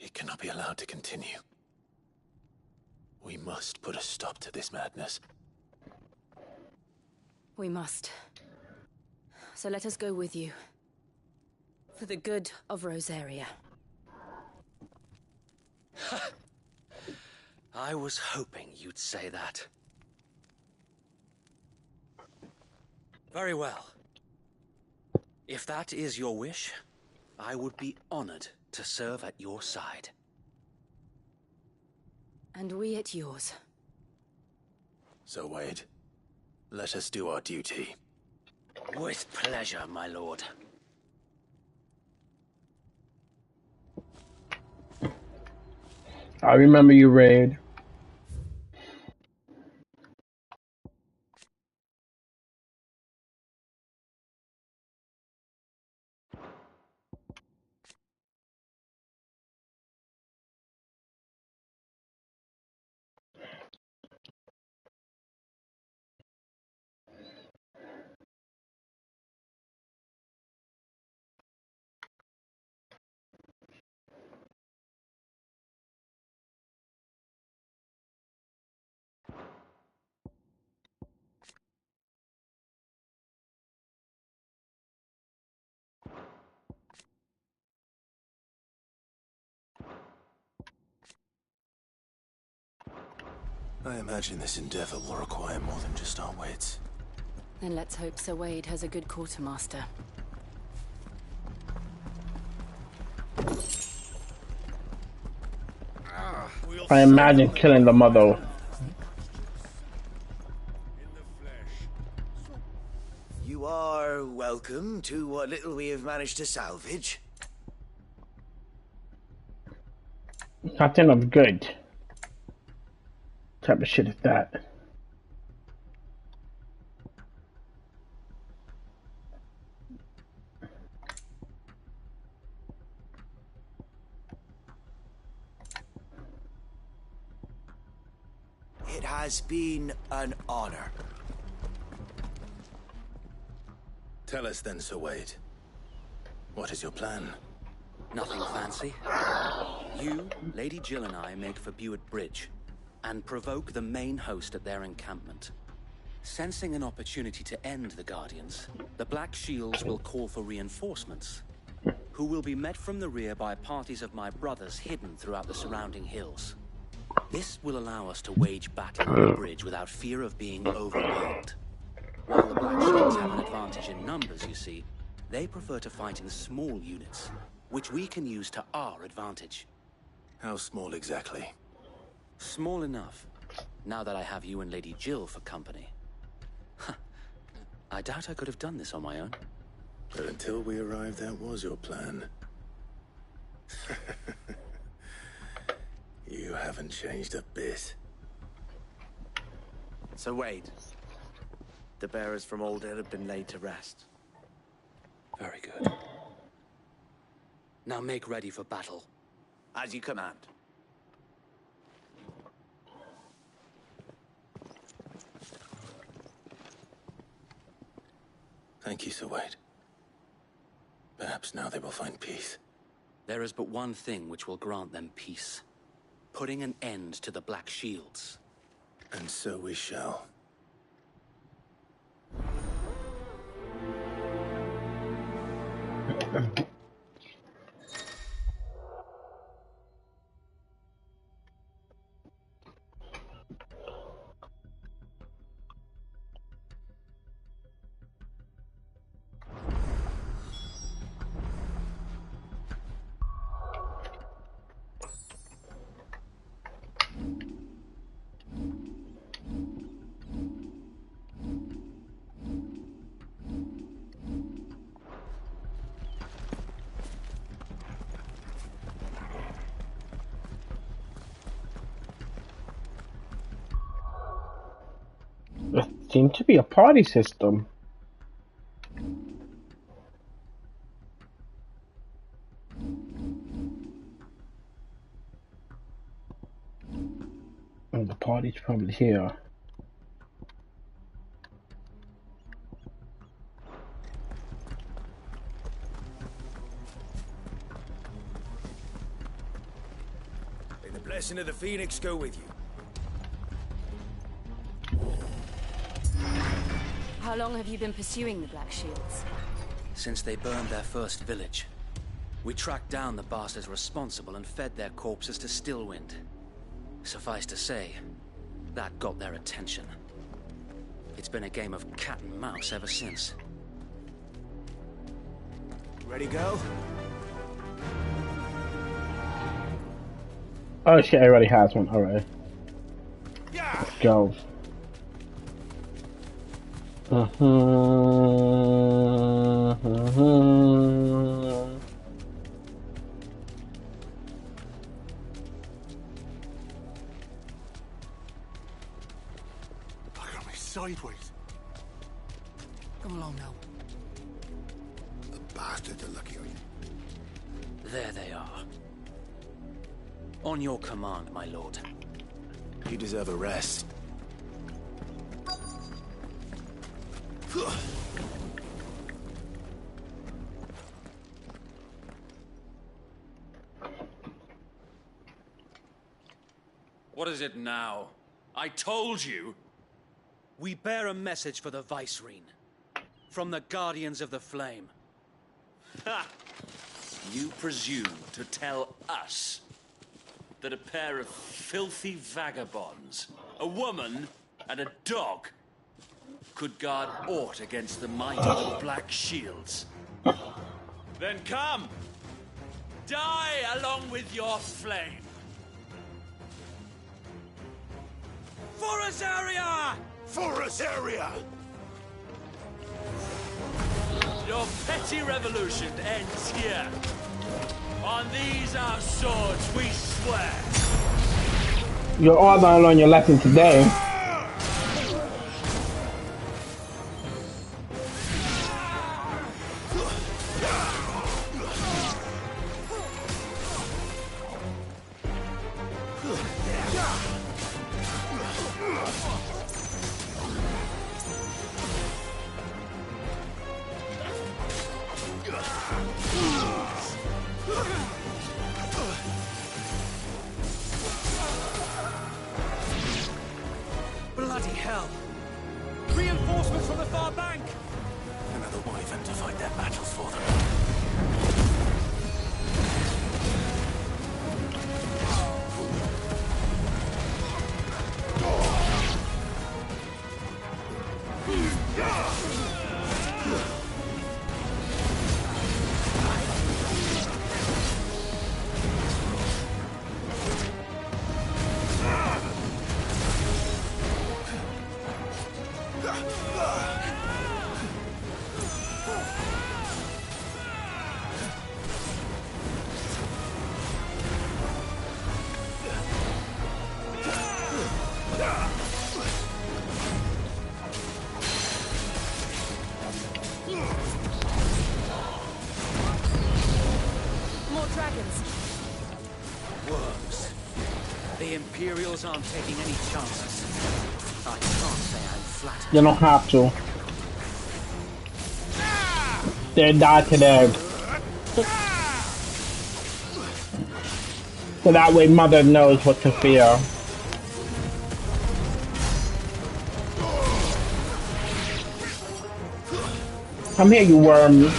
It cannot be allowed to continue. We must put a stop to this madness. We must. So let us go with you. For the good of Rosaria. I was hoping you'd say that. Very well. If that is your wish, I would be honored to serve at your side. And we at yours. So, Wade, let us do our duty. With pleasure, my lord. I remember you, Raid. I imagine this endeavor will require more than just our wits. Then let's hope Sir Wade has a good quartermaster. I imagine killing the mother. You are welcome to what little we have managed to salvage. I think I'm good. type of shit is that? It has been an honor. Tell us then, Sir Wade. What is your plan? Nothing fancy. You, Lady Jill and I make for Buett Bridge and provoke the main host at their encampment. Sensing an opportunity to end the Guardians, the Black Shields will call for reinforcements, who will be met from the rear by parties of my brothers hidden throughout the surrounding hills. This will allow us to wage battle on the bridge without fear of being overwhelmed. While the Black Shields have an advantage in numbers, you see, they prefer to fight in small units, which we can use to our advantage. How small exactly? Small enough, now that I have you and Lady Jill for company. I doubt I could have done this on my own. But until we arrived, that was your plan. You haven't changed a bit. So Wade, the bearers from Old Hill have been laid to rest. Very good. Now make ready for battle. As you command. Thank you, Sir Wade. Perhaps now they will find peace. There is but one thing which will grant them peace. Putting an end to the Black Shields. And so we shall. It seemed to be a party system. And the party's probably here. May the blessing of the Phoenix go with you. How long have you been pursuing the Black Shields? Since they burned their first village. We tracked down the bastards responsible and fed their corpses to Stillwind. Suffice to say, that got their attention. It's been a game of cat and mouse ever since. Ready, go? Oh shit, I already has one. Alright. Let's go. Look at me sideways. Come along now. The bastards are lucky on you. There they are. On your command, my lord. You deserve a rest. What is it now? I told you! We bear a message for the Vicereine. From the Guardians of the Flame. Ha! You presume to tell us that a pair of filthy vagabonds, a woman and a dog, could guard aught against the might of the Black Shields? Then come! Die along with your flame! For Azaria! For Azaria! Your petty revolution ends here. On these our swords we swear. You're all gonna learn your lesson today. Bloody hell! Reinforcements from the far bank! Another wyvern to fight their battles for them. More dragons! Worms. The Imperials aren't taking any chances. I can't say I'm flattered. You don't have to. They die today. So that way Mother knows what to fear. Come here, you worm.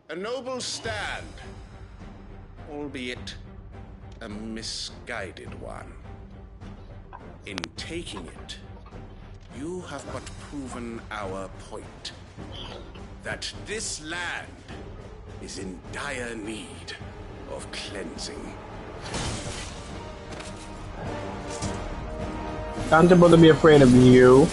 A noble stand, albeit a misguided one. In taking it, you have but proven our point. That this land is in dire need of cleansing. Comfortable to be afraid of you.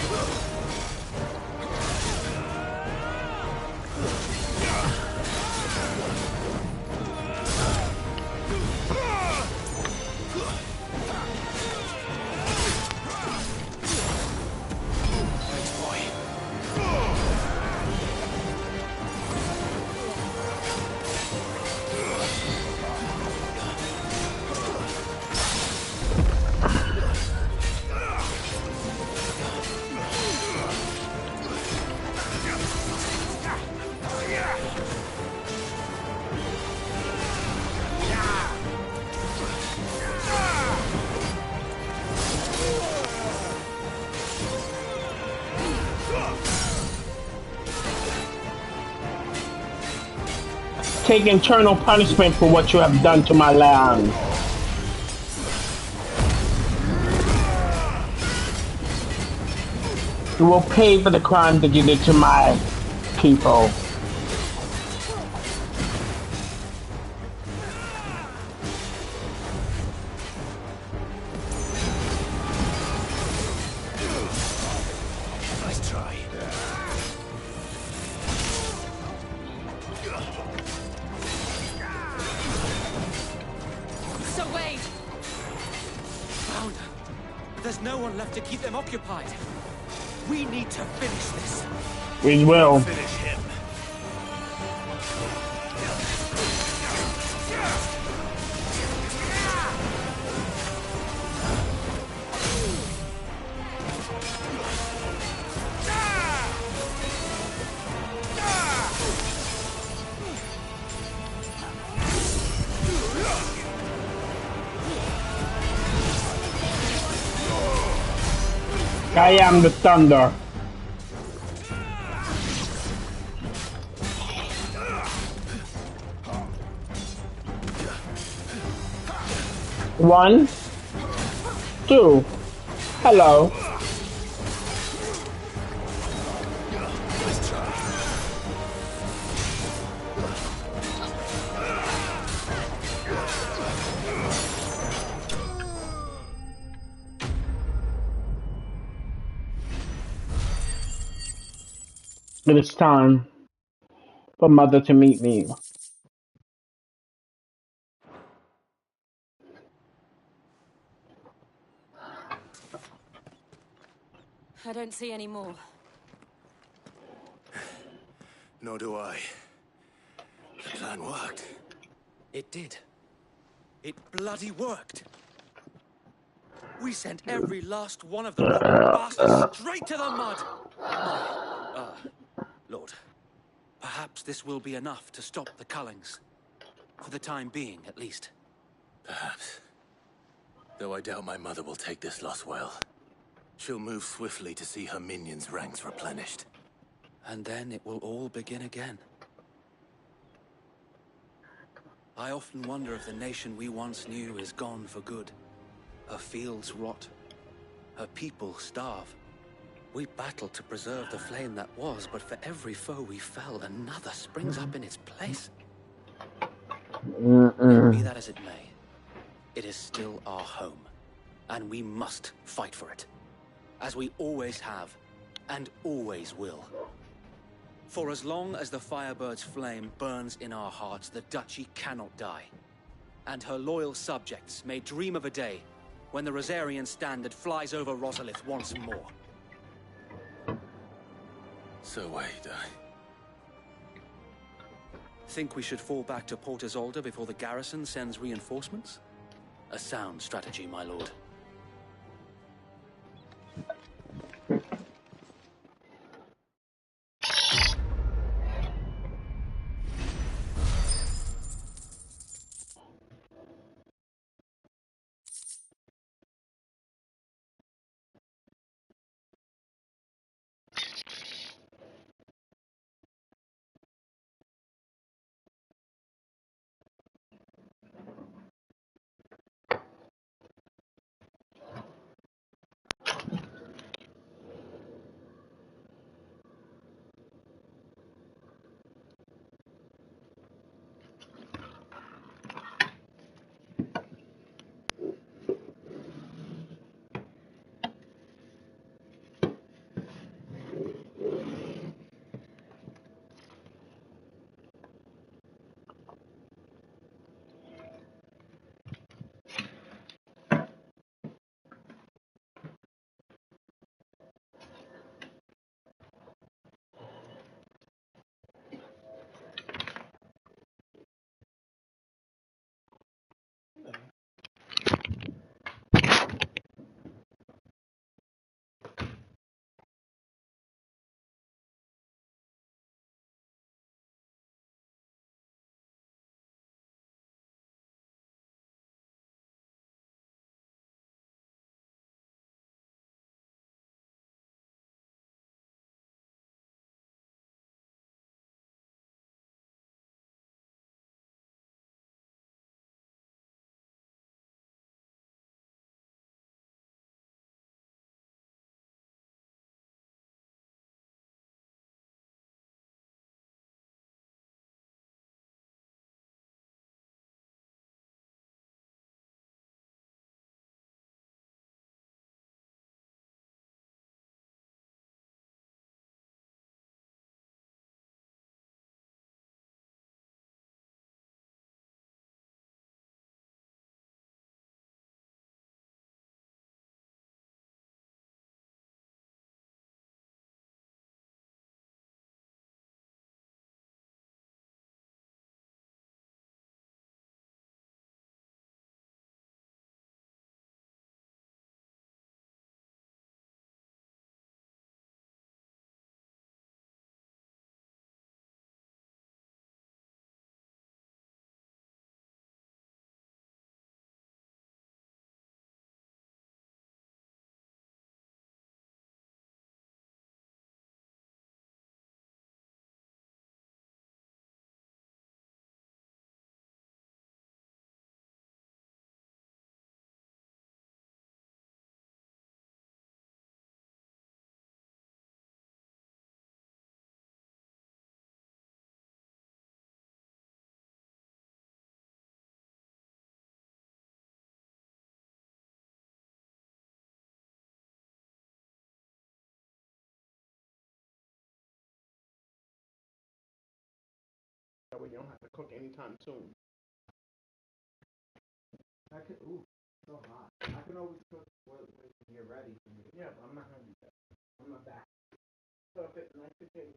Take eternal punishment for what you have done to my land. You will pay for the crime that you did to my people. Nice try. So wait! Found her. There's no one left to keep them occupied. We need to finish this. We will. Finish him. I am the thunder. One, two. Hello. It is time. for Mother to meet me. I don't see any more. Nor do I. The plan worked. It did. It bloody worked. We sent every last one of them bastards straight to the mud. Lord, perhaps this will be enough to stop the Cullings. For the time being, at least. Perhaps. Though I doubt my mother will take this loss well. She'll move swiftly to see her minions' ranks replenished. And then it will all begin again. I often wonder if the nation we once knew is gone for good. Her fields rot. Her people starve. We battled to preserve the flame that was, but for every foe we fell, another springs up in its place. Be that as it may, it is still our home, and we must fight for it, as we always have, and always will. For as long as the Firebird's flame burns in our hearts, the Duchy cannot die. And her loyal subjects may dream of a day when the Rosarian standard flies over Rosalith once more. So wait, Think we should fall back to Port Isolde before the garrison sends reinforcements? A sound strategy, my lord. That way you don't have to cook anytime soon. I could. Ooh, so hot. I can always cook when you're ready for me. Yeah, but I'm not gonna do that. I'm not that. So if it's nice potato.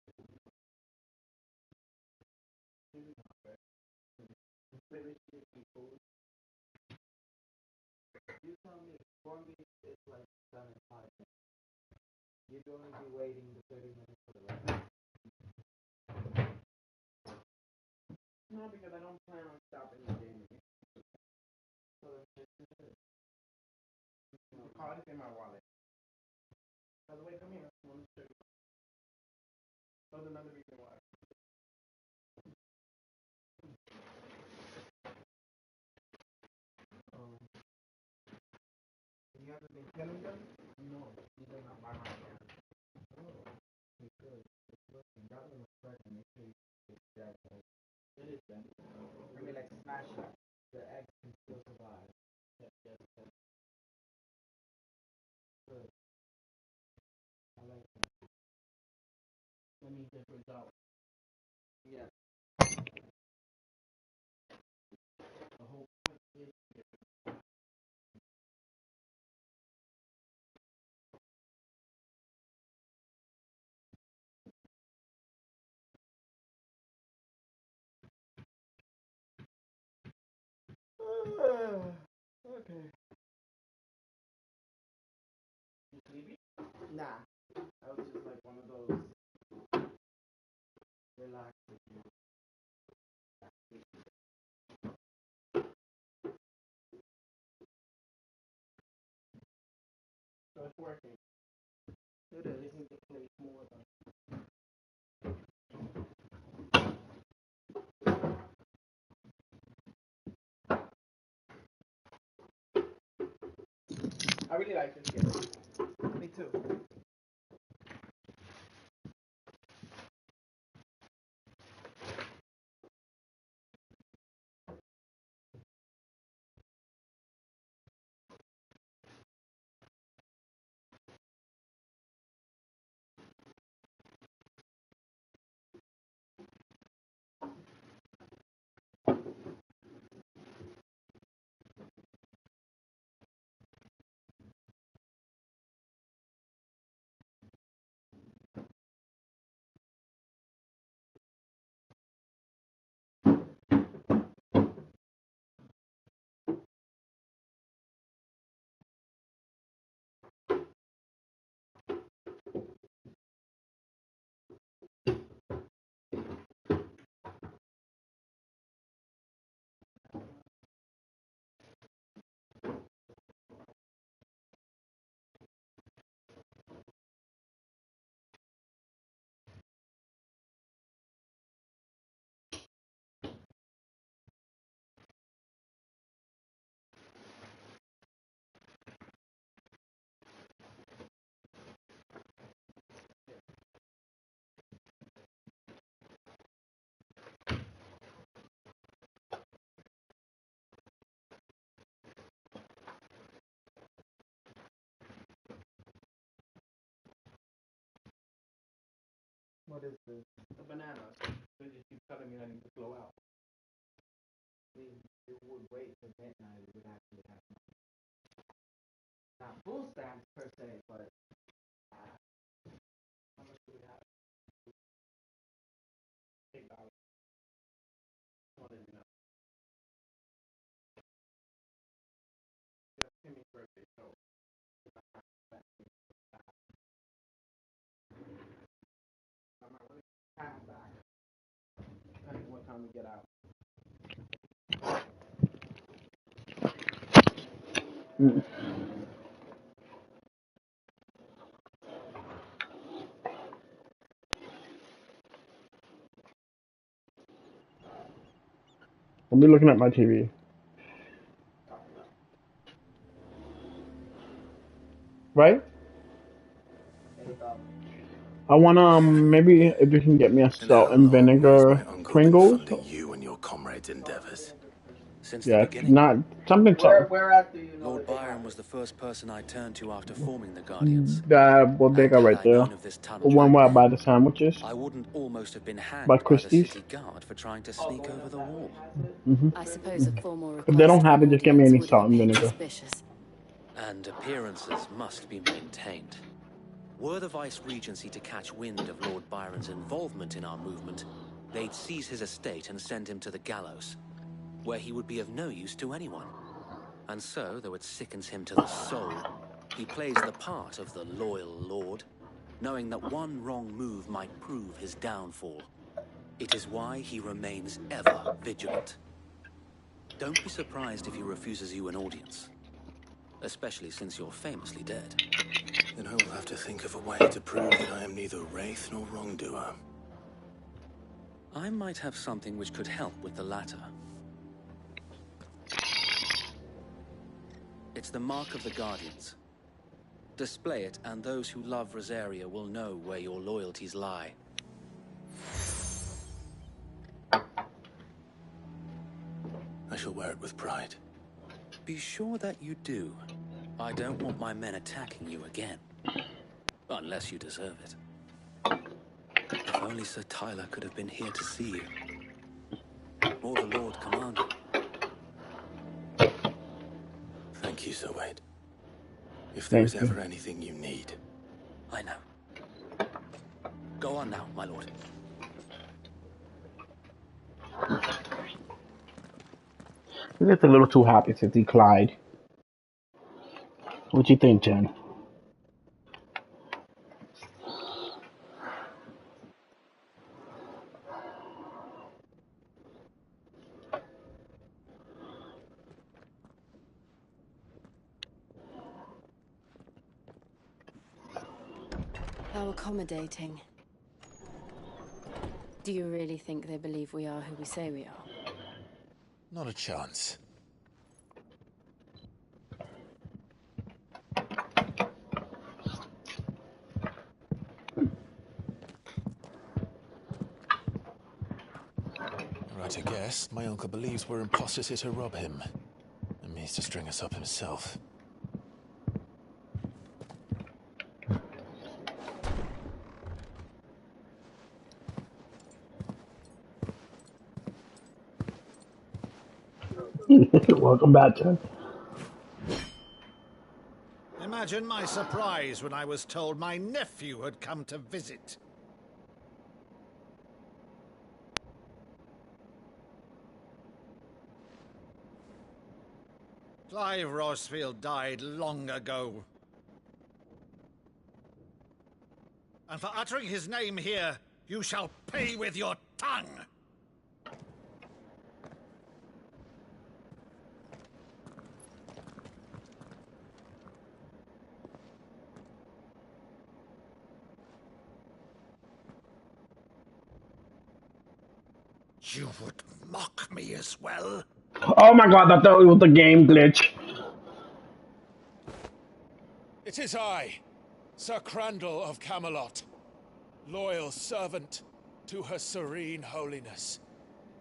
You tell me, corned beef is like done in 5 minutes. You're going to be waiting the 30 minutes for the rest. No, because I don't plan on stopping the game. So then just do it. The card is in my wallet. By the way, come here. I want to show you. That's another reason why. You haven't been killing them? No, these are not by my hand. Oh, because it's working. That one was pregnant. Make sure you get that. It is done. I mean, like, smash it. The eggs can still survive. Yes. Good. I like that. That means it brings out. Yeah. The whole point is okay. You sleepy? Nah. I was just like one of those relaxing. So it's working. It is. Just need to place more of them. I really like this game. Me too. What is this? The banana. So you keep telling me I need to blow out. It would wait till midnight. It would actually happen. Not full stamps per se, but How much do we have? $8. More than enough. Just Timmy's birthday, so I might want to pass back. Depending what time we get out. I'll be looking at my TV. Right? I wanna maybe if you can get me a And salt how and long has my vinegar uncle been Pringles. funding you and your comrades' endeavors? Since the Yeah, beginning. not something. Where else do you know Lord that they Byron have was the first person I turned to after forming the Guardians. What they got right there? Known of this The tunnel one back where I then, buy the sandwiches I wouldn't almost have been by hanged by the Christie's. city guard for trying to sneak over the wall. I suppose a formal If they don't request have for it, just give me audience any would have salt and appeared vinegar. suspicious. And appearances must be maintained. Were the Vice Regency to catch wind of Lord Byron's involvement in our movement, they'd seize his estate and send him to the gallows, where he would be of no use to anyone. And so, though it sickens him to the soul, he plays the part of the loyal lord, knowing that one wrong move might prove his downfall. It is why he remains ever vigilant. Don't be surprised if he refuses you an audience, especially since you're famously dead. Then I will have to think of a way to prove that I am neither wraith nor wrongdoer. I might have something which could help with the latter. It's the mark of the Guardians. Display it, and those who love Rosaria will know where your loyalties lie. I shall wear it with pride. Be sure that you do. I don't want my men attacking you again. Unless you deserve it. If only Sir Tyler could have been here to see you. Or the Lord Commander. Thank you, Sir Wade. If Thank there's you. ever anything you need. I know. Go on now, my lord. He's just a little too happy to see Clyde. What you think, Jen? How accommodating. Do you really think they believe we are who we say we are? Not a chance. Right to guess, my uncle believes we're imposters here to rob him. And means to string us up himself. Welcome back, Jen. Imagine my surprise when I was told my nephew had come to visit. Clive Rosfield died long ago. And for uttering his name here, you shall pay with your tongue! You would mock me as well? Oh my god, I thought it was a game glitch. It is I, Sir Crandall of Camelot, loyal servant to Her Serene Holiness,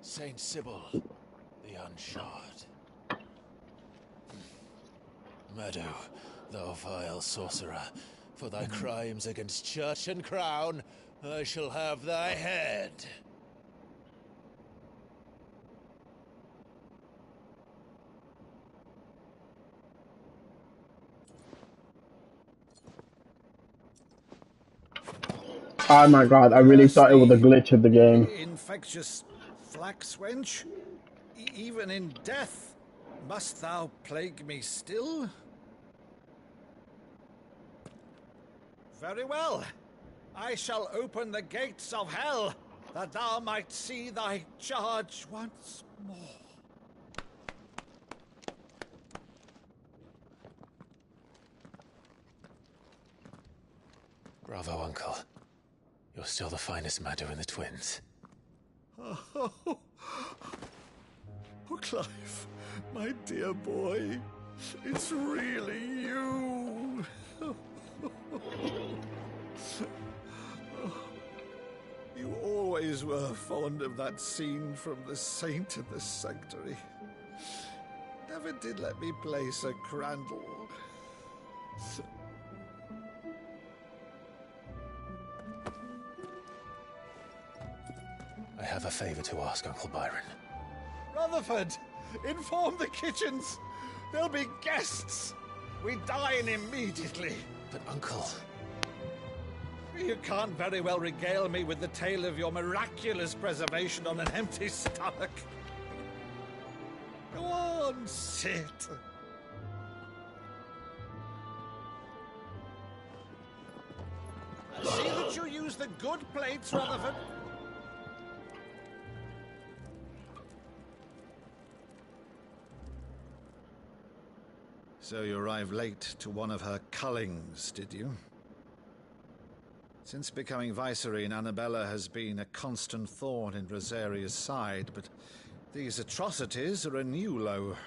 Saint Sybil, the Unshod. Meadow, thou vile sorcerer, for thy crimes against church and crown, I shall have thy head. Oh my god, I really thought it was a glitch of the game. Infectious flax wench? Even in death, must thou plague me still? Very well. I shall open the gates of hell, that thou might see thy charge once more. Bravo, Uncle. You're still the finest Meadow in the twins. Oh, Clive, my dear boy, it's really you. You always were fond of that scene from The Saint in the Sanctuary. Never did let me play Sir Crandall. I have a favor to ask, Uncle Byron. Rutherford, inform the kitchens. There'll be guests. We dine immediately. But, Uncle... You can't very well regale me with the tale of your miraculous preservation on an empty stomach. Go on, sit. See that you use the good plates, Rutherford. So you arrived late to one of her cullings, did you? Since becoming Vicereine, Annabella has been a constant thorn in Rosaria's side, but these atrocities are a new low.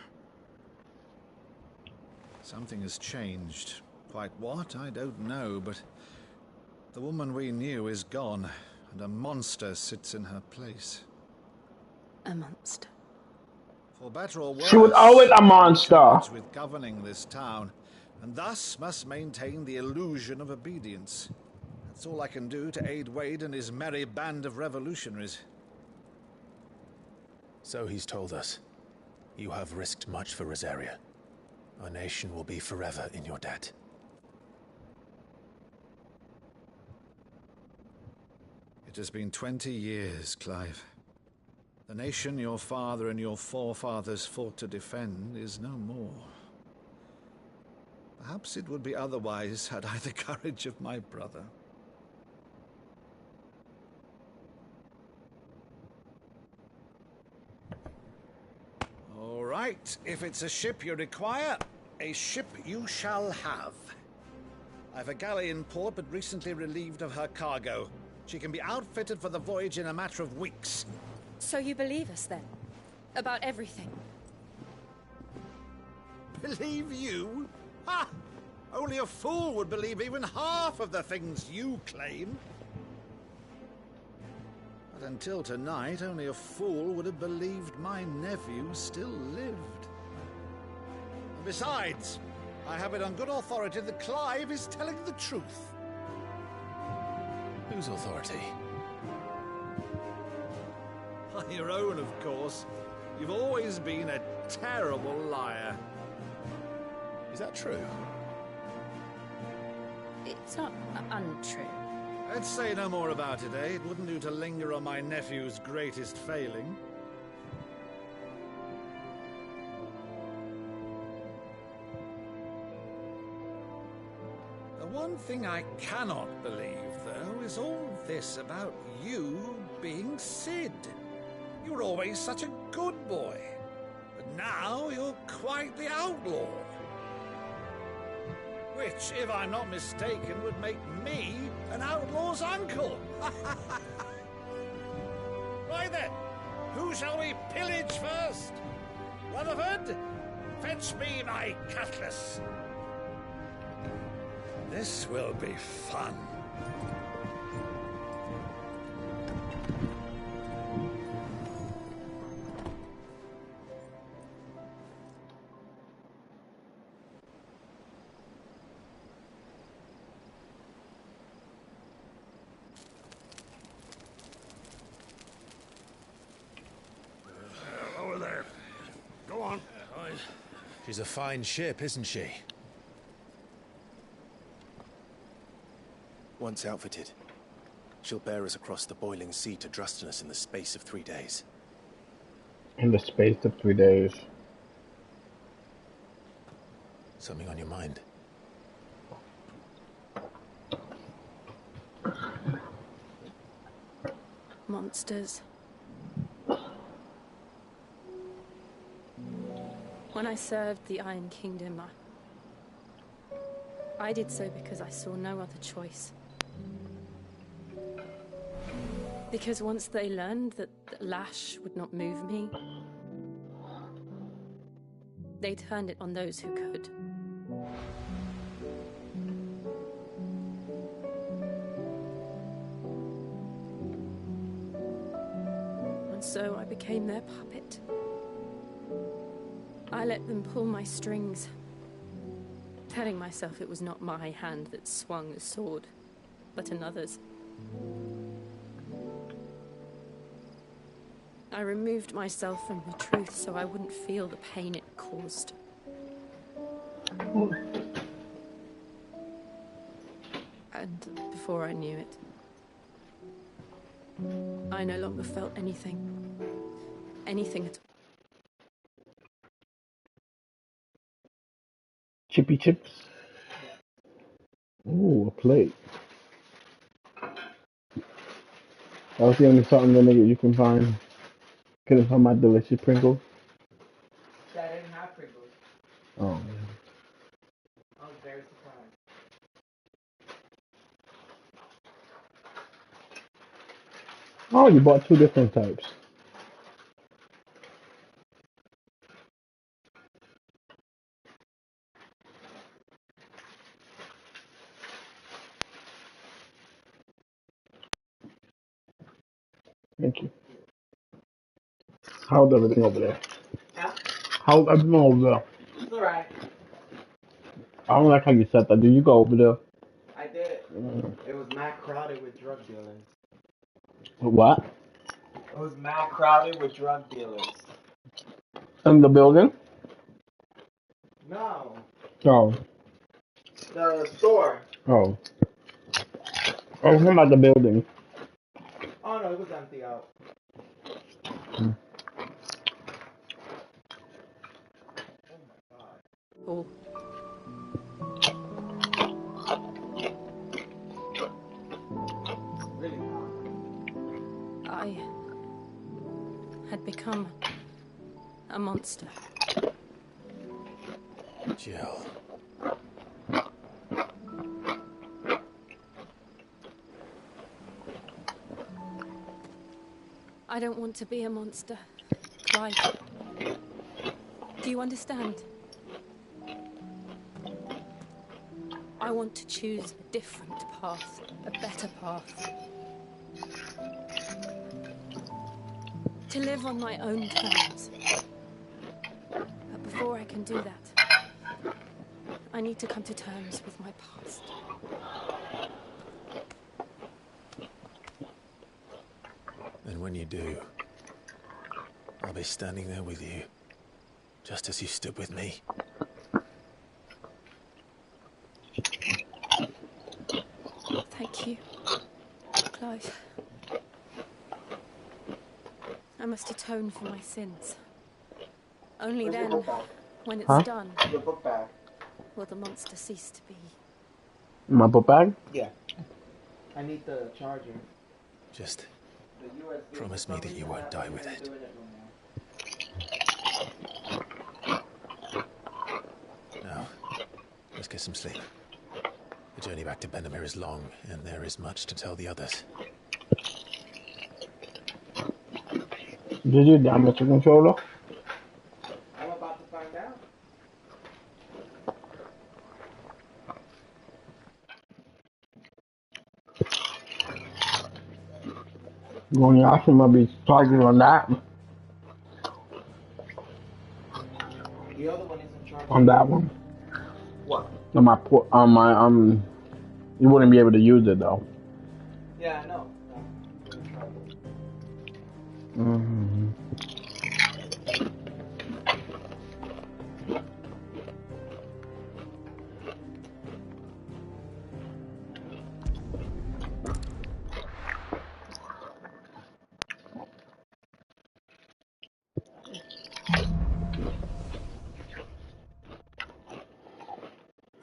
Something has changed. Quite what, I don't know, but the woman we knew is gone, and a monster sits in her place. A monster. For better or worse, She was always a monster. With governing this town, and thus must maintain the illusion of obedience. That's all I can do to aid Wade and his merry band of revolutionaries. So he's told us. You have risked much for Rosaria. Our nation will be forever in your debt. It has been 20 years, Clive. The nation your father and your forefathers fought to defend is no more. Perhaps it would be otherwise had I the courage of my brother. All right, if it's a ship you require, a ship you shall have. I've a galley in port, but recently relieved of her cargo. She can be outfitted for the voyage in a matter of weeks. So you believe us, then? About everything? Believe you? Ha! Only a fool would believe even half of the things you claim. But until tonight, only a fool would have believed my nephew still lived. And besides, I have it on good authority that Clive is telling the truth. Whose authority? Your own, of course. You've always been a terrible liar. Is that true? It's not untrue. Let's say no more about it, eh? It wouldn't do to linger on my nephew's greatest failing. The one thing I cannot believe, though, is all this about you being Cid. You were always such a good boy, but now you're quite the outlaw. Which, if I'm not mistaken, would make me an outlaw's uncle. Right then, who shall we pillage first? Rutherford, fetch me my cutlass. This will be fun. Over there. Go on. She's a fine ship, isn't she? Once outfitted, she'll bear us across the boiling sea to Drustinus in the space of 3 days. In the space of 3 days. Something on your mind? Monsters. When I served the Iron Kingdom, I did so because I saw no other choice. Because once they learned that Lash would not move me, they turned it on those who could. And so I became their puppet. I let them pull my strings, telling myself it was not my hand that swung the sword, but another's. I removed myself from the truth so I wouldn't feel the pain it caused. And before I knew it, I no longer felt anything. Anything at all. Chippy chips. Ooh, a plate. That was the only salt and vinegar you can find. Couldn't find my delicious Pringles. I didn't have Pringles. Oh man. I was very surprised. Oh, you bought 2 different types. Thank you. How's everything over there? Huh? How's everything over there? It's alright. I don't like how you said that. Did you go over there? I did it. It was mad crowded with drug dealers. What? It was mad crowded with drug dealers. In the building? No. Oh. The store. Oh. I was talking about the building. Oh no, it was empty out. Oh. Really hot. I had become a monster. Jill. I don't want to be a monster, Clive. Do you understand? I want to choose a different path, a better path. To live on my own terms. But before I can do that, I need to come to terms with my past. And when you do, I'll be standing there with you, just as you stood with me. Thank you, Clive. I must atone for my sins. Only Where's your then, book bag? when it's Huh? done, Your book bag. will the monster cease to be. My book bag? Yeah. I need the charger. Just The USB. promise me that you won't die with it. Now, let's get some sleep. The journey back to Benamir is long, and there is much to tell the others. Did you damage the controller? I'm about to find out. When you actually might be charging on that. The other one isn't charging. On that one. What? On my you wouldn't be able to use it though. Yeah, I know. Mm-hmm.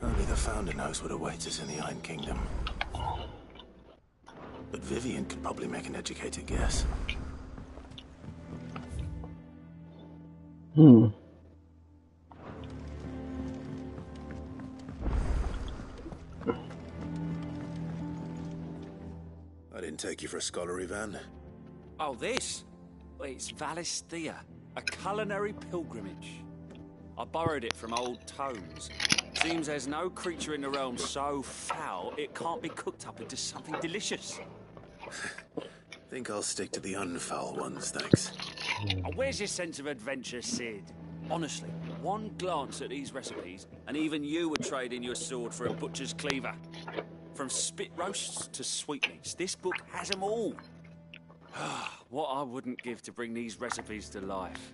Only the Founder knows what awaits us in the Iron Kingdom. But Vivian could probably make an educated guess. I didn't take you for a scholar, Ivan. Oh, this? Well, it's Valisthea, a culinary pilgrimage. I borrowed it from old tomes. Seems there's no creature in the realm so foul it can't be cooked up into something delicious. Think I'll stick to the unfoul ones, thanks. Oh, where's your sense of adventure, Sid? Honestly, one glance at these recipes, and even you would trade in your sword for a butcher's cleaver. From spit roasts to sweetmeats, this book has them all. What I wouldn't give to bring these recipes to life.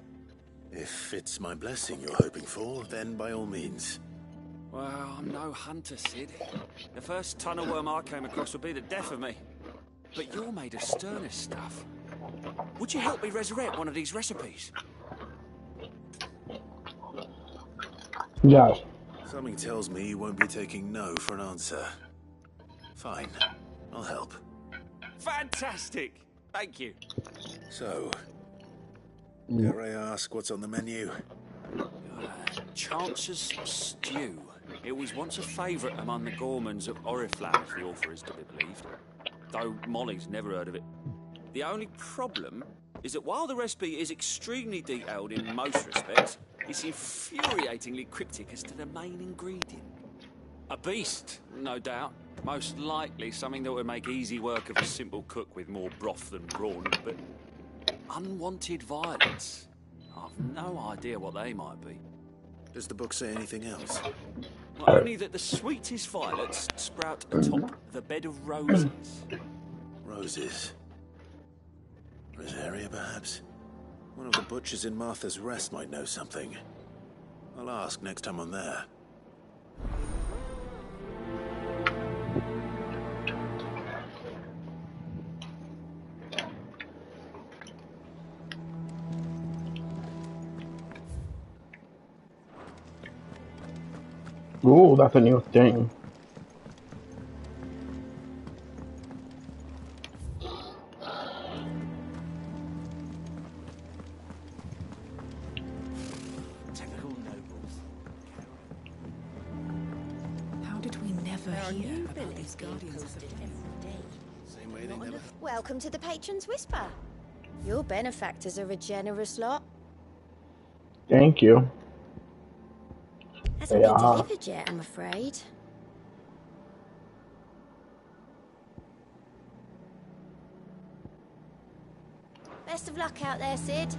If it's my blessing you're hoping for, then by all means. Well, I'm no hunter, Sid. The first tunnel worm I came across would be the death of me. But you're made of sterner stuff. Would you help me resurrect one of these recipes? Yes. Something tells me you won't be taking no for an answer. Fine, I'll help. Fantastic! Thank you. So, dare I ask what's on the menu? Chance's Stew. It was once a favourite among the Gormans of Oriflamme, if the author is to be believed. Though Molly's never heard of it. The only problem is that while the recipe is extremely detailed in most respects, it's infuriatingly cryptic as to the main ingredient. A beast, no doubt. Most likely something that would make easy work of a simple cook with more broth than brawn, but unwanted violets. I've no idea what they might be. Does the book say anything else? Well, only that the sweetest violets sprout atop the bed of roses. Roses. Rosaria, perhaps? One of the butchers in Martha's Rest might know something. I'll ask next time I'm there. Ooh, that's a new thing. How did we never hear about these Guardians of the Same way they never... Welcome to the Patron's Whisper. Your benefactors are a generous lot. Thank you. Hasn't been delivered yet, I'm afraid. Best of luck out there, Sid.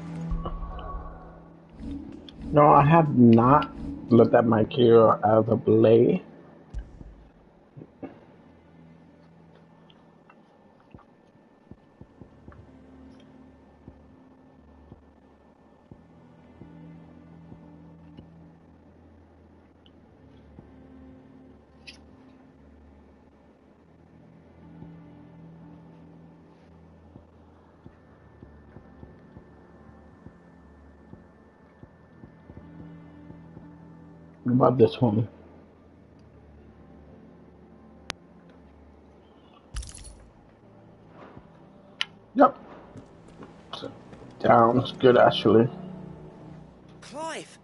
No, I have not looked at my gear as of late. What about this one? Yep. Sounds good, actually. Clive!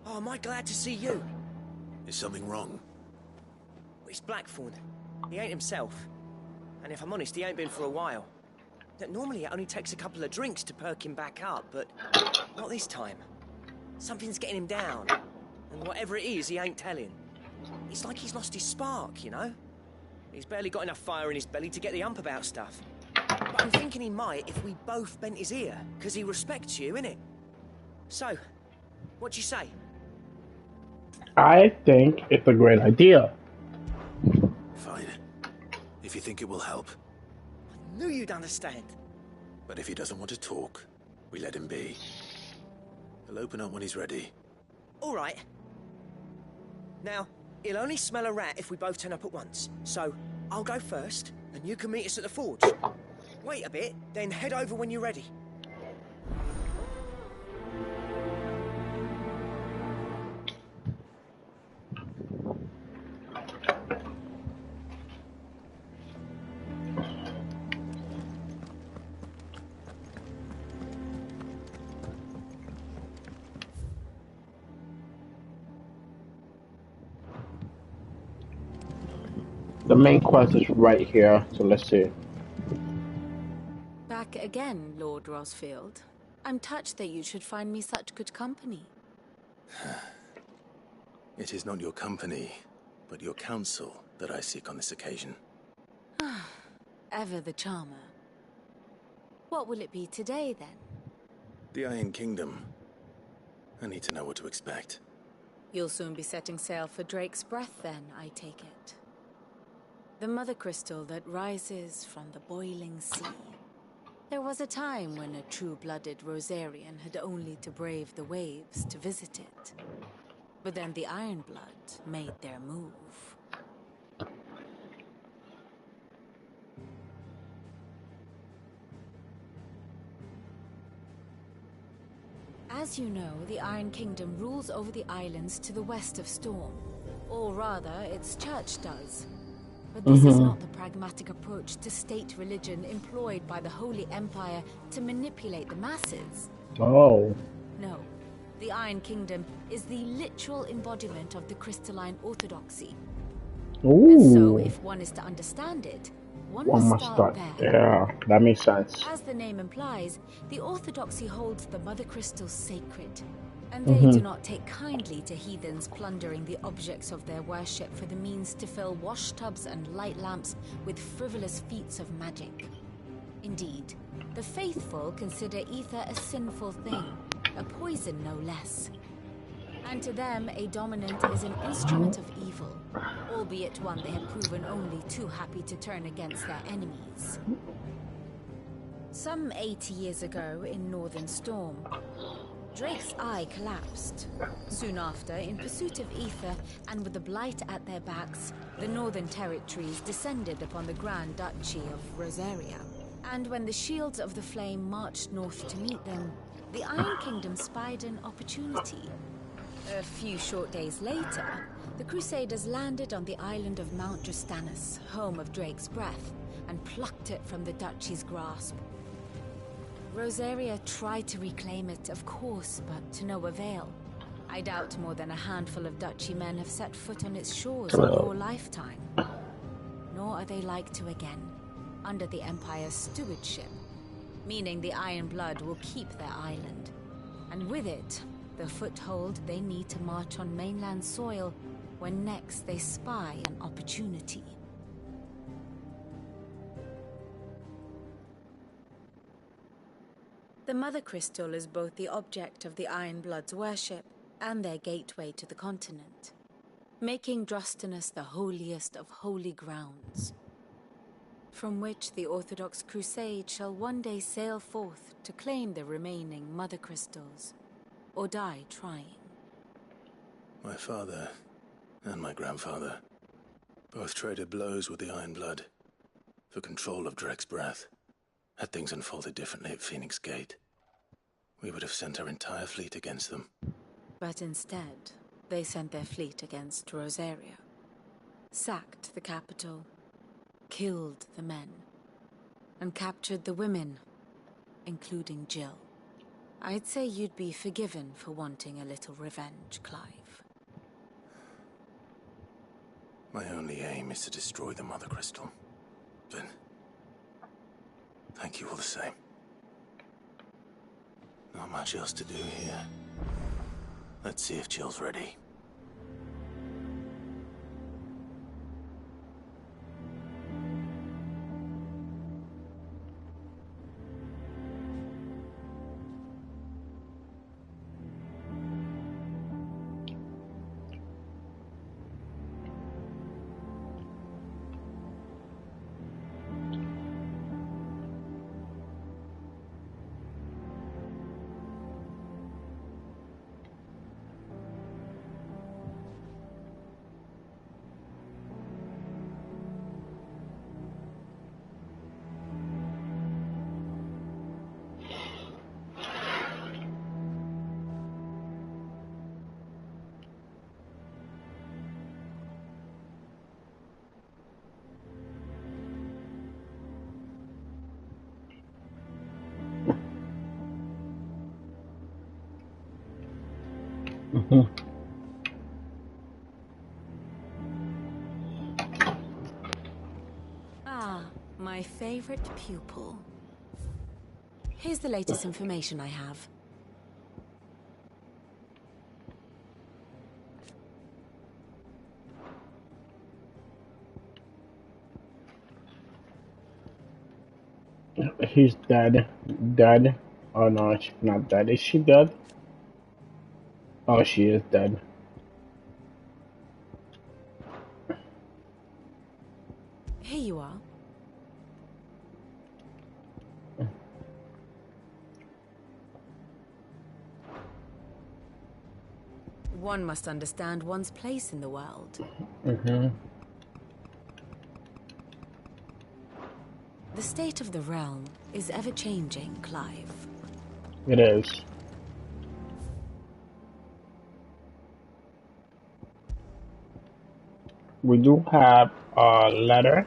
Oh, am I glad to see you? Is something wrong? It's Blackthorn. He ain't himself. And if I'm honest, he ain't been for a while. Normally it only takes a couple of drinks to perk him back up, but not this time. Something's getting him down. And whatever it is, he ain't telling. It's like he's lost his spark, you know? He's barely got enough fire in his belly to get the ump about stuff. But I'm thinking he might if we both bent his ear, because he respects you, innit? So, what do you say? I think it's a great idea. Fine. If you think it will help. I knew you'd understand. But if he doesn't want to talk, we let him be. He'll open up when he's ready. All right. Now, he'll only smell a rat if we both turn up at once. So, I'll go first, and you can meet us at the forge. Wait a bit, then head over when you're ready. The main quest is right here, so let's see. Back again, Lord Rosfield. I'm touched that you should find me such good company. It is not your company, but your counsel that I seek on this occasion. Ever the charmer. What will it be today, then? The Iron Kingdom. I need to know what to expect. You'll soon be setting sail for Drake's Breath then, I take it. The mother crystal that rises from the boiling sea. There was a time when a true-blooded Rosarian had only to brave the waves to visit it. But then the Ironblood made their move. As you know, the Iron Kingdom rules over the islands to the west of Storm. Or rather, its church does. But this is not the pragmatic approach to state religion employed by the Holy Empire to manipulate the masses. Oh. No. The Iron Kingdom is the literal embodiment of the crystalline orthodoxy. Ooh. And so, if one is to understand it, one must start there. Yeah, that makes sense. As the name implies, the orthodoxy holds the mother crystals sacred, and they do not take kindly to heathens plundering the objects of their worship for the means to fill washtubs and light lamps with frivolous feats of magic. Indeed, the faithful consider ether a sinful thing, a poison no less. And to them, a dominant is an instrument of evil, albeit one they have proven only too happy to turn against their enemies. Some 80 years ago in Northern Storm, Drake's Eye collapsed. Soon after, in pursuit of ether and with the Blight at their backs, the Northern Territories descended upon the Grand Duchy of Rosaria. And when the Shields of the Flame marched north to meet them, the Iron Kingdom spied an opportunity. A few short days later, the Crusaders landed on the island of Mount Drustanus, home of Drake's Breath, and plucked it from the Duchy's grasp. Rosaria tried to reclaim it, of course, but to no avail. I doubt more than a handful of Duchy men have set foot on its shores in your lifetime. Nor are they like to again, under the Empire's stewardship, meaning the Iron Blood will keep their island, and with it, the foothold they need to march on mainland soil when next they spy an opportunity. The Mother Crystal is both the object of the Iron Blood's worship and their gateway to the continent, making Drustanus the holiest of holy grounds, from which the Orthodox Crusade shall one day sail forth to claim the remaining Mother Crystals, or die trying. My father and my grandfather both traded blows with the Iron Blood for control of Drake's Breath. Had things unfolded differently at Phoenix Gate, we would have sent our entire fleet against them. But instead, they sent their fleet against Rosaria, sacked the capital, killed the men, and captured the women, including Jill. I'd say you'd be forgiven for wanting a little revenge, Clive. My only aim is to destroy the Mother Crystal. But thank you all the same. Not much else to do here. Let's see if Jill's ready. Ah, my favorite pupil. Here's the latest information I have. He's dead. Dead? Oh no, she's not dead. Is she dead? Oh, she is dead. you are. One must understand one's place in the world. Mm-hmm. The state of the realm is ever-changing, Clive. It is. We do have a letter.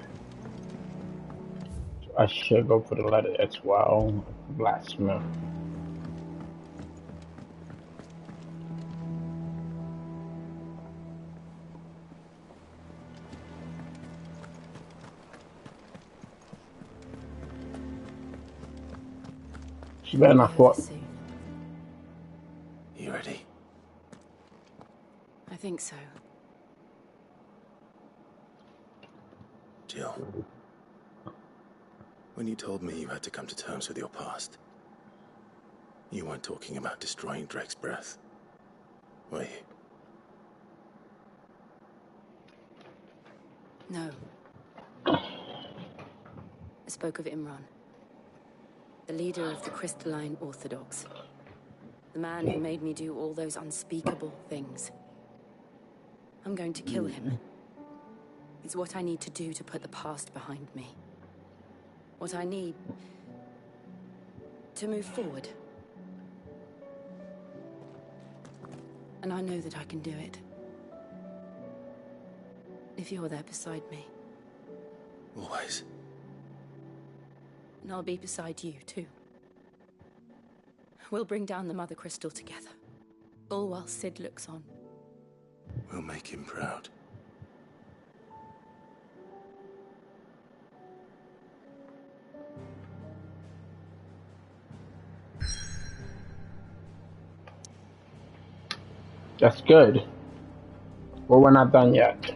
I should go for the letter as well. Blacksmith. She better not fall. You ready? I think so. Jill, when you told me you had to come to terms with your past, you weren't talking about destroying Drake's breath, were you? No. I spoke of Imran, the leader of the Crystalline Orthodox. The man who made me do all those unspeakable things. I'm going to kill him. It's what I need to do to put the past behind me. What I need to move forward. And I know that I can do it. If you're there beside me. Always. And I'll be beside you, too. We'll bring down the Mother Crystal together. All while Sid looks on. We'll make him proud. That's good. But we're not done yet.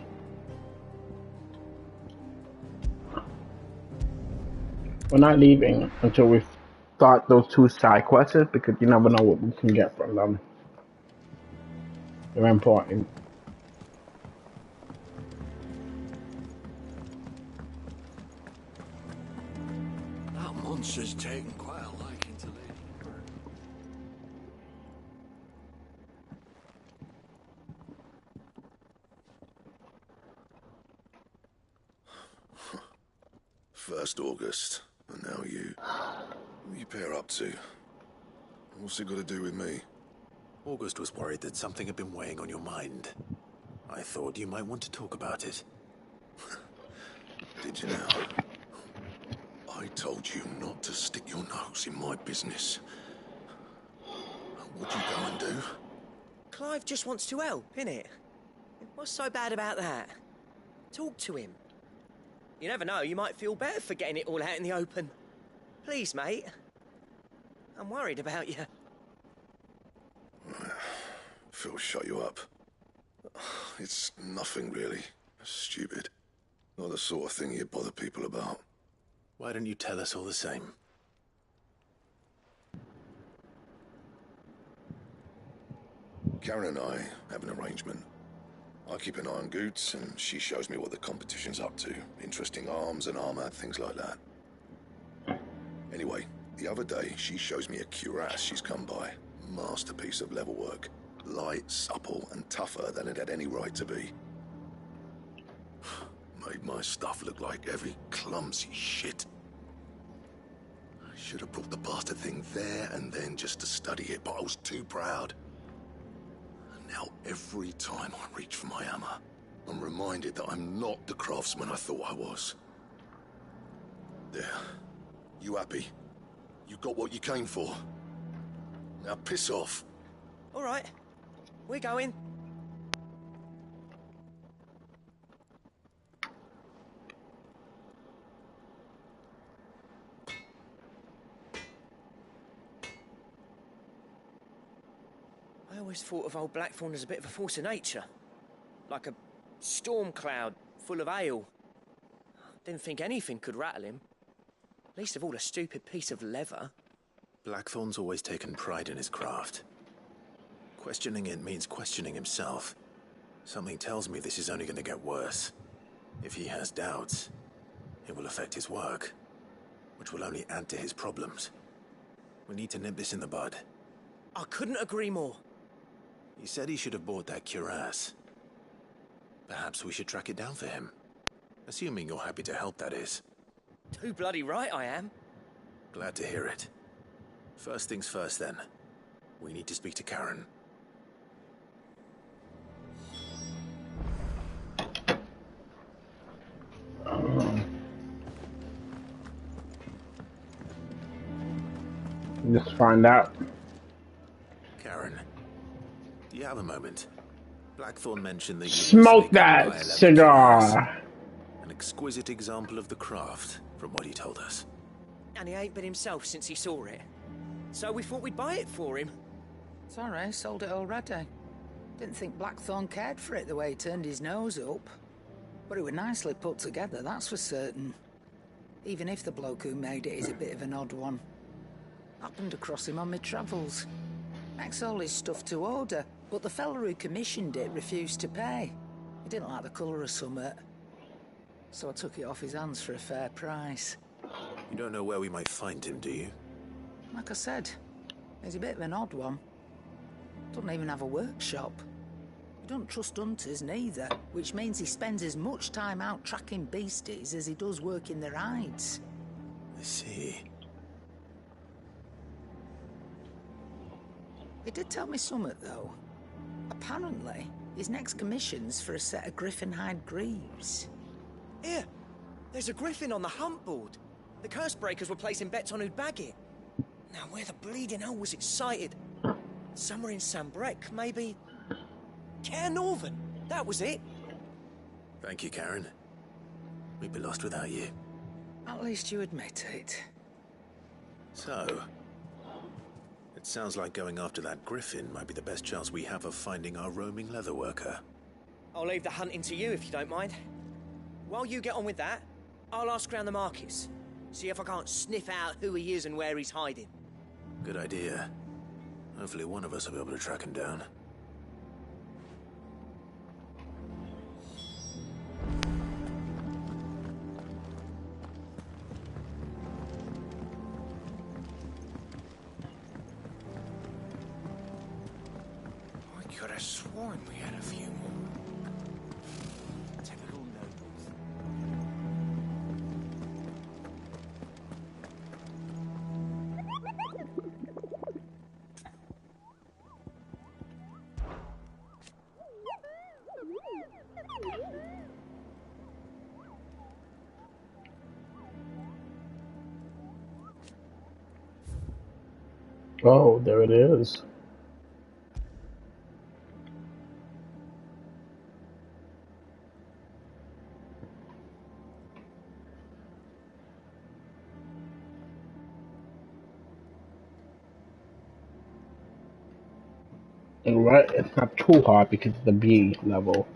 We're not leaving until we start those 2 side quests, because you never know what we can get from them. They're important. That monster's taken quite a liking to Lady Bird. First August, and now you. What are you pair up to? What's it got to do with me? August was worried that something had been weighing on your mind. I thought you might want to talk about it. Did you now? I told you not to stick your nose in my business. What'd you go and do? Clive just wants to help, innit? What's so bad about that? Talk to him. You never know, you might feel better for getting it all out in the open. Please, mate. I'm worried about you. Phil shut you up. It's nothing really. Stupid. Not the sort of thing you bother people about. Why don't you tell us all the same? Karen and I have an arrangement. I keep an eye on Goots, and she shows me what the competition's up to. Interesting arms and armor, things like that. Anyway, the other day, she shows me a cuirass she's come by. Masterpiece of level work. Light, supple, and tougher than it had any right to be. Made my stuff look like heavy, clumsy shit. I should have brought the bastard thing there and then just to study it, but I was too proud. And now every time I reach for my hammer, I'm reminded that I'm not the craftsman I thought I was. There. You happy? You got what you came for? Now piss off. All right. We're going. I always thought of old Blackthorn as a bit of a force of nature. Like a storm cloud full of ale. Didn't think anything could rattle him. Least of all a stupid piece of leather. Blackthorn's always taken pride in his craft. Questioning it means questioning himself. Something tells me this is only going to get worse. If he has doubts, It will affect his work, which will only add to his problems. We need to nip this in the bud. I couldn't agree more. He said he should have bought that cuirass. Perhaps we should track it down for him. Assuming you're happy to help, that is. Too bloody right I am. Glad to hear it. First things first, then. We need to speak to Karen. Let's find out. Karen, do you have a moment? Blackthorn mentioned that you Smoke that cigar. An exquisite example of the craft, from what he told us. And he ain't been himself since he saw it. So we thought we'd buy it for him. Sorry, sold it already. Didn't think Blackthorn cared for it the way he turned his nose up. But it was nicely put together, that's for certain. Even if the bloke who made it is a bit of an odd one. Happened across him on my travels. Makes all his stuff to order, but the fella who commissioned it refused to pay. He didn't like the colour of summit. So I took it off his hands for a fair price. You don't know where we might find him, do you? Like I said, he's a bit of an odd one. Doesn't even have a workshop. He don't trust hunters neither, which means he spends as much time out tracking beasties as he does working their hides. I see. He did tell me something, though. Apparently, his next commission's for a set of griffin hide greaves. Here, there's a griffin on the hunt board. The curse breakers were placing bets on who'd bag it. Now, where the bleeding hell was excited? Somewhere in Sambrec, maybe? Care Northern, that was it. Thank you, Karen. We'd be lost without you. At least you admit it. So, it sounds like going after that griffin might be the best chance we have of finding our roaming leatherworker. I'll leave the hunting to you if you don't mind. While you get on with that, I'll ask around the markets. See if I can't sniff out who he is and where he's hiding. Good idea. Hopefully one of us will be able to track him down. I could have sworn we had a few more. Typical nobles. Oh, there it is. Right, it's not too hard because it's the B level.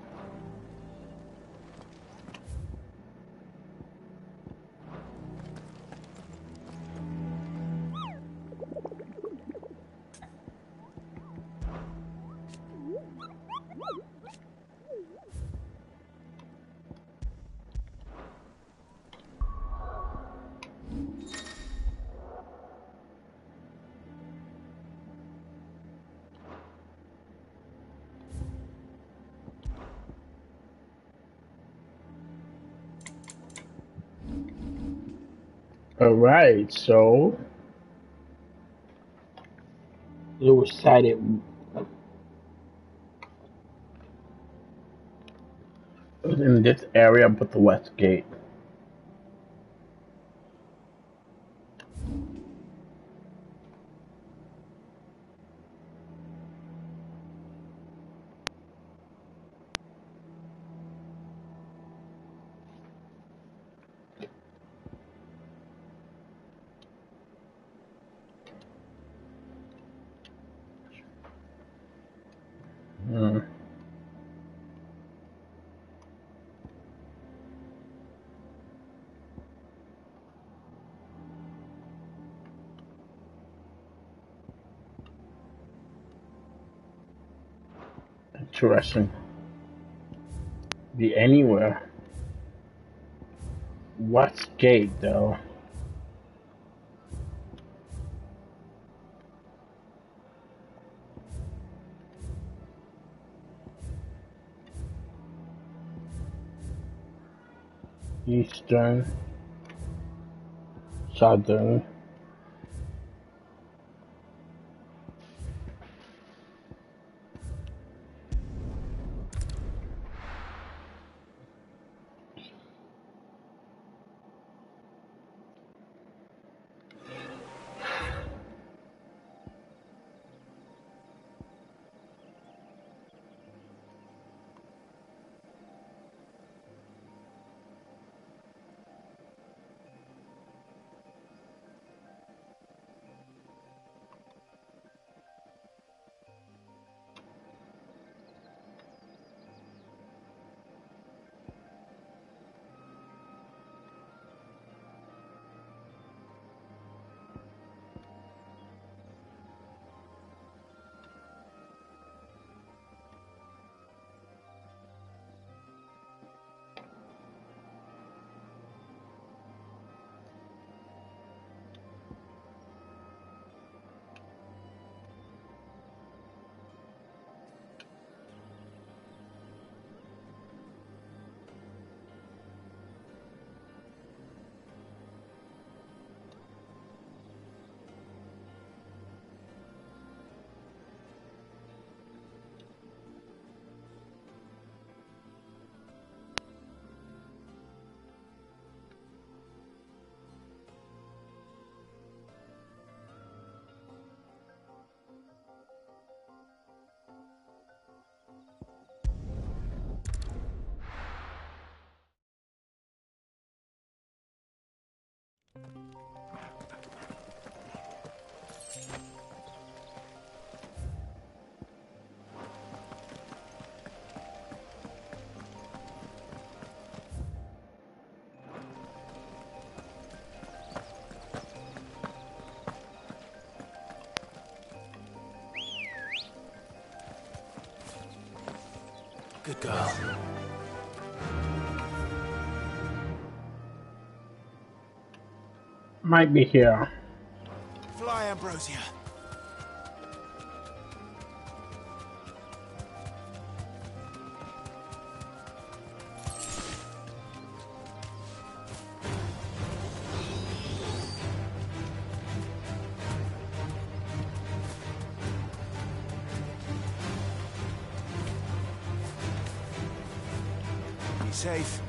Alright, so it was sighted in this area but the west gate. Hmm. Interesting. Be anywhere. West Gate, though. Eastern, Southern. Good girl. Might be here. Fly, Ambrosia. Be safe.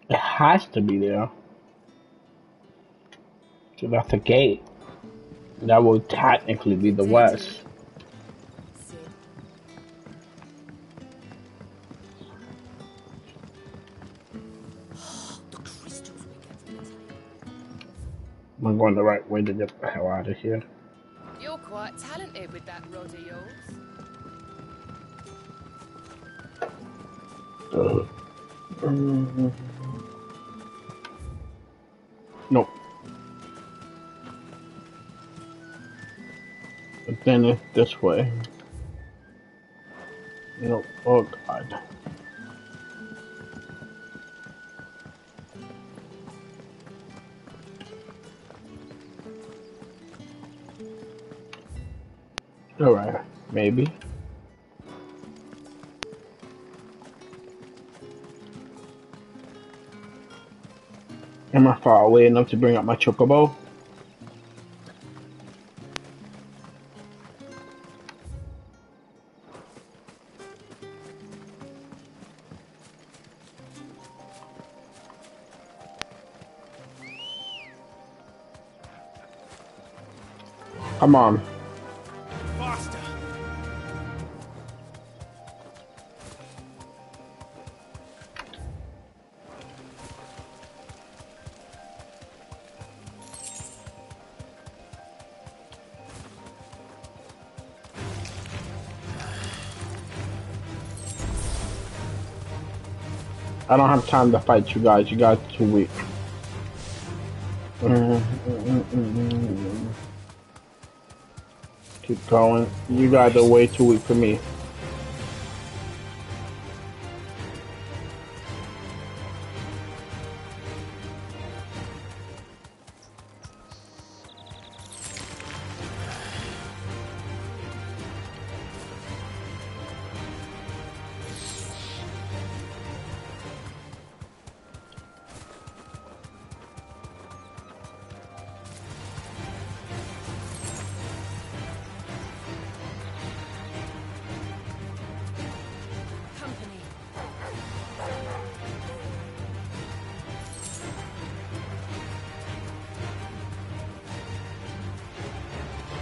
It has to be there. So that's a gate. That would technically be the west. I'm going the right way to get the hell out of here. You're quite talented with that rod of yours. Nope. But then it's this way. Nope. Oh God. Alright, maybe. Am I far away enough to bring up my chocobo? Come on. Faster! I don't have time to fight you guys. You guys are too weak. Keep going. You guys are way too weak for me.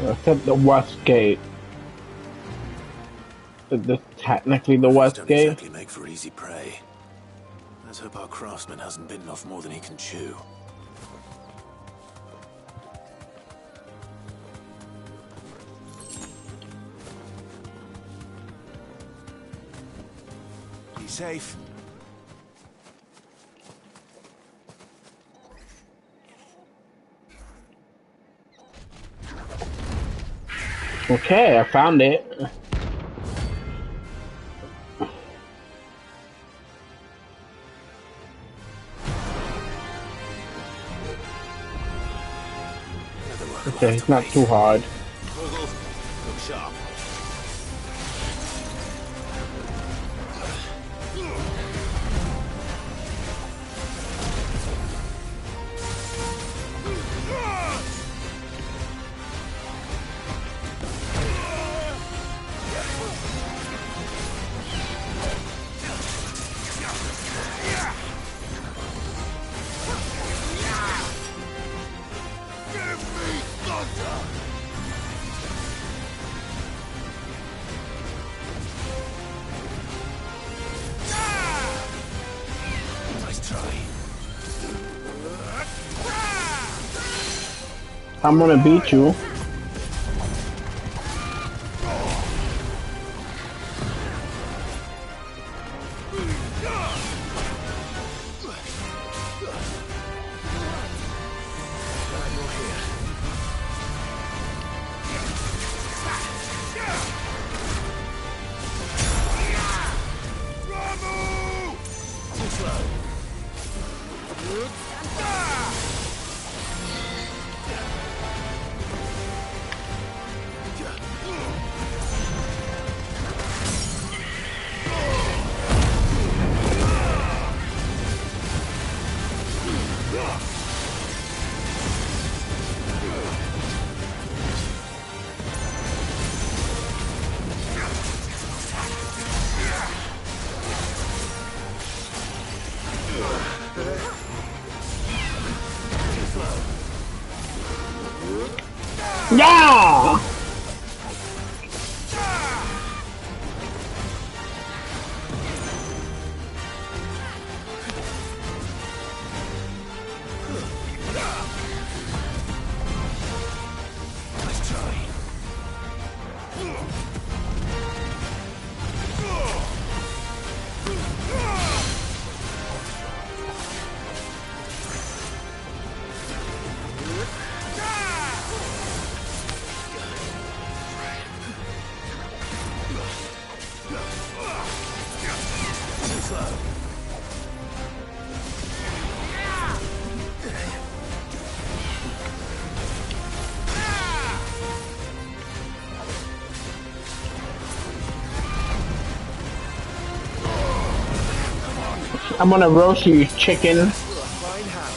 Except the west gate. This technically the west Don't gate. exactly make for easy prey. Let's hope our craftsman hasn't bitten off more than he can chew. Be safe. Okay, I found it. Okay, it's not too hard. Look sharp. I'm gonna beat you. Yeah! Nice try. I'm gonna roast you, chicken. Fine ham.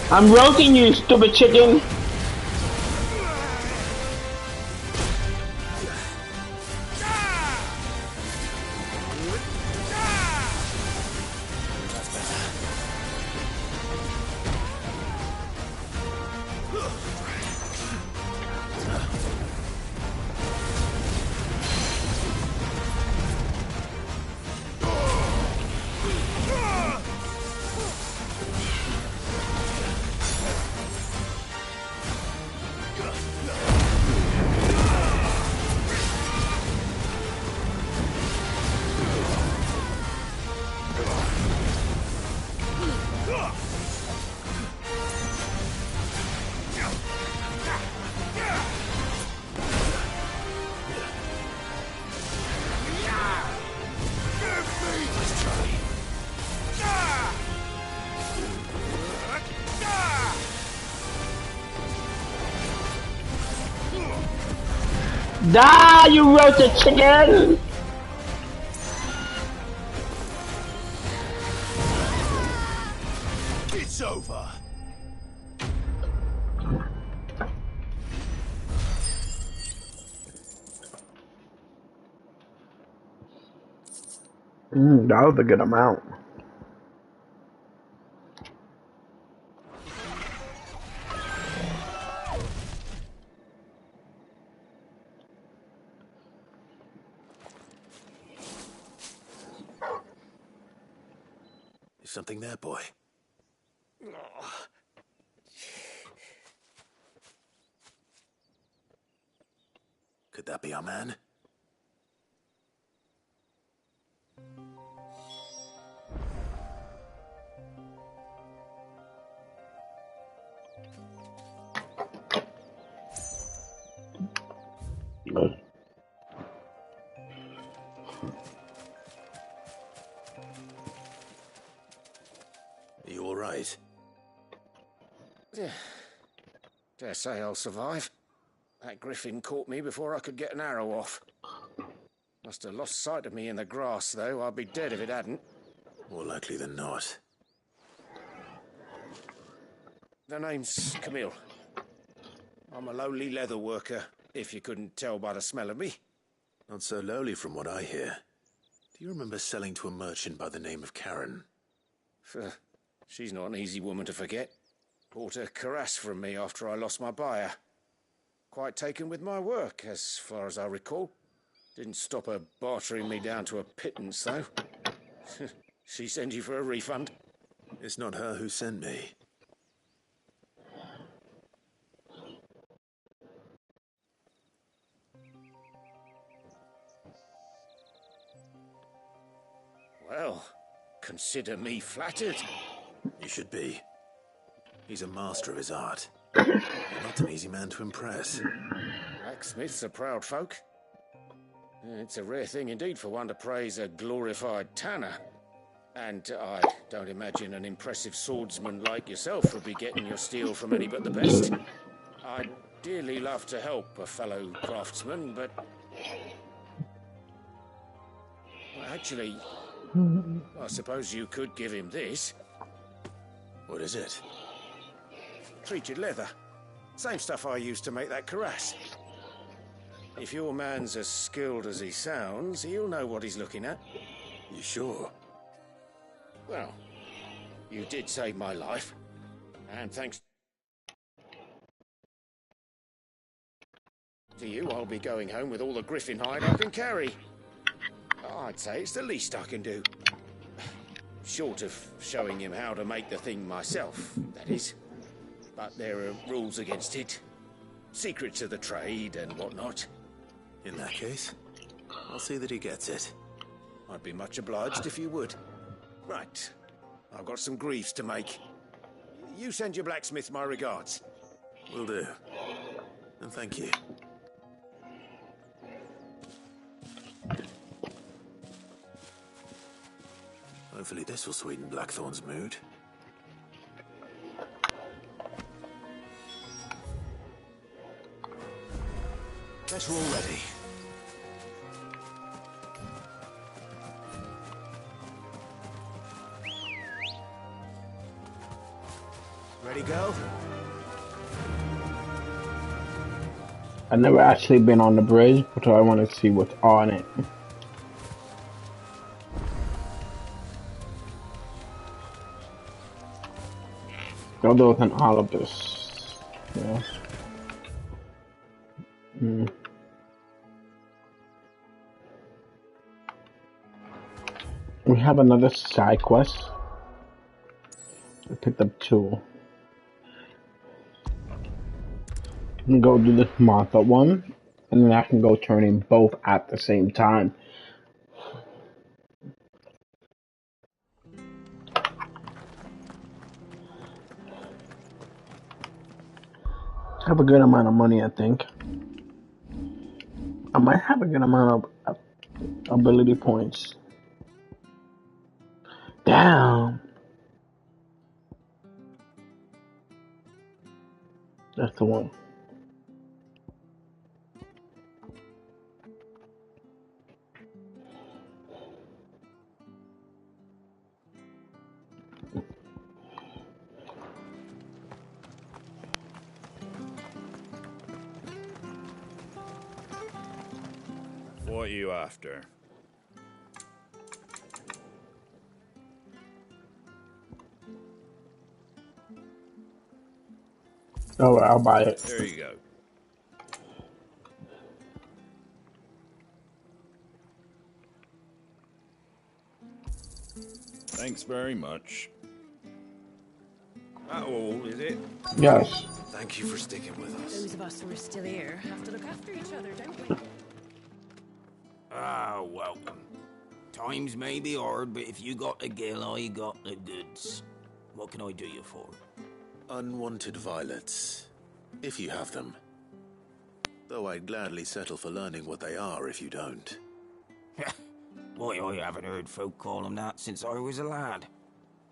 I'm roasting you, stupid chicken. Die, you roasted chicken! It's over. That was a good amount. Is something there, boy? Could that be our man? Good. Are you all right? Dare say I'll survive. That griffin caught me before I could get an arrow off. Must have lost sight of me in the grass, though. I'd be dead if it hadn't. More likely than not. The name's Camille. I'm a lowly leather worker, if you couldn't tell by the smell of me. Not so lowly from what I hear. Do you remember selling to a merchant by the name of Karen? She's not an easy woman to forget. Bought a cuirass from me after I lost my buyer. Quite taken with my work, as far as I recall. Didn't stop her bartering me down to a pittance, though. She send you for a refund? It's not her who sent me. Well, consider me flattered. You should be. He's a master of his art. Not an easy man to impress. Blacksmiths are proud folk. It's a rare thing indeed for one to praise a glorified tanner. And I don't imagine an impressive swordsman like yourself would be getting your steel from any but the best. I'd dearly love to help a fellow craftsman, but... Well, actually, I suppose you could give him this. What is it? Treated leather. Same stuff I used to make that cuirass. If your man's as skilled as he sounds, he'll know what he's looking at. You sure? Well, you did save my life. And thanks To you, I'll be going home with all the griffin hide I can carry. I'd say it's the least I can do. Short of showing him how to make the thing myself, that is. But there are rules against it. Secrets of the trade and whatnot. In that case, I'll see that he gets it. I'd be much obliged if you would. Right. I've got some griefs to make. You send your blacksmith my regards. Will do. And thank you. Hopefully this will sweeten Blackthorn's mood. Guess we're all ready. Ready, go? I've never actually been on the bridge, but I want to see what's on it. Although it's an Olympus. Yeah. We have another side quest. I picked up 2. I can go do this Martha one, and then I can go turn in both at the same time. Have a good amount of money, I think. I might have a good amount of ability points. Damn. That's the one. What are you after? Oh, I'll buy it. There you go. Thanks very much. That all, is it? Yes. Thank you for sticking with us. Those of us who are still here have to look after each other, don't we? Ah, welcome. Times may be hard, but if you got the gill, I got the goods. What can I do you for? Unwanted violets, if you have them. Though I'd gladly settle for learning what they are if you don't. Why, I haven't heard folk call them that since I was a lad.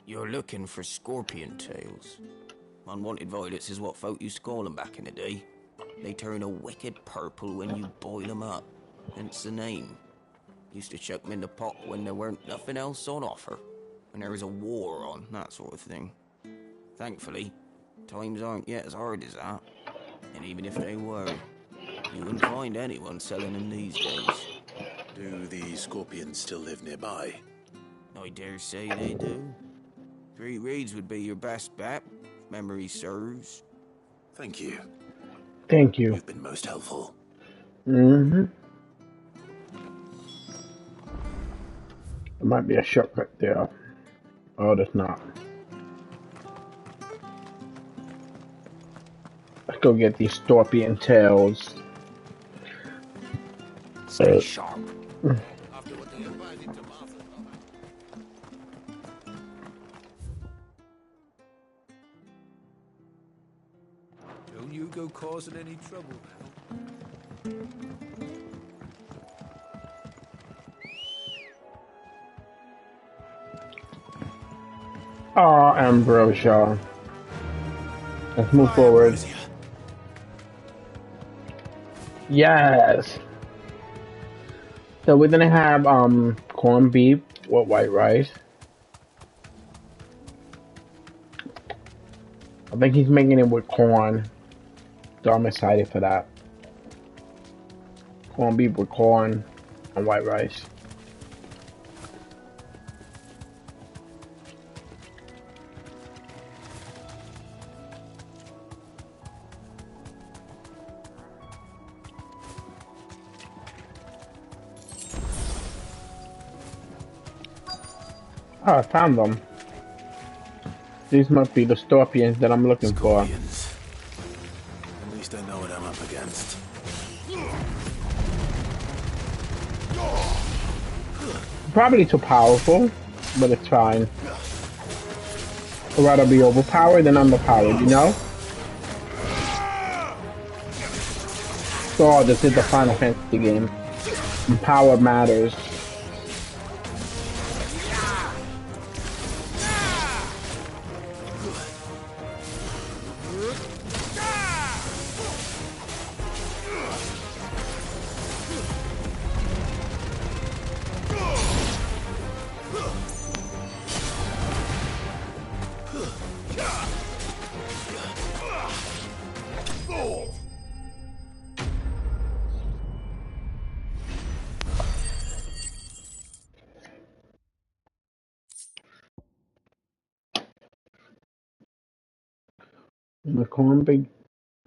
You're looking for scorpion tails. Unwanted violets is what folk used to call them back in the day. They turn a wicked purple when you boil them up. Hence the name. Used to chuck them in the pot when there weren't nothing else on offer. When there was a war on, that sort of thing. Thankfully, times aren't yet as hard as that. And even if they were, you wouldn't find anyone selling them these days. Do the scorpions still live nearby? I dare say they do. 3 Reeds would be your best bet, if memory serves. Thank you. Thank you. You've been most helpful. Mm-hmm. There might be a shortcut there. Oh, there's not. Let's go get these scorpion tails. Stay sharp. After what they invited to Martha. Don't you go causing any trouble. Ambrosia. Let's move forward. Yes. So we're gonna have corned beef with white rice. I think he's making it with corn, so I'm excited for that. Corned beef with corn and white rice. Oh, I found them. These must be the scorpions that I'm looking for. At least I know what I'm up against. Probably too powerful, but it's fine. I'd rather be overpowered than underpowered, you know? So this is the Final Fantasy game. And power matters.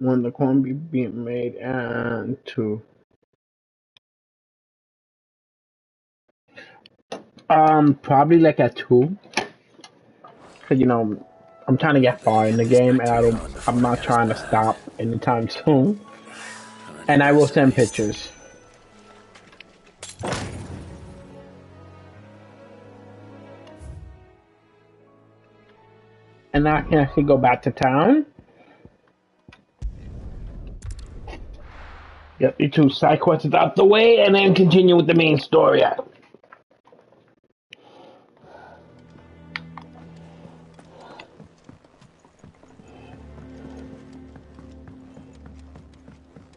When the corn be being made and to probably like at 2, cause you know I'm trying to get far in the game and I'm not trying to stop anytime soon. And I will send pictures. And now I can actually go back to town. Get the 2 side quests out the way and then continue with the main story.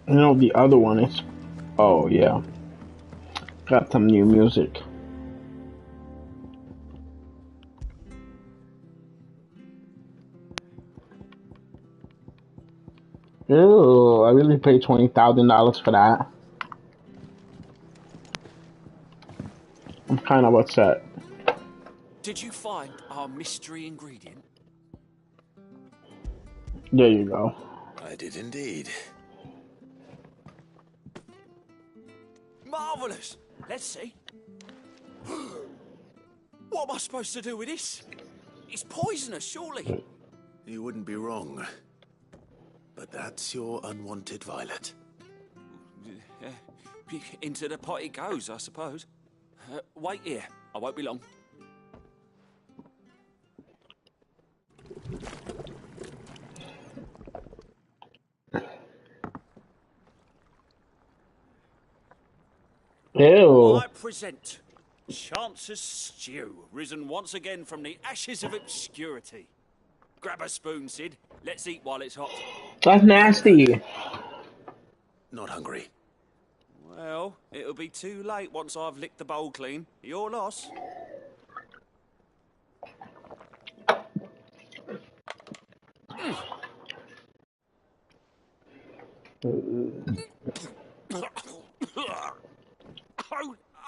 You know, the other one is... Oh, yeah. Got some new music. Ew, I really paid $20,000 for that. I'm kind of upset. Did you find our mystery ingredient? There you go. I did indeed. Marvellous! Let's see. What am I supposed to do with this? It's poisonous, surely. You wouldn't be wrong. But that's your unwanted violet. Into the pot it goes, I suppose. Wait here. I won't be long. Ew. I present Chance's Stew, risen once again from the ashes of obscurity. Grab a spoon, Sid. Let's eat while it's hot. That's nasty. Not hungry. Well, it'll be too late once I've licked the bowl clean. Your loss.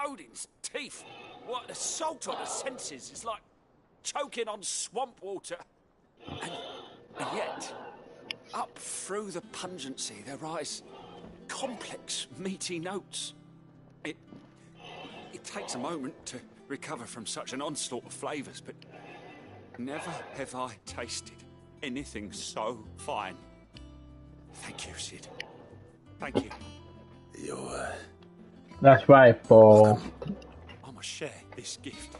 Odin's teeth. What assault on the senses. It's like choking on swamp water. And yet, up through the pungency, there rise complex, meaty notes. It takes a moment to recover from such an onslaught of flavours, but never have I tasted anything so fine. Thank you, Sid. Thank you. You're... That's right, Paul. I must share this gift.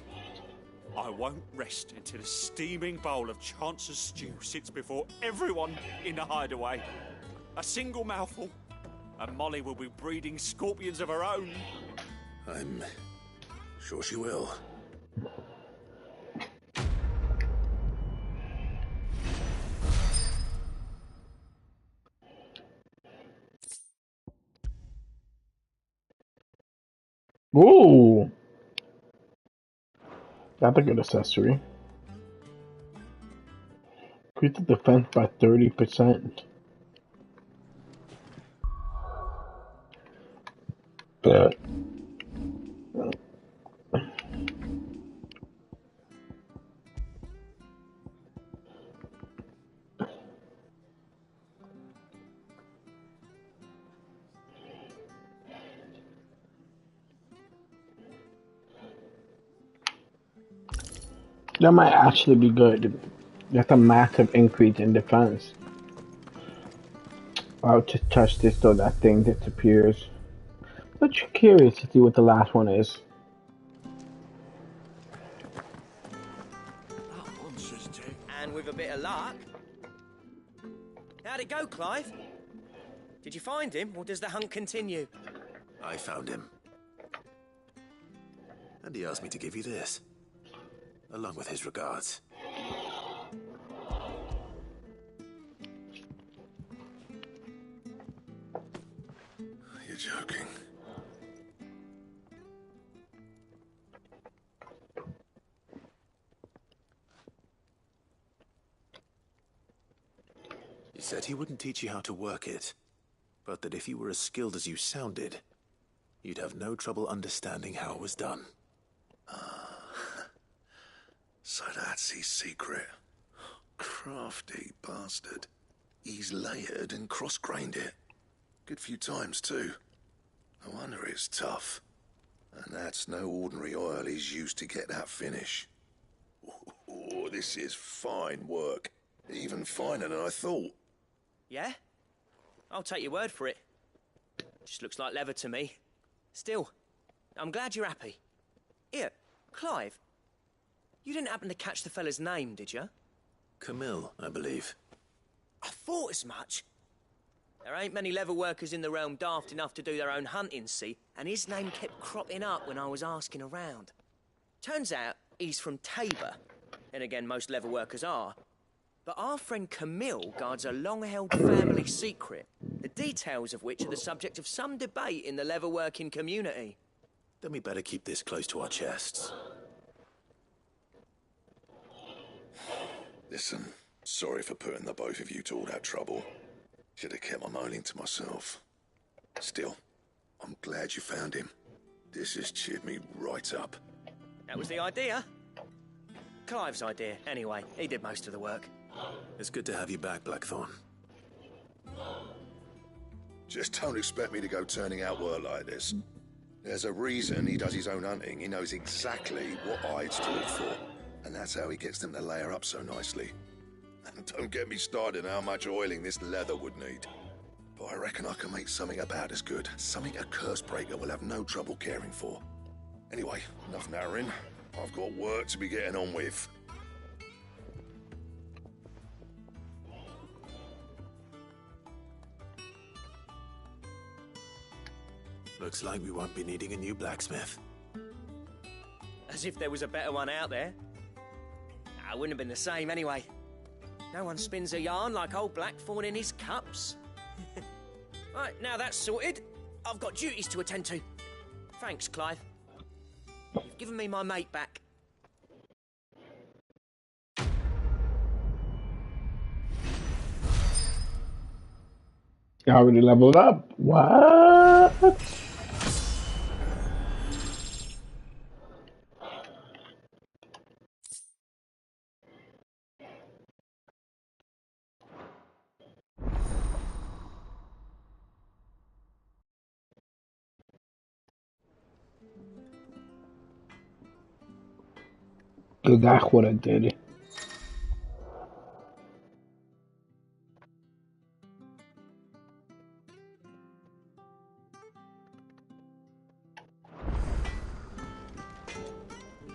I won't rest until a steaming bowl of Chance's Stew sits before everyone in the hideaway. A single mouthful, and Molly will be breeding scorpions of her own. I'm sure she will. Ooh. That's a good accessory. Increase the defense by 30%. But That might actually be good. That's a massive increase in defense. I'll just touch this so that thing disappears. But you're curious to see what the last one is. And with a bit of luck. How'd it go, Clive? Did you find him, or does the hunt continue? I found him. And he asked me to give you this, along with his regards. You're joking. He said he wouldn't teach you how to work it, but that if you were as skilled as you sounded, you'd have no trouble understanding how it was done. So that's his secret. Crafty bastard. He's layered and cross-grained it. Good few times, too. No wonder it's tough. And that's no ordinary oil he's used to get that finish. Oh, this is fine work. Even finer than I thought. Yeah? I'll take your word for it. Just looks like leather to me. Still, I'm glad you're happy. Here, Clive. You didn't happen to catch the fella's name, did you? Camille, I believe. I thought as much. There ain't many leather workers in the realm daft enough to do their own hunting, see? And his name kept cropping up when I was asking around. Turns out he's from Tabor. And again, most leather workers are. But our friend Camille guards a long-held family secret, the details of which are the subject of some debate in the leather-working community. Then we better keep this close to our chests. Listen, sorry for putting the both of you to all that trouble. Should have kept my moaning to myself. Still, I'm glad you found him. This has cheered me right up. That was the idea. Clive's idea, anyway. He did most of the work. It's good to have you back, Blackthorn. Just don't expect me to go turning out work like this. There's a reason he does his own hunting. He knows exactly what hides to look for. And that's how he gets them to layer up so nicely. And don't get me started on how much oiling this leather would need. But I reckon I can make something about as good. Something a Cursebreaker will have no trouble caring for. Anyway, enough nattering. I've got work to be getting on with. Looks like we won't be needing a new blacksmith. As if there was a better one out there. It wouldn't have been the same anyway. No one spins a yarn like old Blackthorn in his cups. Right, now that's sorted. I've got duties to attend to. Thanks, Clive. You've given me my mate back. You already leveled up. What? That's what I did.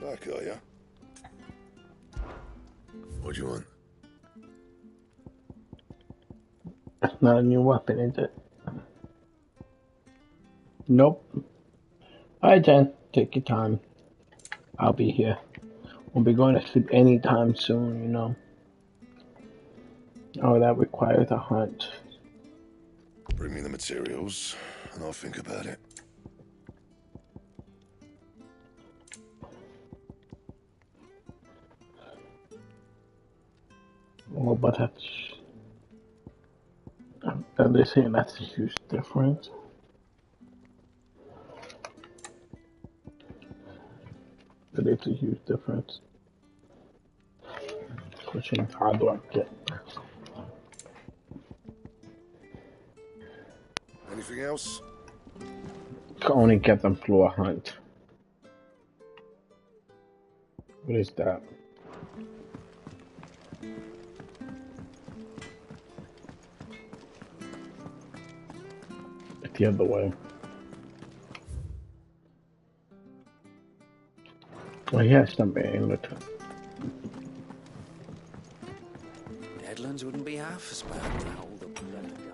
Back, are ya? What do you want? That's not a new weapon, is it? Nope. Alright, Jen. Take your time. I'll be here. Won't be going to sleep anytime soon, you know. Oh, that requires a hunt. Bring me the materials, and I'll think about it. Oh, but that's... They're saying that's a huge difference. But it's a huge difference. Question is, how do I get there? Anything else? Can only get them through a hunt. What is that? the other way. Well, yes, something in the Headlands wouldn't be half as bad without all the bloody dust.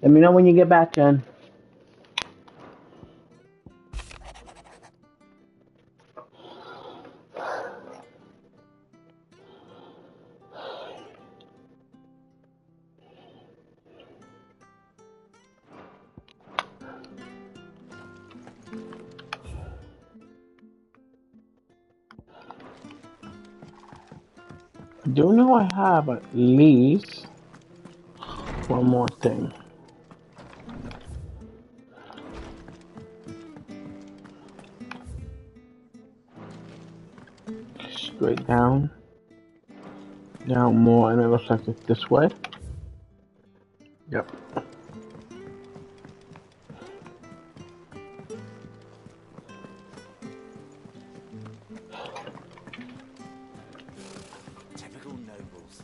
Let me know when you get back, Jen. Do know I have at least one more thing. Straight down. Down more, and it looks like it's this way. Yep. Typical nobles.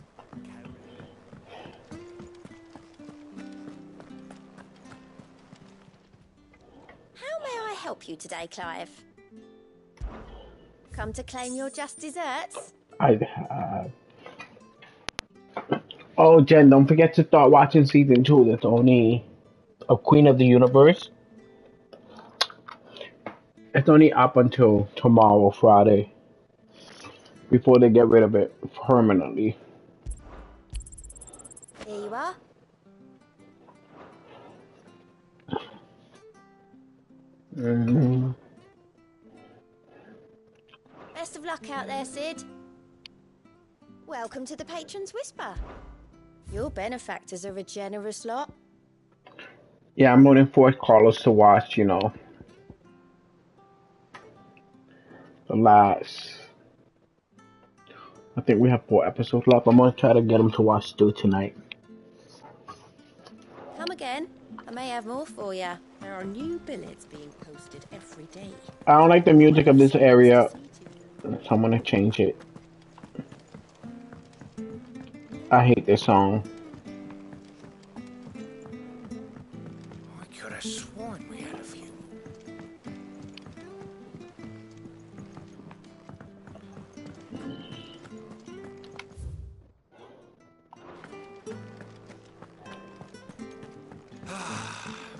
How may I help you today, Clive? Come to claim your just desserts? I have. Oh, Jen, don't forget to start watching season 2. That's only a Queen of the Universe. It's only up until tomorrow, Friday, before they get rid of it permanently. Here you are. Mm-hmm. Best of luck out there, Sid. Welcome to the Patron's Whisper. Your benefactors are a generous lot. Yeah, I'm looking forward Carlos to watch, you know, the last. I think we have 4 episodes left. I'm gonna try to get him to watch 2 tonight. Come again. I may have more for you. There are new billets being posted every day. I don't like the music of this area, so I'm gonna change it. I hate this song. I could have sworn we had a few.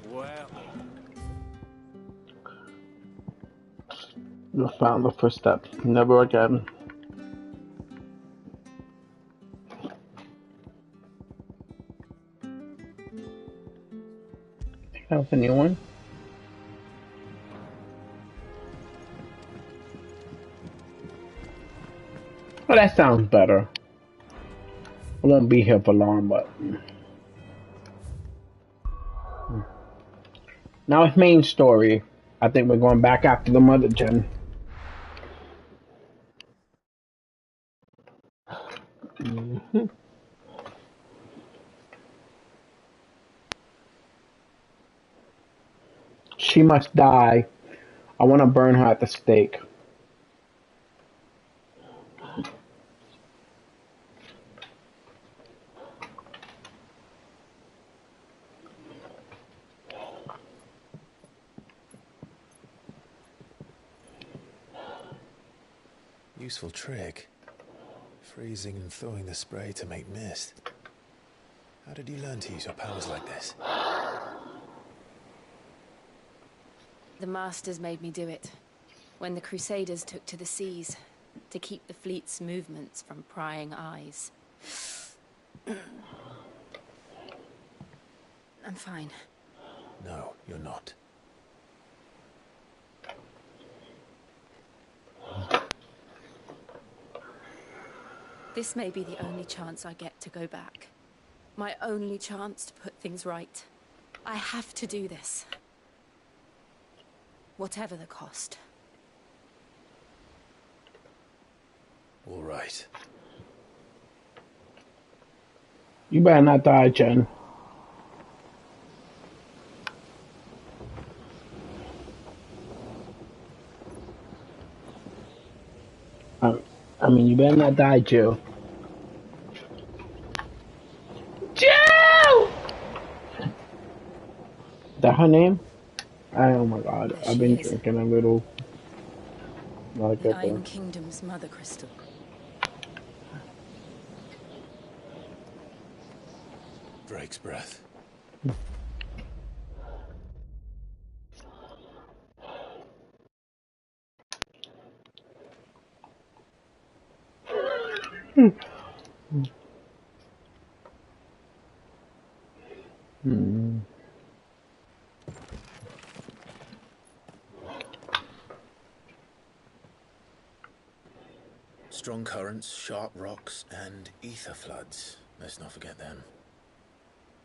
Well, You found the first step. Never again. That was a new one. Oh, that sounds better. I won't be here for long, but now it's main story. I think we're going back after the mother gen. Mhm. She must die. I want to burn her at the stake. Useful trick. Freezing and thawing the spray to make mist. How did you learn to use your powers like this? The Masters made me do it. When the Crusaders took to the seas, to keep the fleet's movements from prying eyes. I'm fine. No, you're not. This may be the only chance I get to go back. My only chance to put things right. I have to do this. Whatever the cost. All right. You better not die, Jen. I mean, you better not die, Jill. Jill! Is that her name? Oh my god, I've been drinking a little. Like The Iron Kingdom's Mother Crystal. Drake's breath. Strong currents, sharp rocks, and ether floods. Let's not forget them.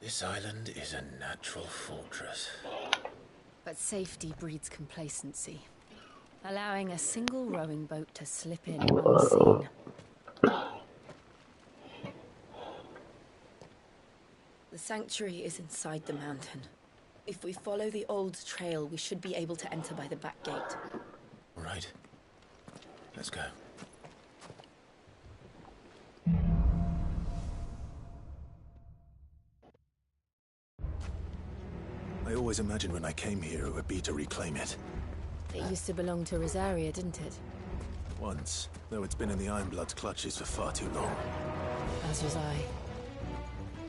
This island is a natural fortress. But safety breeds complacency. Allowing a single rowing boat to slip in unseen. The sanctuary is inside the mountain. If we follow the old trail, we should be able to enter by the back gate. All right. Let's go. I always imagined when I came here it would be to reclaim it. It used to belong to Rosaria, didn't it? Once, though it's been in the Ironblood's clutches for far too long. As was I.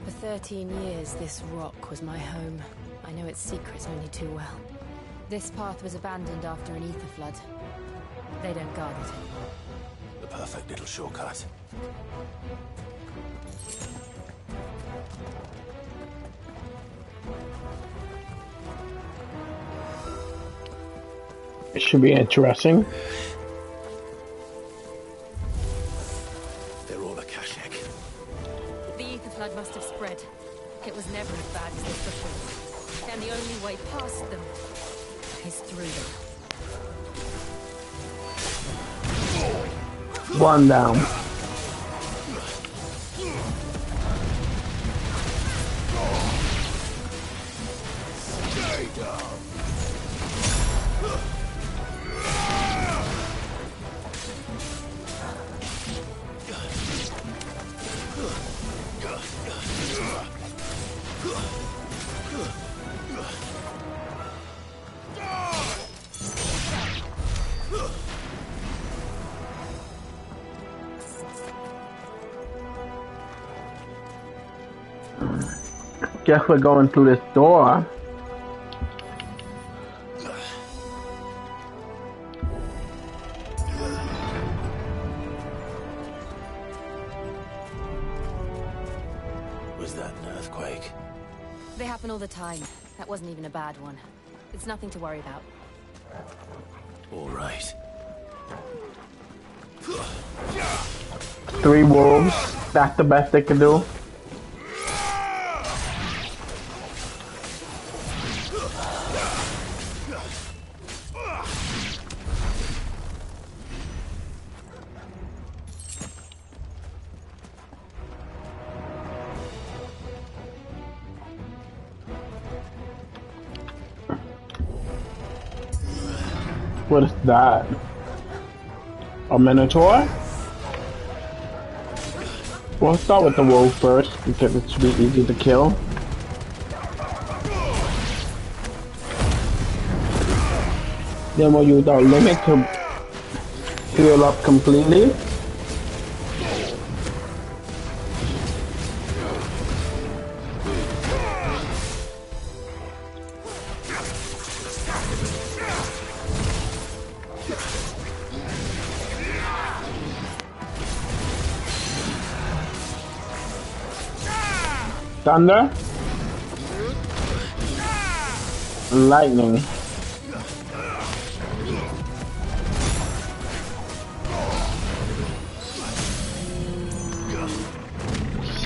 For 13 years, this rock was my home. I know its secrets only too well. This path was abandoned after an ether flood. They don't guard it anymore. The perfect little shortcut. It should be interesting. They're all Akashic. The ether flood must have spread. It was never as bad as this before. And the only way past them is through them. One down. Guess we're going through this door. Was that an earthquake? They happen all the time. That wasn't even a bad one. It's nothing to worry about. All right. 3 wolves. That's the best they can do. What is that? A minotaur? We'll start with the wolf first because it should be easy to kill. Then we'll use our limit to heal up completely. Thunder, lightning,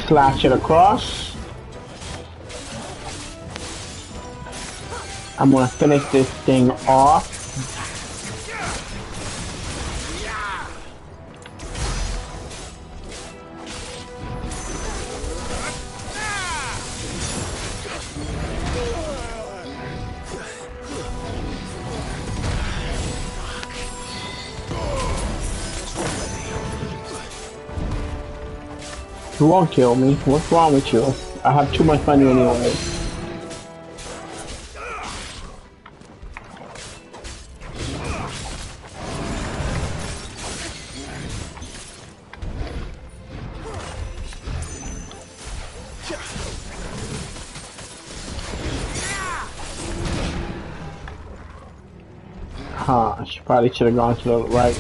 slash it across. I'm gonna finish this thing off. You won't kill me. What's wrong with you? I have too much money anyway. Huh, she probably should have gone to the right.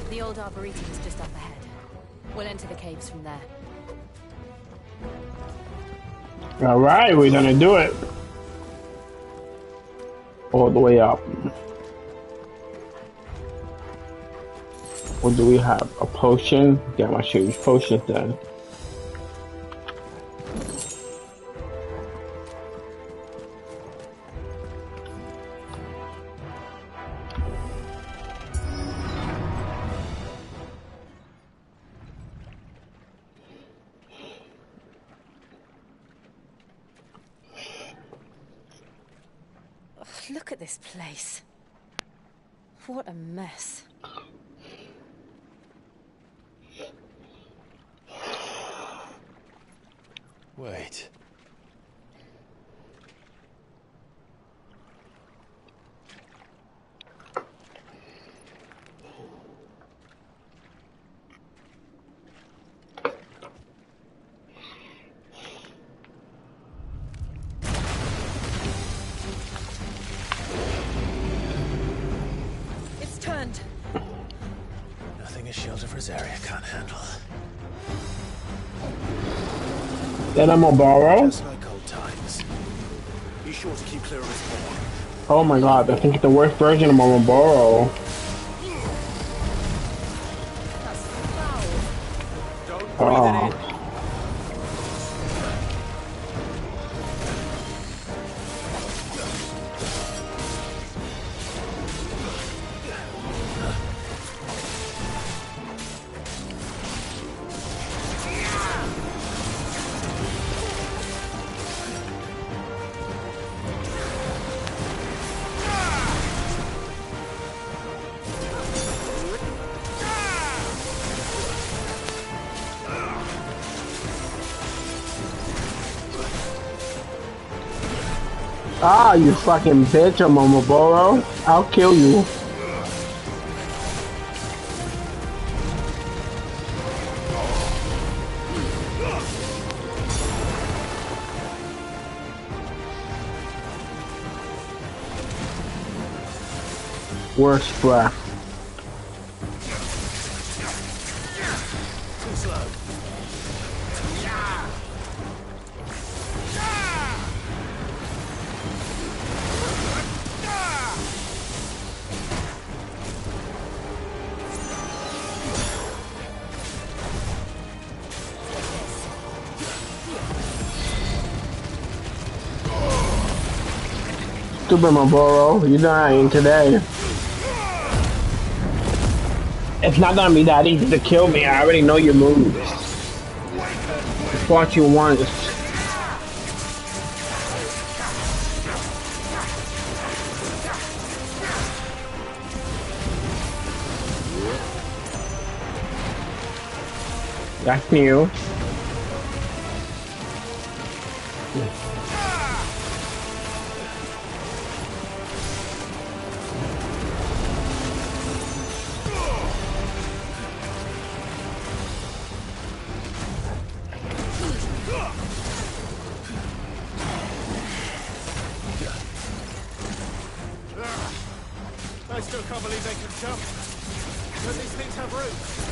The old Arboretum is just up ahead. We'll enter the caves from there. Alright, we're gonna do it. All the way up. What do we have? A potion? Damn, I should use potions then. Look at this place. What a mess. Wait. It's turned. Nothing a shield of Rosaria can't handle. Then I'm gonna borrow. Just like old times. Be sure to keep clear of his paw. Oh my god, I think it's the worst version of Momoboro. Oh. Ah, you fucking bitch, I'm Momoboro. I'll kill you. Worst breath. Too slow. Stupid Marlboro, you're dying today. It's not gonna be that easy to kill me. I already know your moves. I fought you once. That's new. I still can't believe they can jump. Don't these things have roots?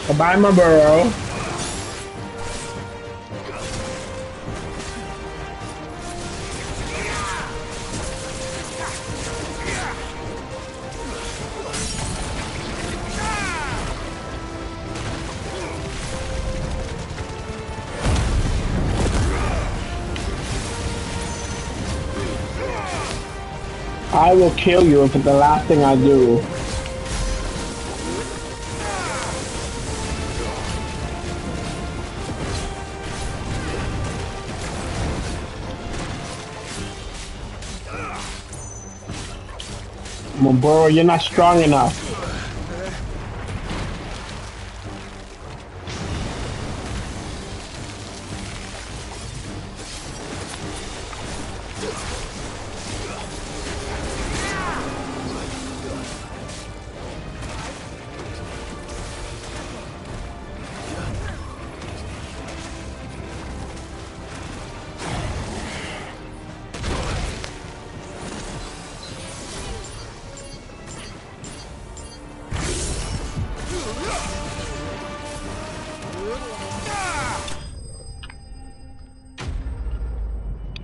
Goodbye, my burrow. I will kill you if it's the last thing I do. Bro, you're not strong enough.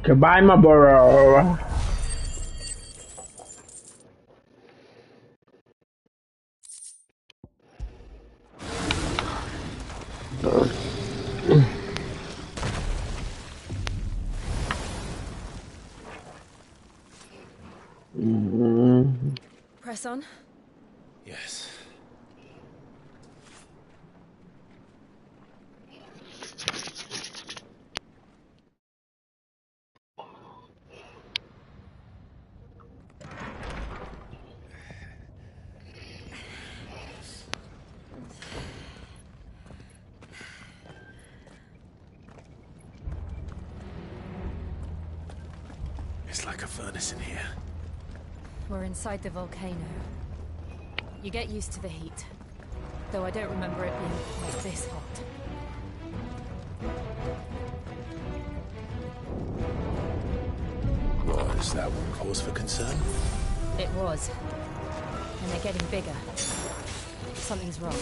Goodbye, my burrow. Press on. Yes. It's like a furnace in here. We're inside the volcano. You get used to the heat. Though I don't remember it being quite this hot. Was that one cause for concern? It was. And they're getting bigger. Something's wrong.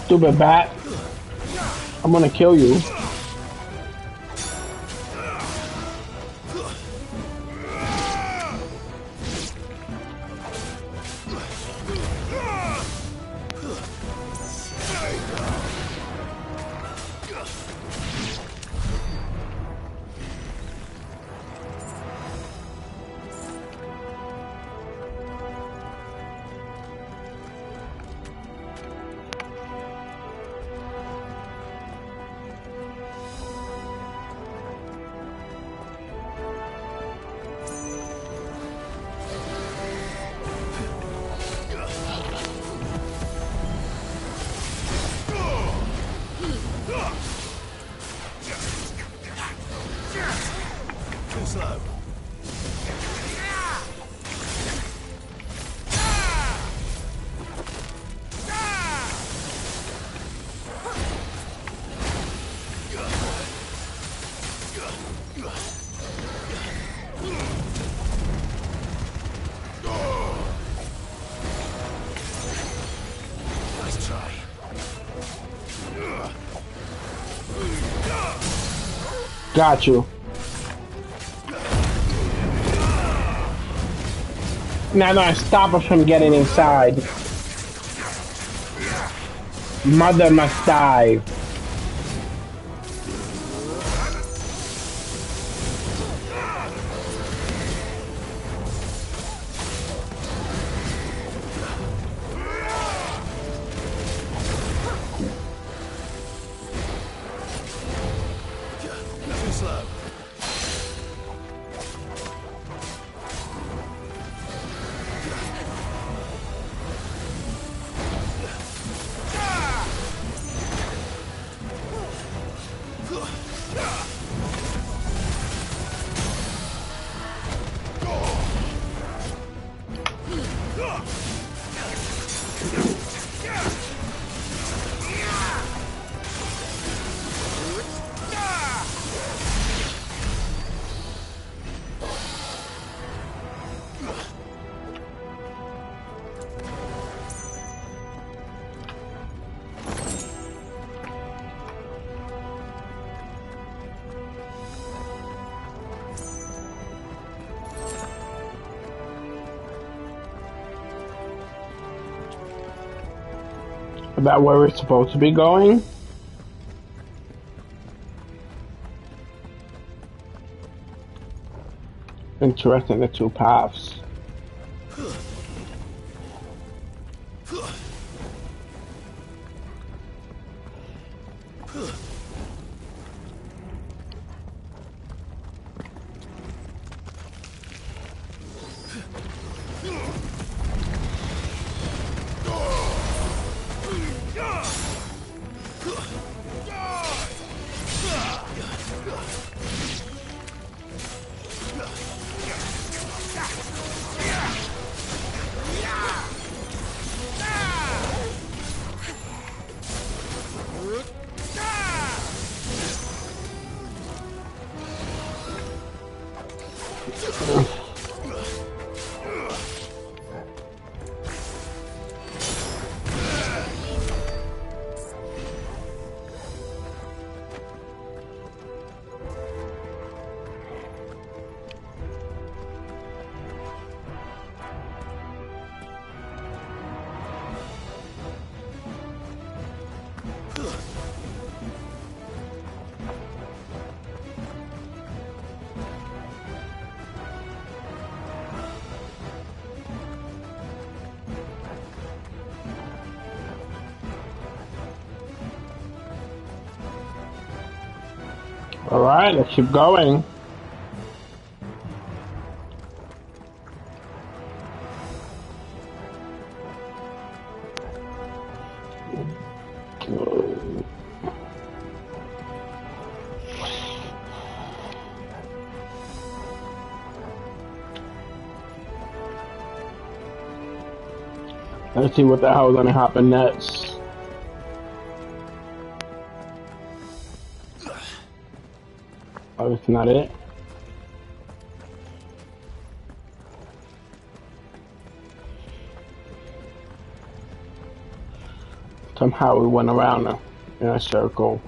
Stupid bat. I'm gonna kill you. Too slow. Nice try. Got you. Now I stop us from getting inside. Mother must die. Too slow. About where we're supposed to be going? Interesting, the two paths. Alright, let's keep going. Let's see what the hell is gonna happen next. Oh, that's not it. Somehow we went around in a circle.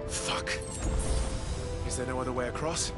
Fuck. Is there no other way across?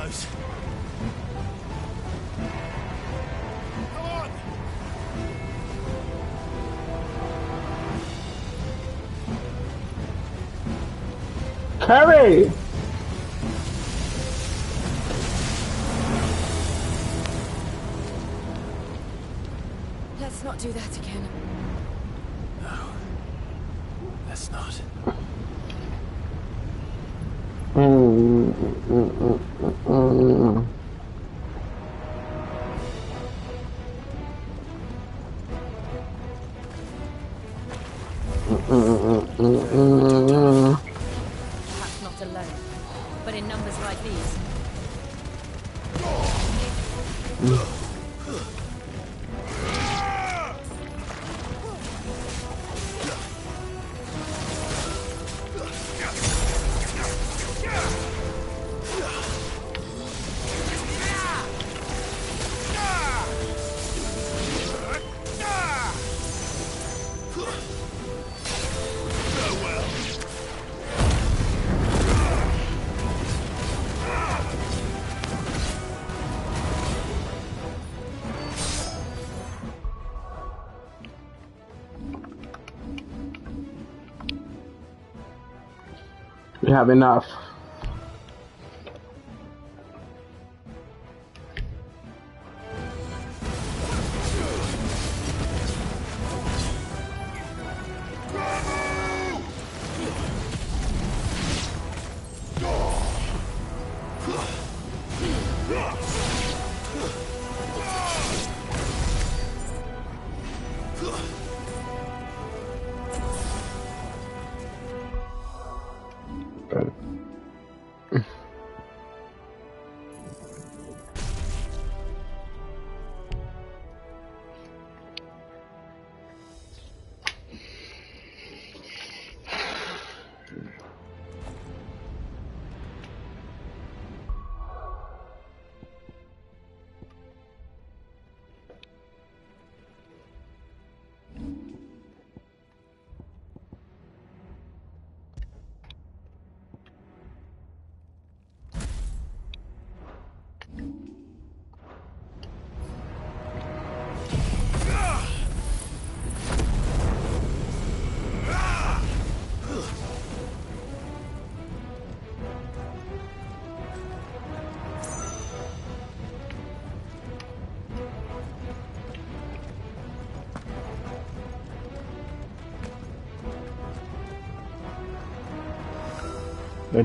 close. Come on! Carrie! Let's not do that again. No. Let's not. Perhaps not alone, but in numbers like these. We have enough.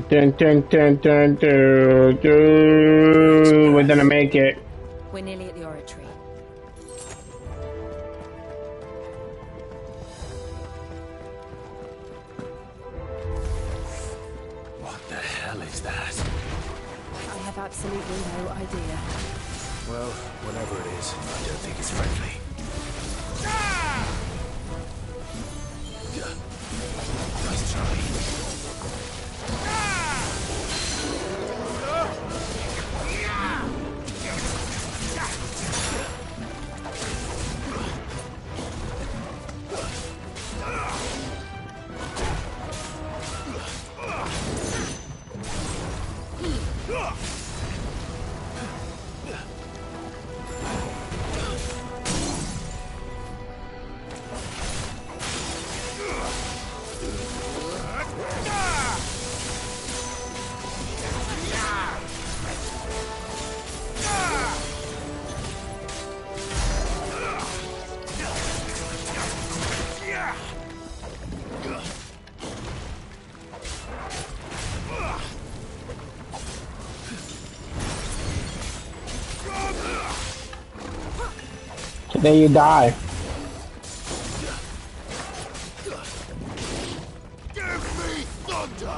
Dun, dun, dun, dun, dun, dun. We're gonna make it. We're nearly at the oratory. What the hell is that? I have absolutely no idea. Well, whatever it is, I don't think it's friendly. Nice try. Then you die. Give me thunder!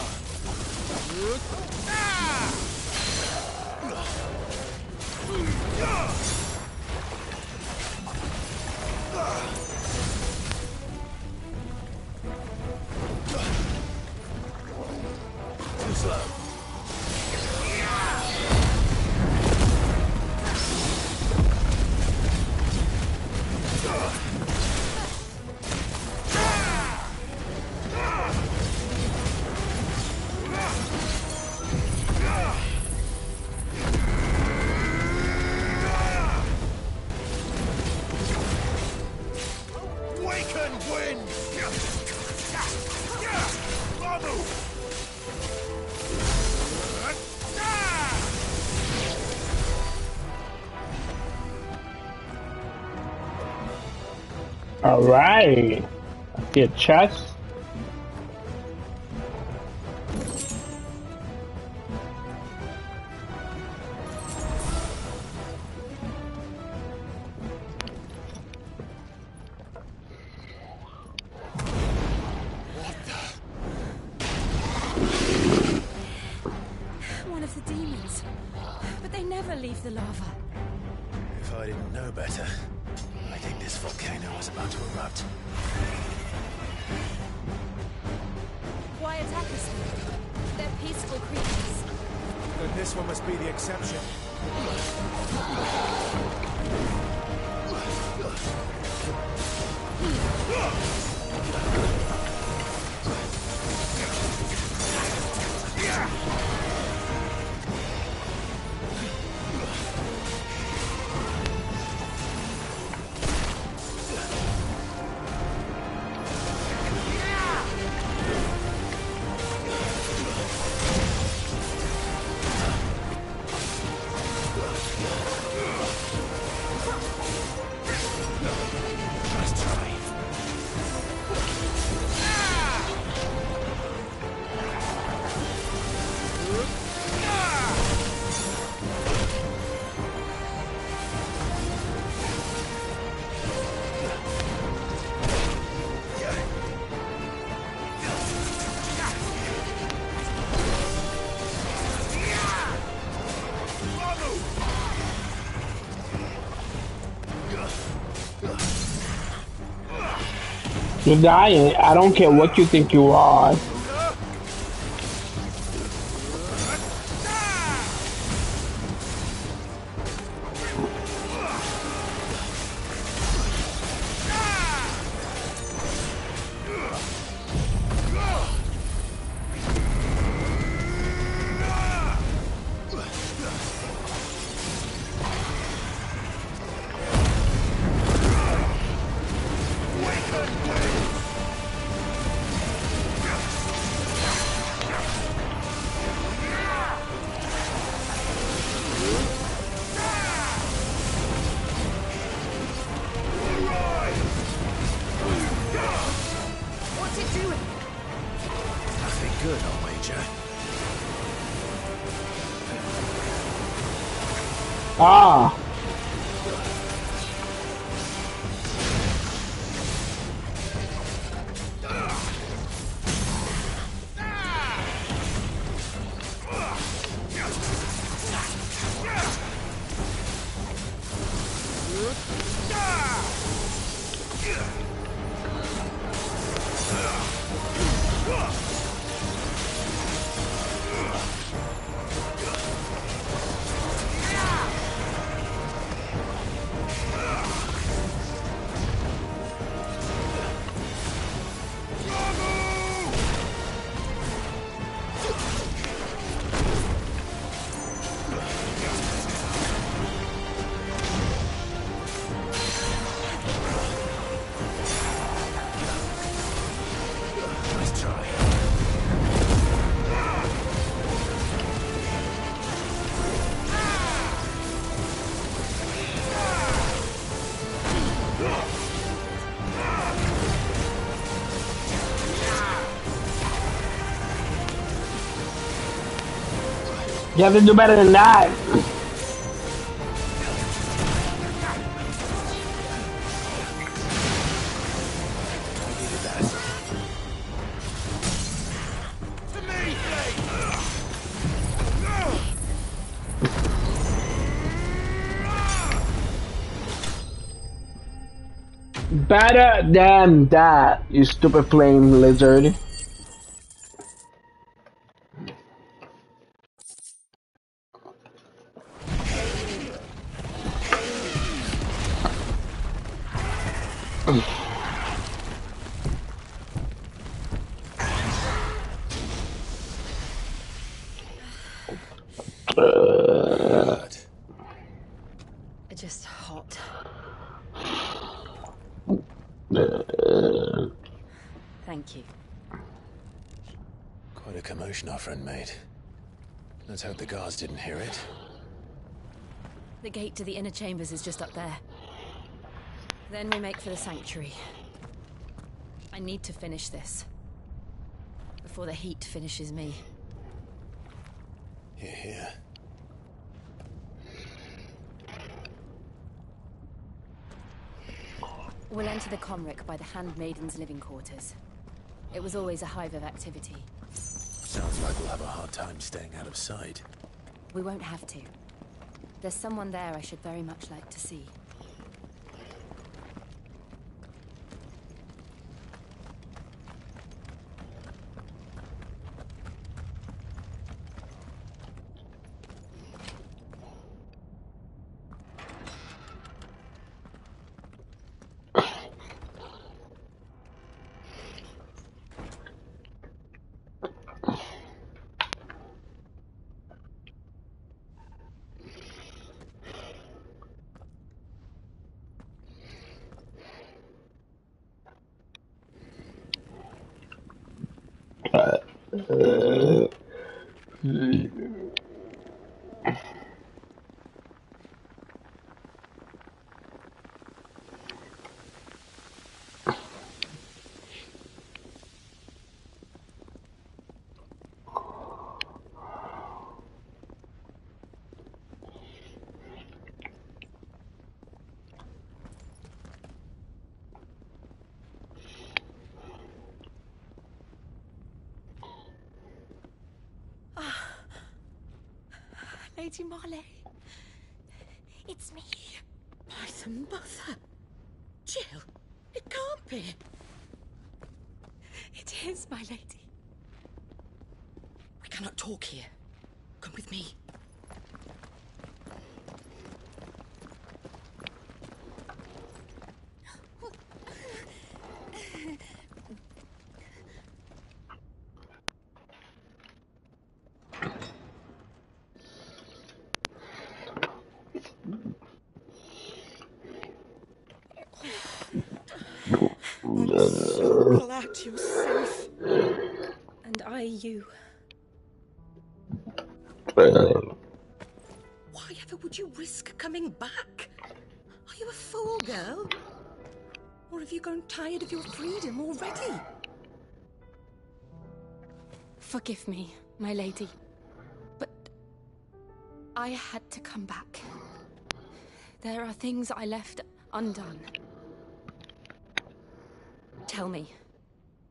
Too slow. can win! Alright. I see a chest. One of the demons. But they never leave the lava. If I didn't know better, I think this volcano was about to erupt. Why attack us? They're peaceful creatures. Then this one must be the exception. You're dying. I don't care what you think you are. What's it doing? Nothing good, I'll wager. Ah. You have to do better than that. Better than that, you stupid flame lizard. Just hot. Thank you. Quite a commotion our friend made. Let's hope the guards didn't hear it. The gate to the inner chambers is just up there. Then we make for the sanctuary. I need to finish this. Before the heat finishes me. Hear, hear. We'll enter the Comric by the Handmaiden's living quarters. It was always a hive of activity. Sounds like we'll have a hard time staying out of sight. We won't have to. There's someone there I should very much like to see. Lady Marley. It's me. My mother. Jill, it can't be. It is, my lady. We cannot talk here. Come with me. So glad you're safe. And I you. Why ever would you risk coming back? Are you a fool, girl? Or have you grown tired of your freedom already? Forgive me, my lady. But I had to come back. There are things I left undone. Tell me,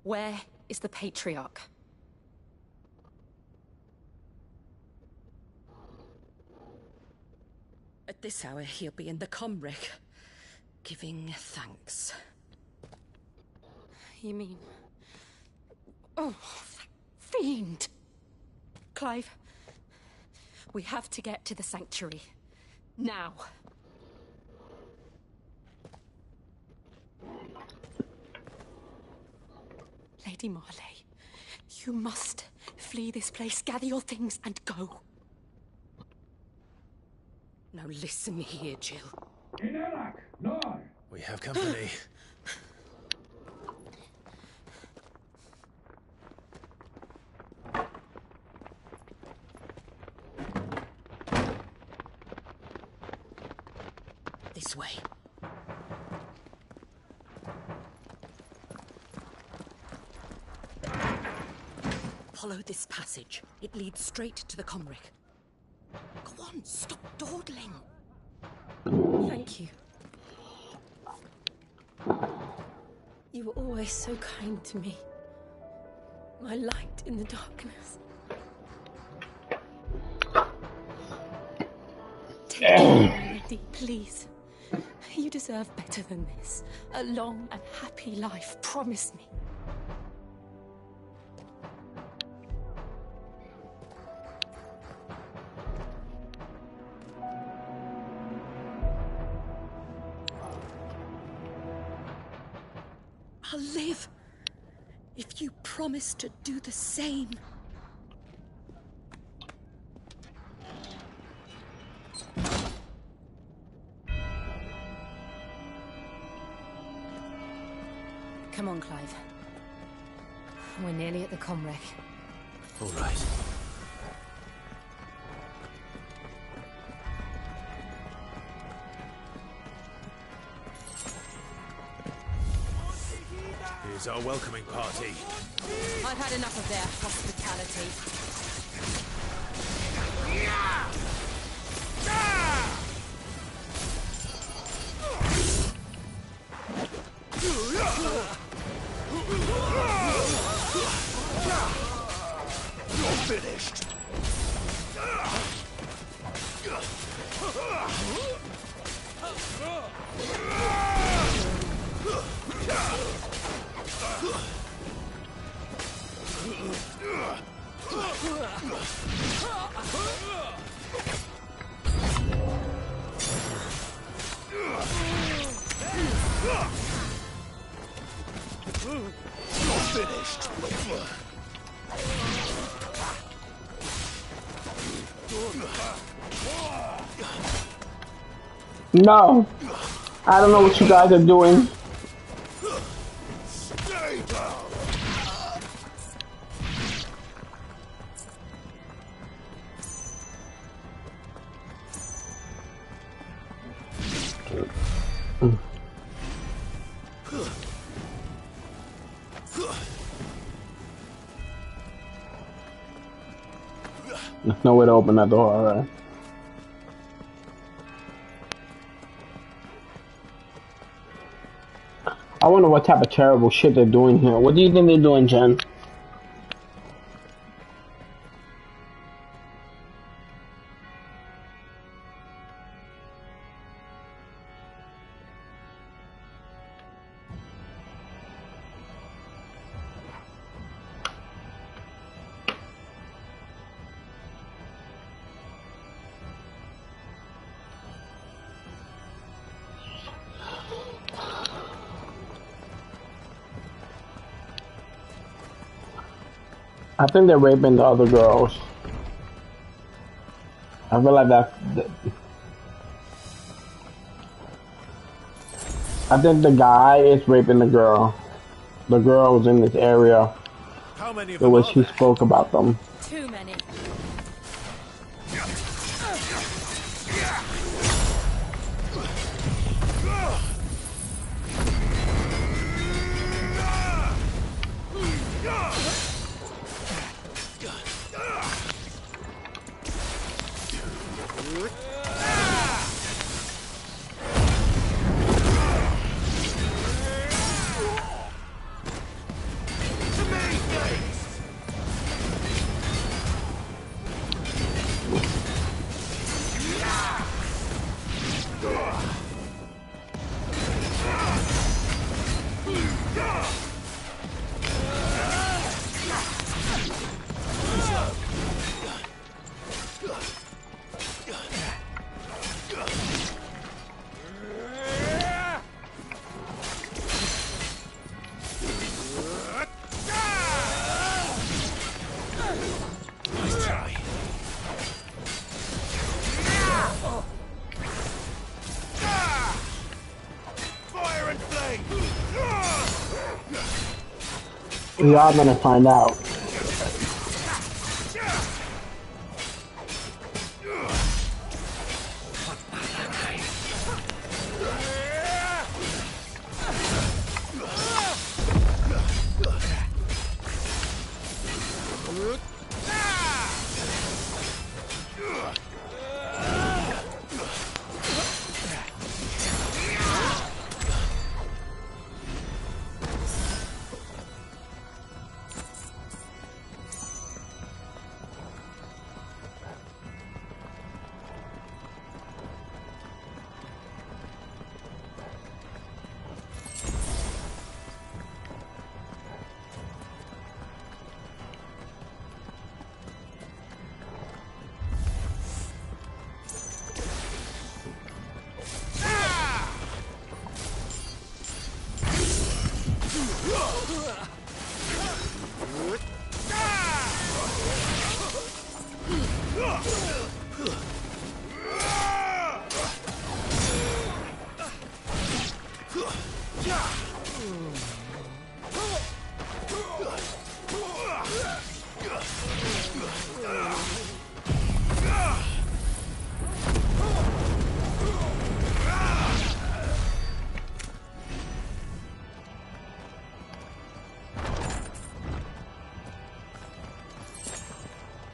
where is the Patriarch? At this hour, he'll be in the Comric, giving thanks. You mean... Oh, that fiend! Clive, we have to get to the sanctuary. Now. Lady Marley, you must flee this place, gather your things, and go. Now listen here, Jill. We have company. This way. Follow this passage. It leads straight to the Comric. Go on, stop dawdling. Thank you. You were always so kind to me. My light in the darkness. Take care, my lady, please. You deserve better than this. A long and happy life, promise me. I'll live if you promise to do the same. Come on, Clive. We're nearly at the comwreck. All right. Here's our welcoming party. I've had enough of their hospitality. You're finished. No, I don't know what you guys are doing. There's no way to open that door, alright. I wonder what type of terrible shit they're doing here. What do you think they're doing, Jen? I think they're raping the other girls. I feel like I think the guy is raping the girl. The girl was in this area. How many of The them way are she there? spoke about them. Too many. We are gonna find out.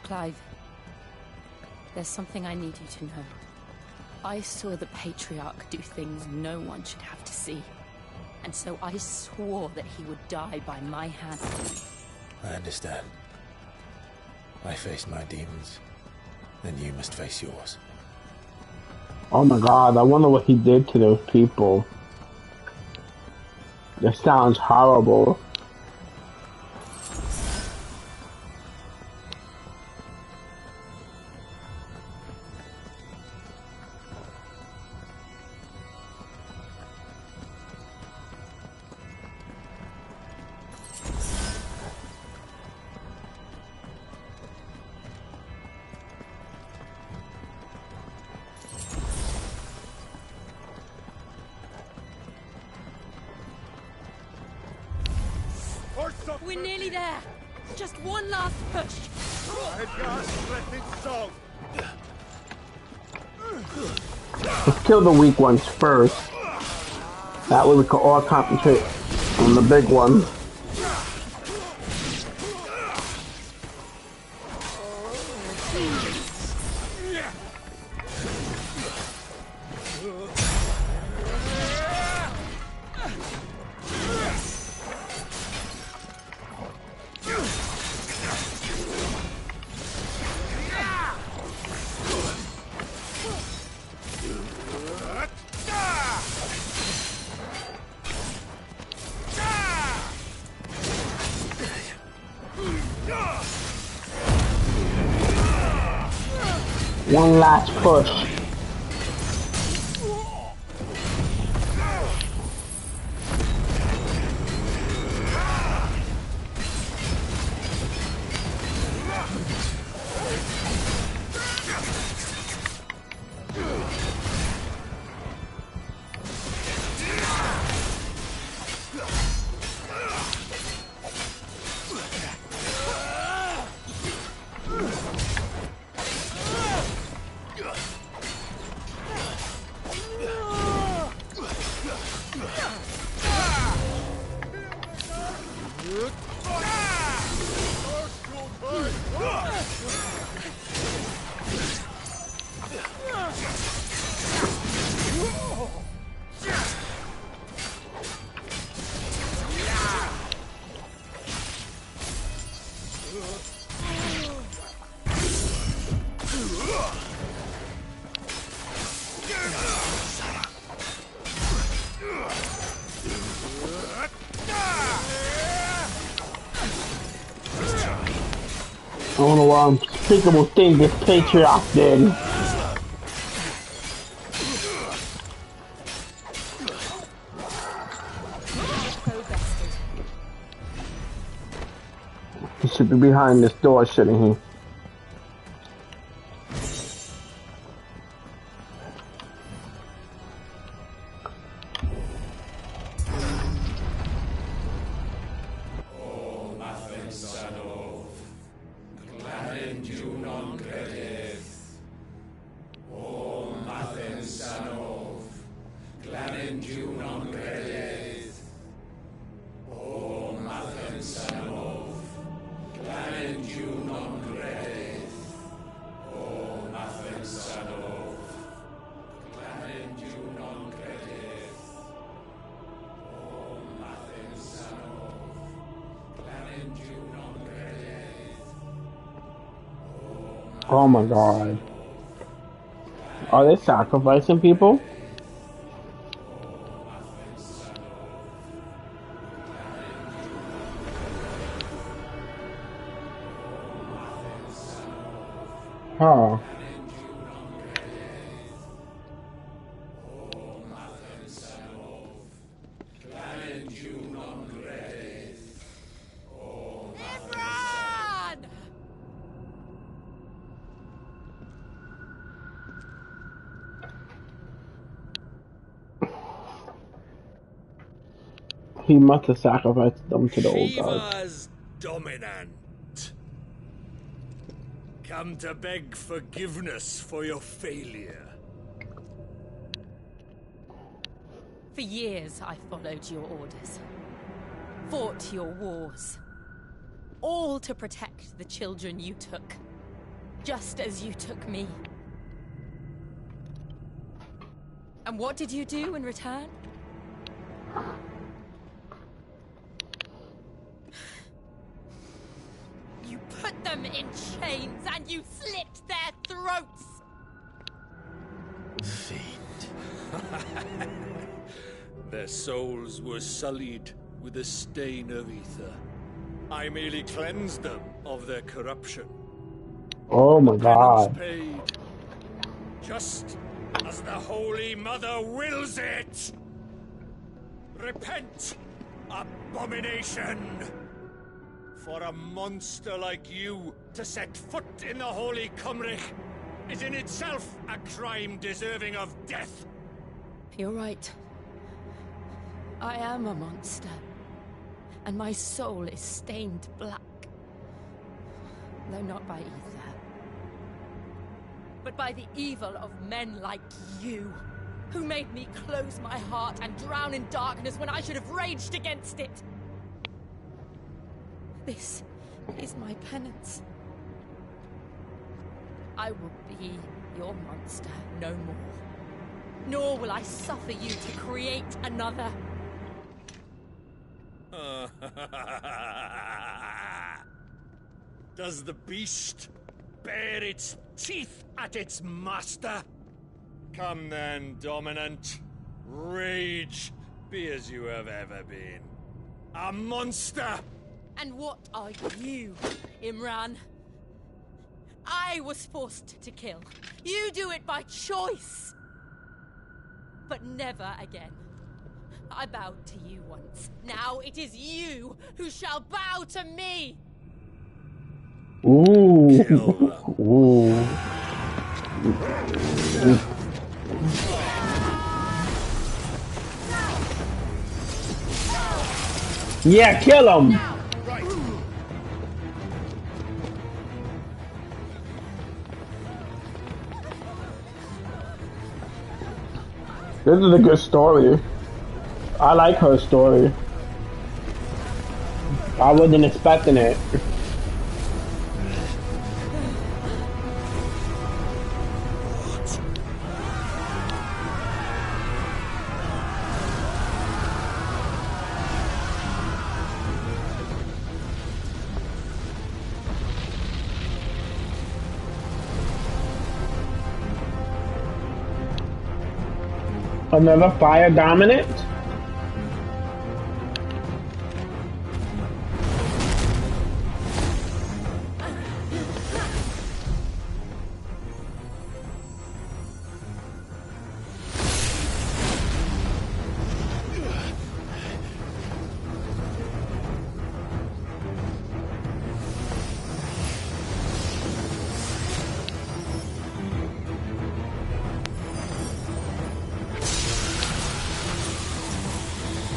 Clive, there's something I need you to know. I saw the Patriarch do things no one should have to see. And so I swore that he would die by my hand. I understand. I faced my demons. Then you must face yours. Oh my god, I wonder what he did to those people. That sounds horrible. We're nearly there. Just one last push. Let's kill the weak ones first. That way we can all concentrate on the big ones. One last push. I don't know what unspeakable thing this Patriarch did. He should be behind this door, shouldn't he? Oh my god. Are they sacrificing people? Huh. He must have sacrificed them to the old god. Shiva's dominant. Come to beg forgiveness for your failure. For years, I followed your orders. Fought your wars. All to protect the children you took. just as you took me. And what did you do in return? You put them in chains and you slit their throats! Fiend. Their souls were sullied with a stain of ether. I merely cleansed them of their corruption. Oh my God. Paid, just as the Holy Mother wills it. Repent, abomination! For a monster like you to set foot in the Holy Cymric is in itself a crime deserving of death. You're right. I am a monster. And my soul is stained black. Though not by ether. But by the evil of men like you, who made me close my heart and drown in darkness when I should have raged against it. This is my penance. I will be your monster no more. Nor will I suffer you to create another. Does the beast bare its teeth at its master? Come then, Dominant. Rage, be as you have ever been. A monster! And what are you, Imran? I was forced to kill. You do it by choice. But never again. I bowed to you once. Now it is you who shall bow to me! Ooh. Ooh. Yeah, kill him! This is a good story. I like her story. I wasn't expecting it. Another fire dominant?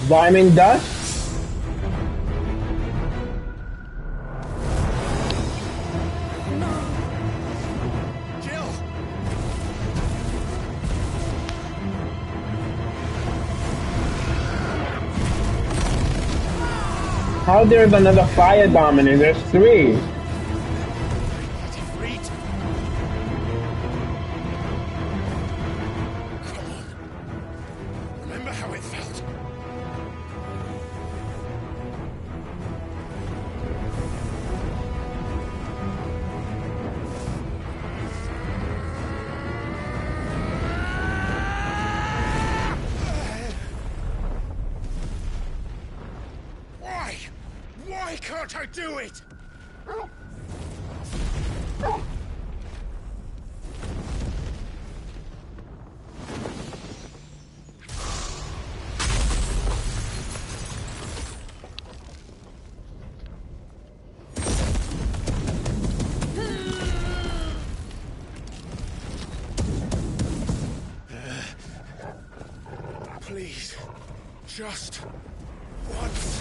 Diamond dust? How there's another fire dominant? There's 3. Remember how it felt? Why can't I do it? Please, just once.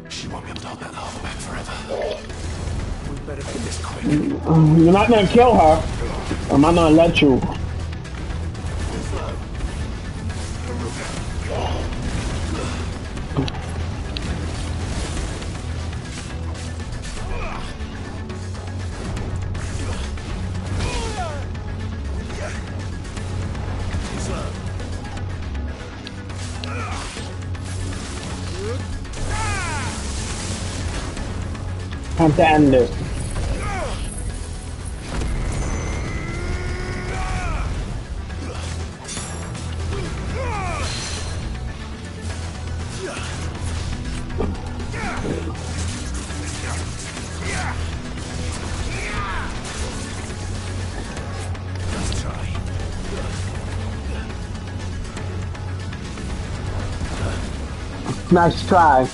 She won't be able to hold that lava back forever. We better get this quick. You're not gonna kill her. I'm not gonna let you. Time to end this. Nice try.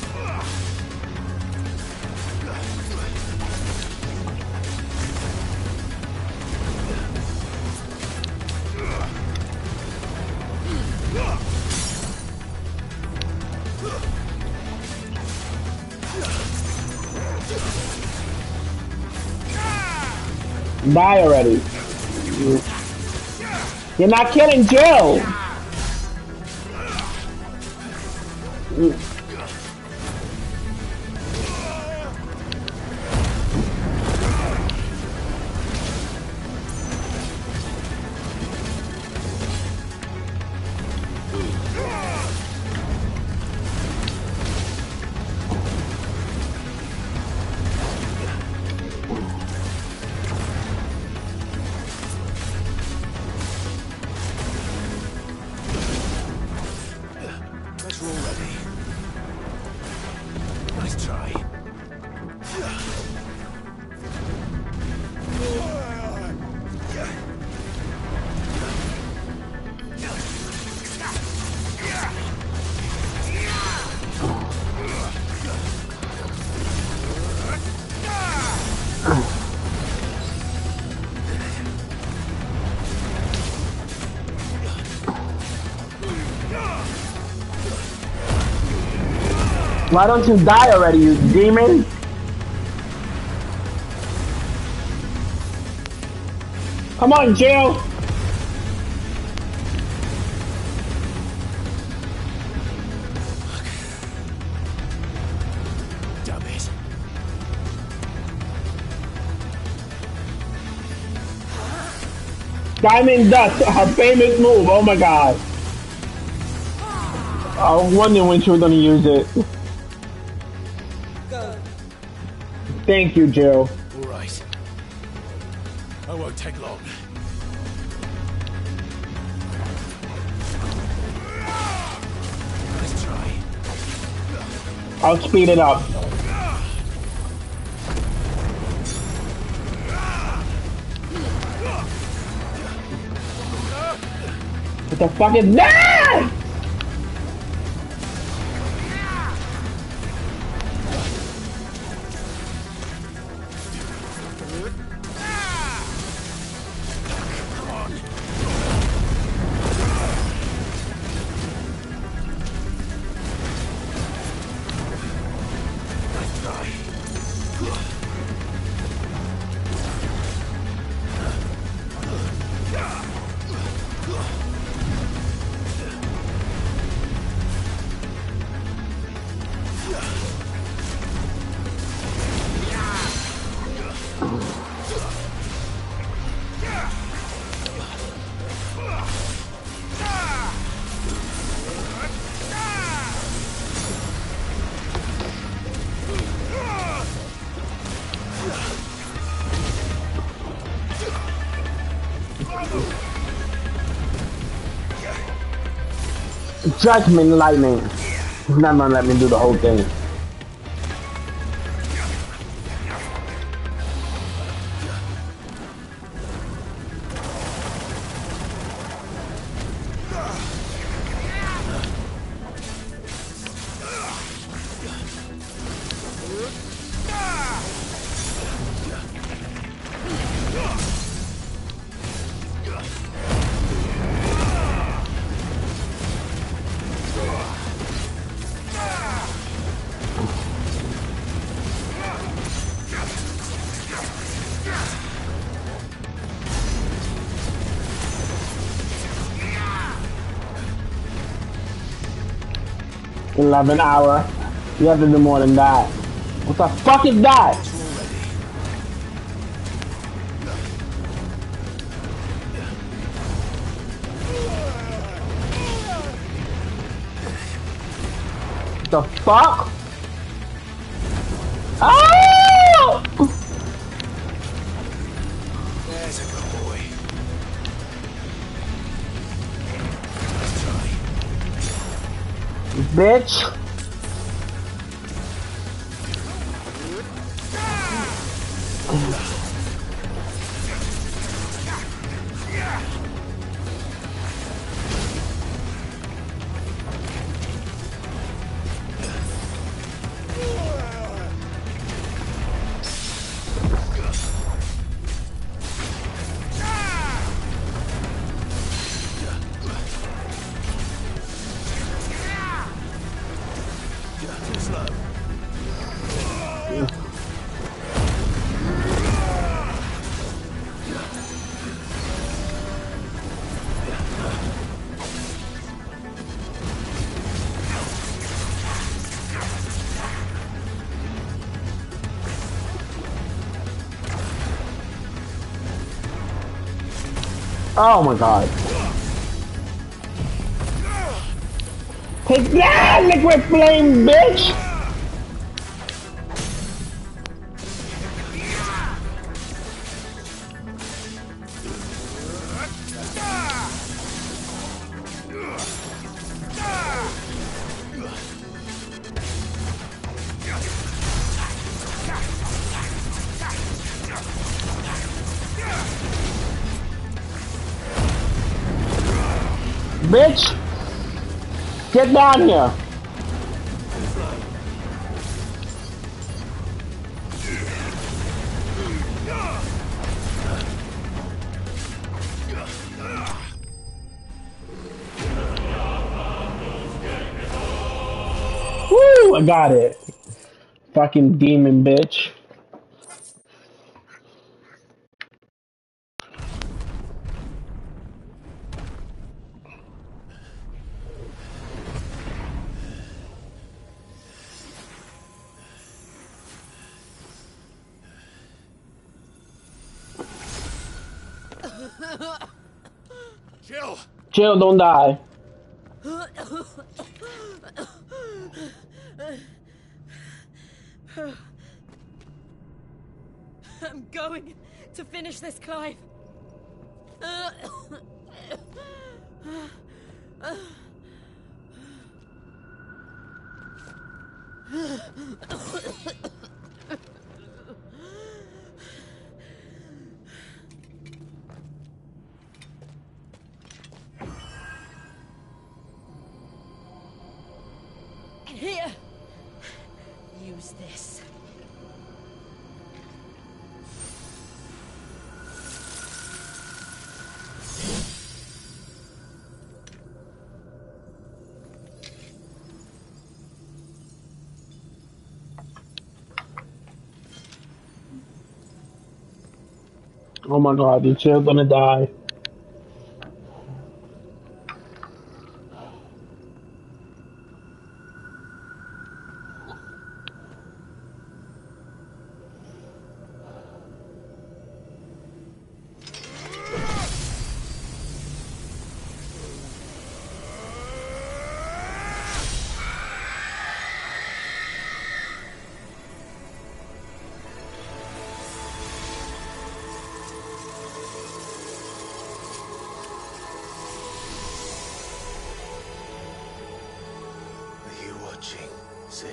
Die already. You're not killing Jill. Why don't you die already, you demon? Come on, Jill! Damn it. Diamond Dust, her famous move, oh my god. I was wondering when she was gonna use it. Thank you, Jill. All right. I won't take long. Let's try. I'll speed it up. What the fuck is that? Judgment Lightning. He's not gonna let me do the whole thing. 11 hour. You have to do more than that. What the fuck is that? The fuck? Oh! There's a good boy. Bitch. Oh my god. Take that, liquid flame, bitch! Bitch! Get down here! Woo! I got it. Fucking demon bitch. Jill! Jill, don't die. I'm going to finish this, Clive. Here, use this. Oh my god, the Jill's gonna die. Sid.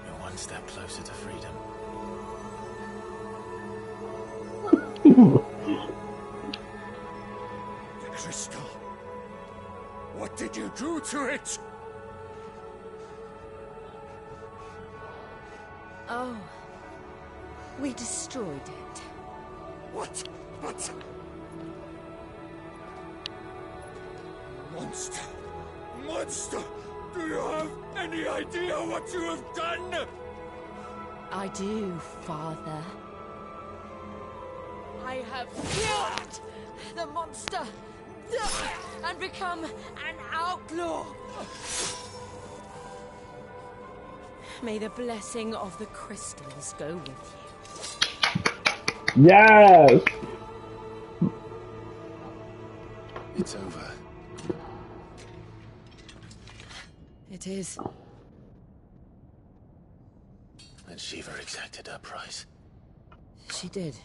You're one step closer to freedom. The crystal. What did you do to it? Oh. We destroyed it. What? But... Monster! Monster! Do you have any idea what you have done? I do, Father. I have killed the monster and become an outlaw. May the blessing of the crystals go with you. Yes! It's over. It is. And Shiva exacted her price. She did.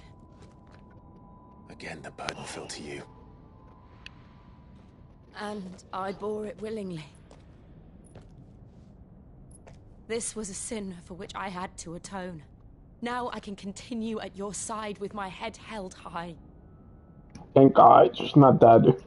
Again, the burden fell to you. And I bore it willingly. This was a sin for which I had to atone. Now I can continue at your side with my head held high. Thank God, it's not that.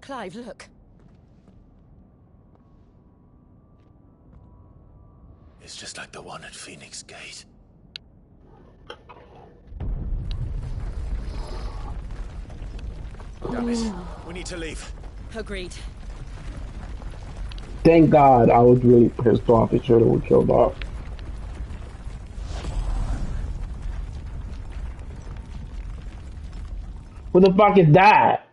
Clive, look. It's just like the one at Phoenix Gate. Damn it. We need to leave. Agreed. Thank God, I was really pissed off. It should have killed off. Who the fuck is that?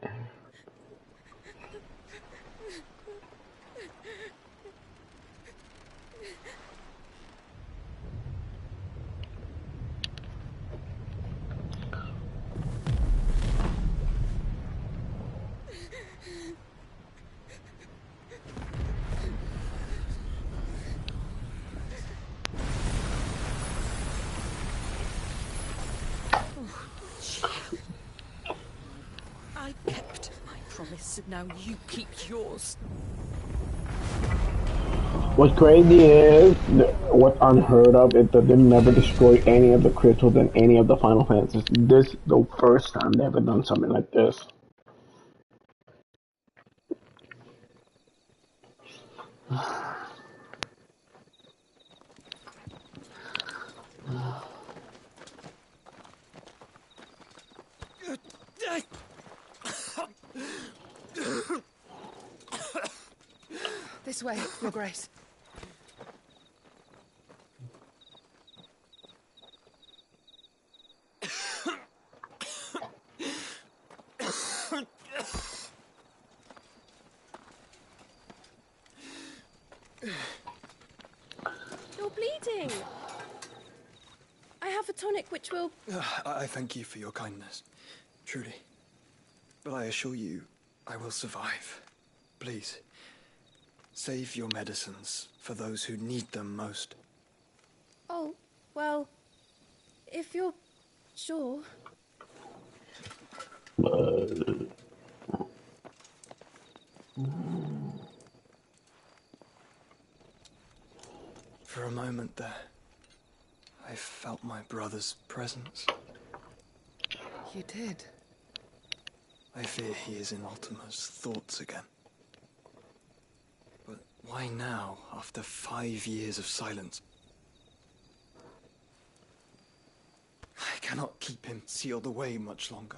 I kept my promise, now you keep yours. What's crazy is, what's unheard of is that they never destroy any of the crystals in any of the Final Fantasies. This is the first time they ever done something like this. This way, Your Grace. You're bleeding. I have a tonic which will... I thank you for your kindness, truly. But I assure you, I will survive. Please, save your medicines for those who need them most. Oh, well, if you're sure. For a moment there, I felt my brother's presence. You did? I fear he is in Ultima's thoughts again. But why now, after 5 years of silence? I cannot keep him sealed away much longer.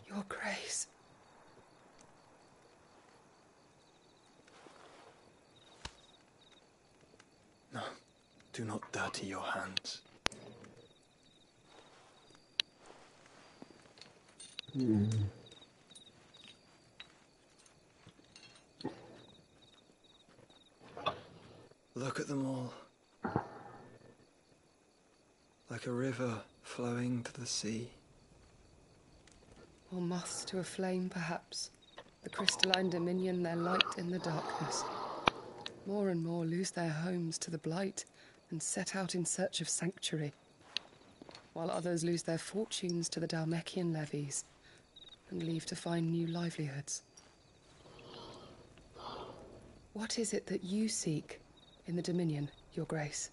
Your Grace. No, do not dirty your hands. Look at them all. Like a river flowing to the sea. Or moths to a flame, perhaps. The crystalline dominion, their light in the darkness. More and more lose their homes to the blight and set out in search of sanctuary, while others lose their fortunes to the Dhalmekian levies and leave to find new livelihoods. What is it that you seek in the Dominion, Your Grace?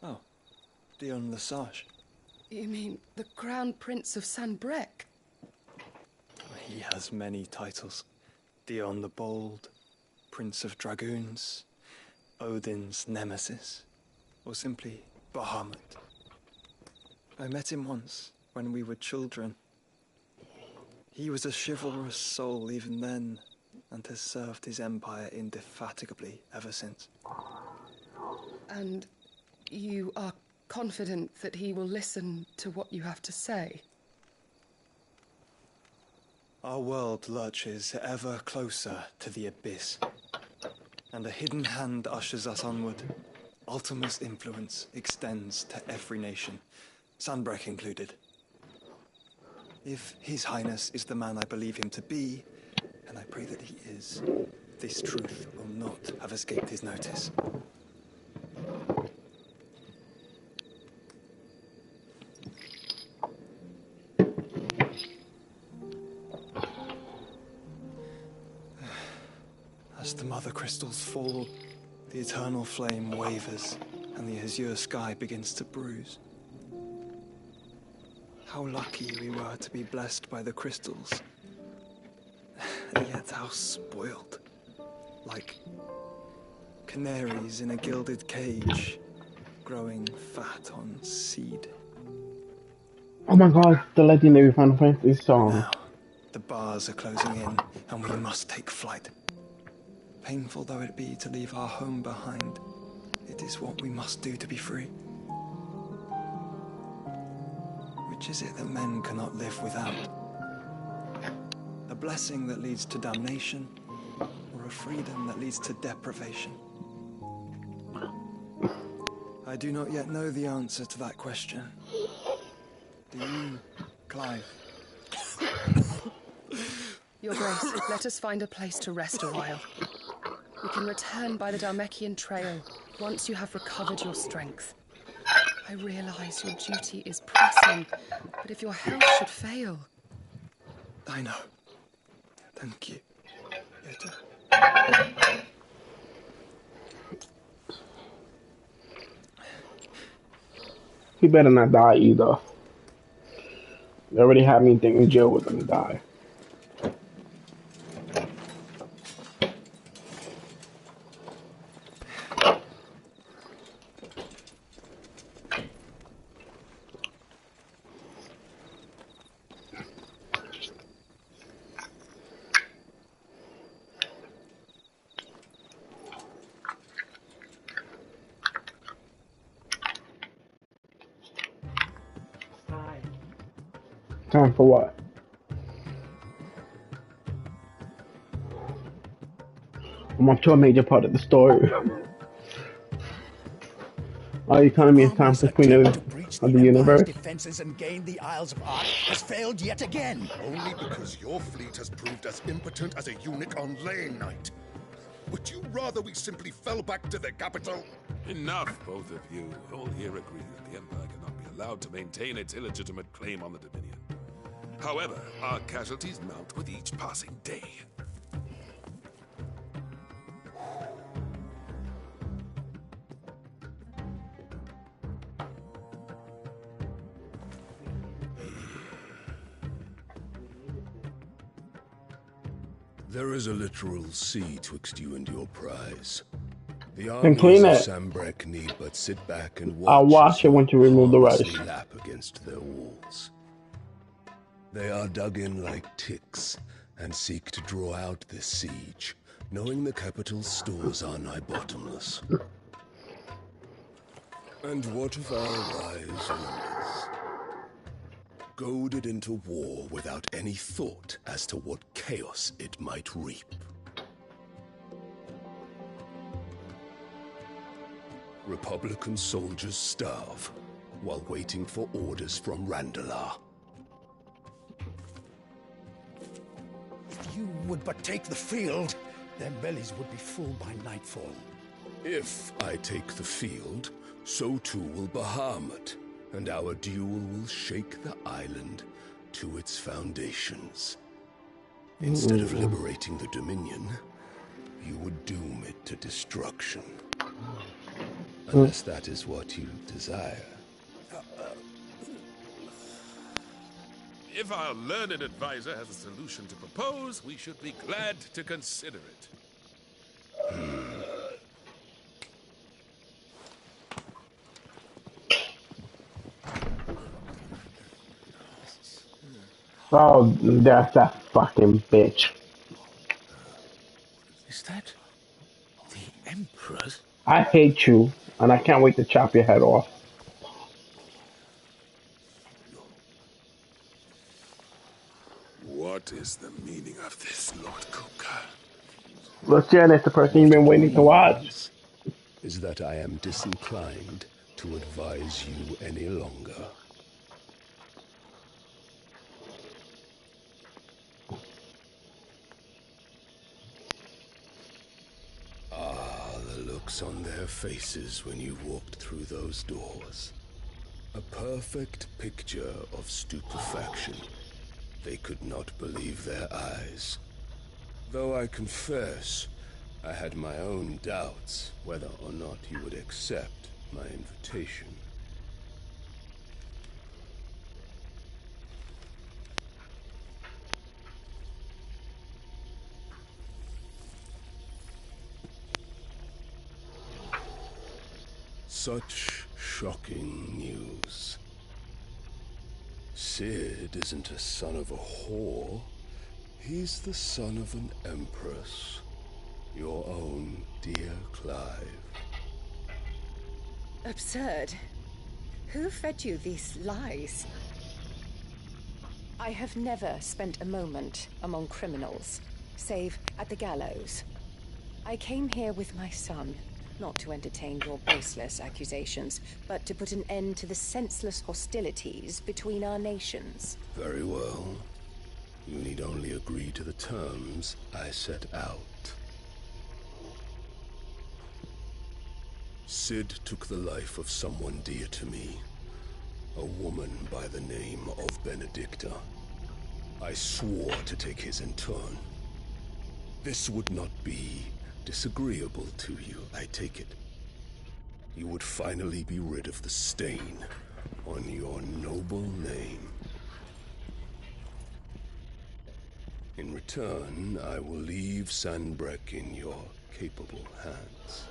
Oh, Dion Lesage. You mean the Crown Prince of Sanbreque? He has many titles. Dion the Bold, Prince of Dragoons, Odin's Nemesis, or simply Bahamut. I met him once, when we were children. He was a chivalrous soul even then, and has served his empire indefatigably ever since. And you are confident that he will listen to what you have to say? Our world lurches ever closer to the abyss, and a hidden hand ushers us onward. Ultima's influence extends to every nation, Sanbreque included. If His Highness is the man I believe him to be, and I pray that he is, this truth will not have escaped his notice. As the mother crystals fall, the eternal flame wavers, and the azure sky begins to bruise. How lucky we were to be blessed by the crystals, and yet how spoiled. Like canaries in a gilded cage, growing fat on seed. Oh my god, the legendary Final Fantasy song. Now, the bars are closing in, and we must take flight. Painful though it be to leave our home behind, it is what we must do to be free. Which is it that men cannot live without? A blessing that leads to damnation, or a freedom that leads to deprivation? I do not yet know the answer to that question. Do you, Clive? Your Grace, let us find a place to rest a while. We can return by the Dhalmekian Trail once you have recovered your strength. I realize your duty is pressing, but if your health should fail... I know. Thank you, Jutta. He better not die either. They already had me thinking Jill was gonna die. Time for what? I'm up to a major part of the story. Oh, you telling me it's time for Queen of the Universe? Defenses and gain the Isles of Ark has failed yet again. Only because your fleet has proved as impotent as a unit on Lane Night. Would you rather we simply fell back to the capital? Enough, both of you. All here agree that the Empire cannot be allowed to maintain its illegitimate claim on the Dominion. However, our casualties mount with each passing day. There is a literal sea twixt you and your prize. The Then clean armies of it. Sanbreque need but sit back and watch. I'll wash it once you remove the rest. harmlessly lap against their walls. They are dug in like ticks and seek to draw out this siege, knowing the capital's stores are nigh bottomless. And what of our wise rulers? Goaded into war without any thought as to what chaos it might reap. Republican soldiers starve while waiting for orders from Randalar. If you would but take the field, their bellies would be full by nightfall. If I take the field, so too will Bahamut, and our duel will shake the island to its foundations. Instead of liberating the Dominion, you would doom it to destruction. Unless that is what you desire. If our learned advisor has a solution to propose, we should be glad to consider it. Oh, that's that fucking bitch. Is that the Emperor's? I hate you, and I can't wait to chop your head off. What is the meaning of this, Lord Kupka? Lucian is the person you've been waiting to watch. Is that I am disinclined to advise you any longer. Ah, the looks on their faces when you walked through those doors. A perfect picture of stupefaction. They could not believe their eyes. Though I confess, I had my own doubts whether or not you would accept my invitation. Such shocking news. Cid isn't a son of a whore. He's the son of an empress. Your own dear Clive. Absurd. Who fed you these lies? I have never spent a moment among criminals, save at the gallows. I came here with my son, not to entertain your baseless accusations, but to put an end to the senseless hostilities between our nations. Very well. You need only agree to the terms I set out. Cid took the life of someone dear to me, a woman by the name of Benedicta. I swore to take his in turn. This would not be disagreeable to you, I take it. You would finally be rid of the stain on your noble name. In return, I will leave Sanbreque in your capable hands.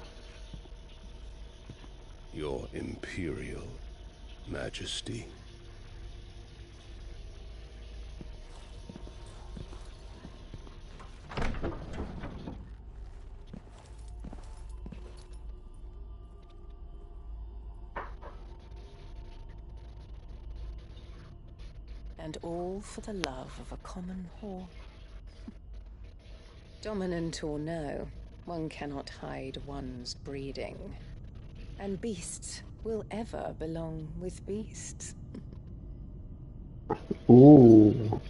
Your Imperial Majesty. And all for the love of a common whore. Dominant or no, one cannot hide one's breeding. And beasts will ever belong with beasts. Ooh.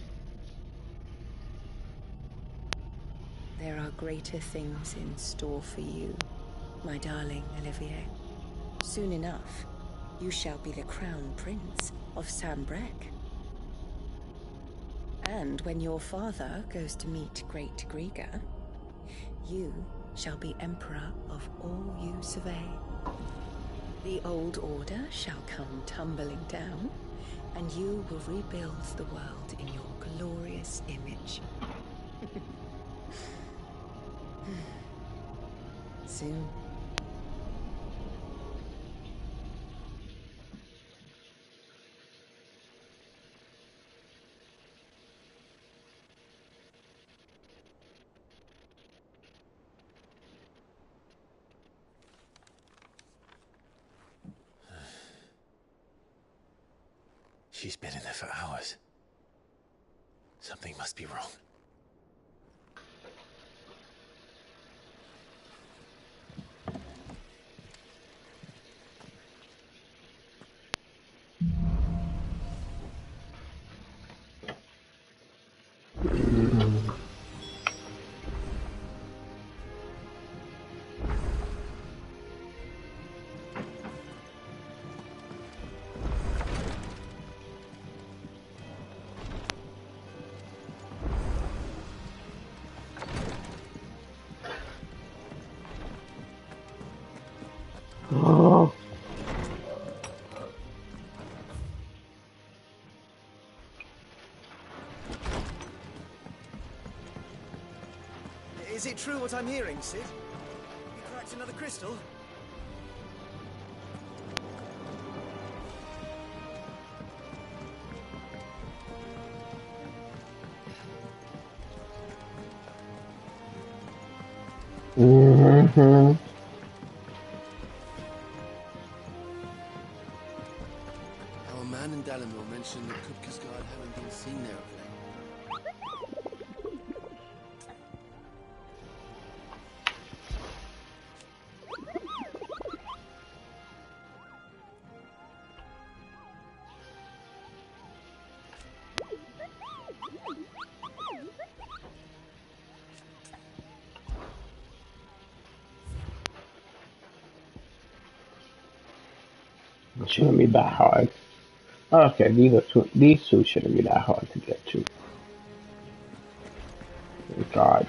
There are greater things in store for you, my darling Olivier. Soon enough, you shall be the crown prince of Sanbreque. And when your father goes to meet Great Griga, you shall be emperor of all you survey. The old order shall come tumbling down, and you will rebuild the world in your glorious image. Soon. She's been in there for hours. Something must be wrong. Oh. it true what I'm hearing, Cid? You cracked another crystal? Mm-hmm. Our man in Dalamore mentioned that Kupka's guard haven't been seen there of late. It shouldn't be that hard. Okay, these two shouldn't be that hard to get to. Thank God.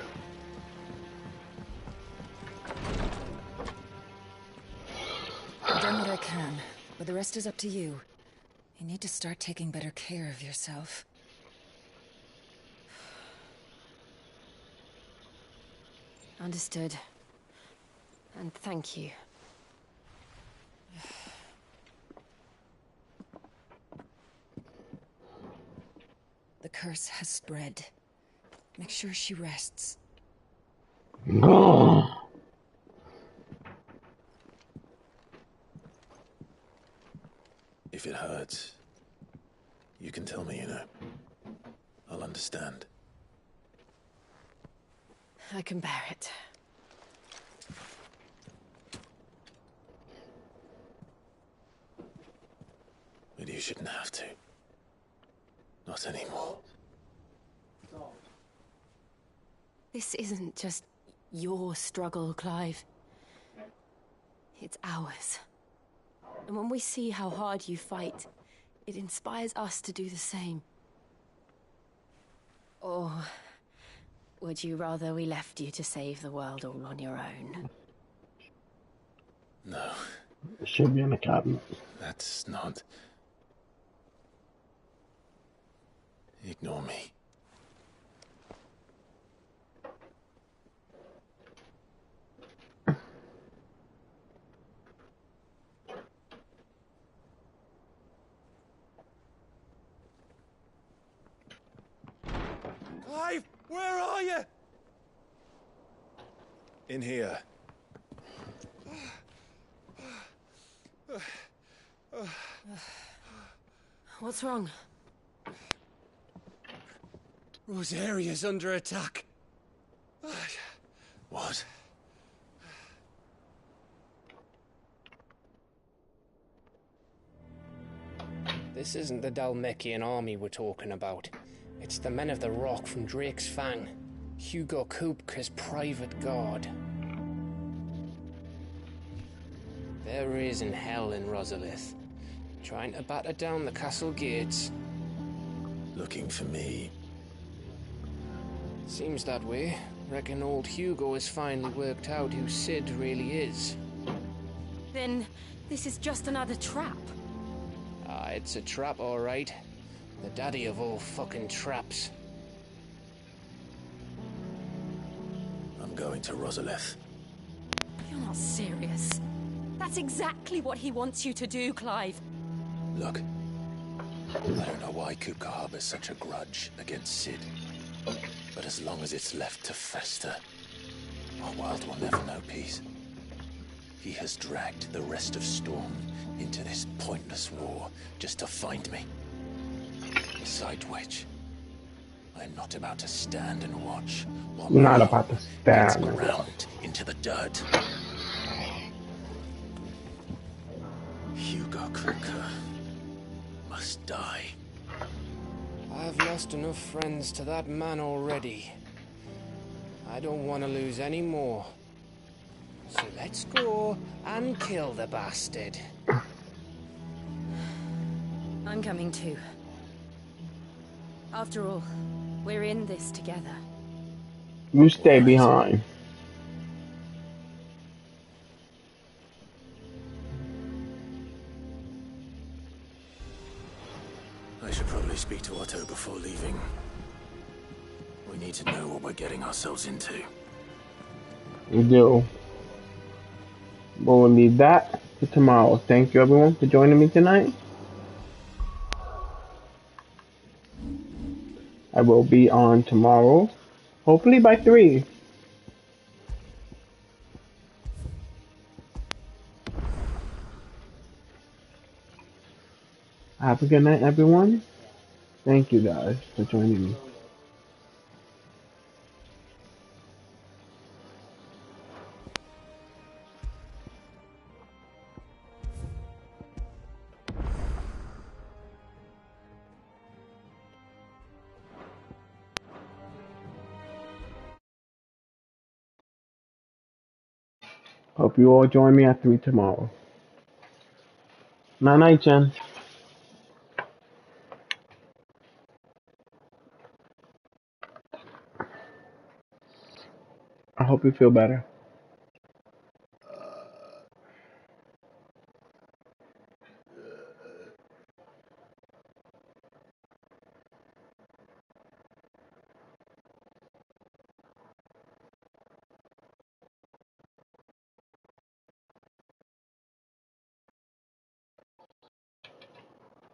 I've done what I can, but the rest is up to you. You need to start taking better care of yourself. Understood. And thank you. The curse has spread. Make sure she rests. No. If it hurts, you can tell me, I'll understand. I can bear it. But you shouldn't have to. Not anymore. This isn't just your struggle, Clive. It's ours. And when we see how hard you fight, it inspires us to do the same. Or would you rather we left you to save the world all on your own? No. It should be in the cabinet. That's not... Ignore me. Clive, where are you? In here. What's wrong? Rosaria's under attack. What? This isn't the Dhalmekian army we're talking about. It's the men of the Rock from Drake's Fang. Hugo Kupka's private guard. They're raising hell in Rosalith, trying to batter down the castle gates. Looking for me. Seems that way. Reckon old Hugo has finally worked out who Cid really is. Then this is just another trap. Ah, it's a trap, all right. The daddy of all fucking traps. I'm going to Rosalith. You're not serious. That's exactly what he wants you to do, Clive. Look, I don't know why Kupka harbors such a grudge against Cid. But as long as it's left to fester, our world will never know peace. He has dragged the rest of Storm into this pointless war just to find me. Besides which, I'm not about to stand and watch while Not about to stand and ground into the dirt. Hugo Kupka must die. I've lost enough friends to that man already. I don't want to lose any more. So let's go and kill the bastard. I'm coming too. After all, we're in this together. You stay behind. I should probably speak to Otto before leaving. We need to know what we're getting ourselves into. We do. But we'll leave that for tomorrow. Thank you everyone for joining me tonight. I will be on tomorrow, hopefully by 3. Have a good night, everyone. Thank you guys for joining me. Hope you all join me at 3 tomorrow. Night night, Jen. I hope you feel better.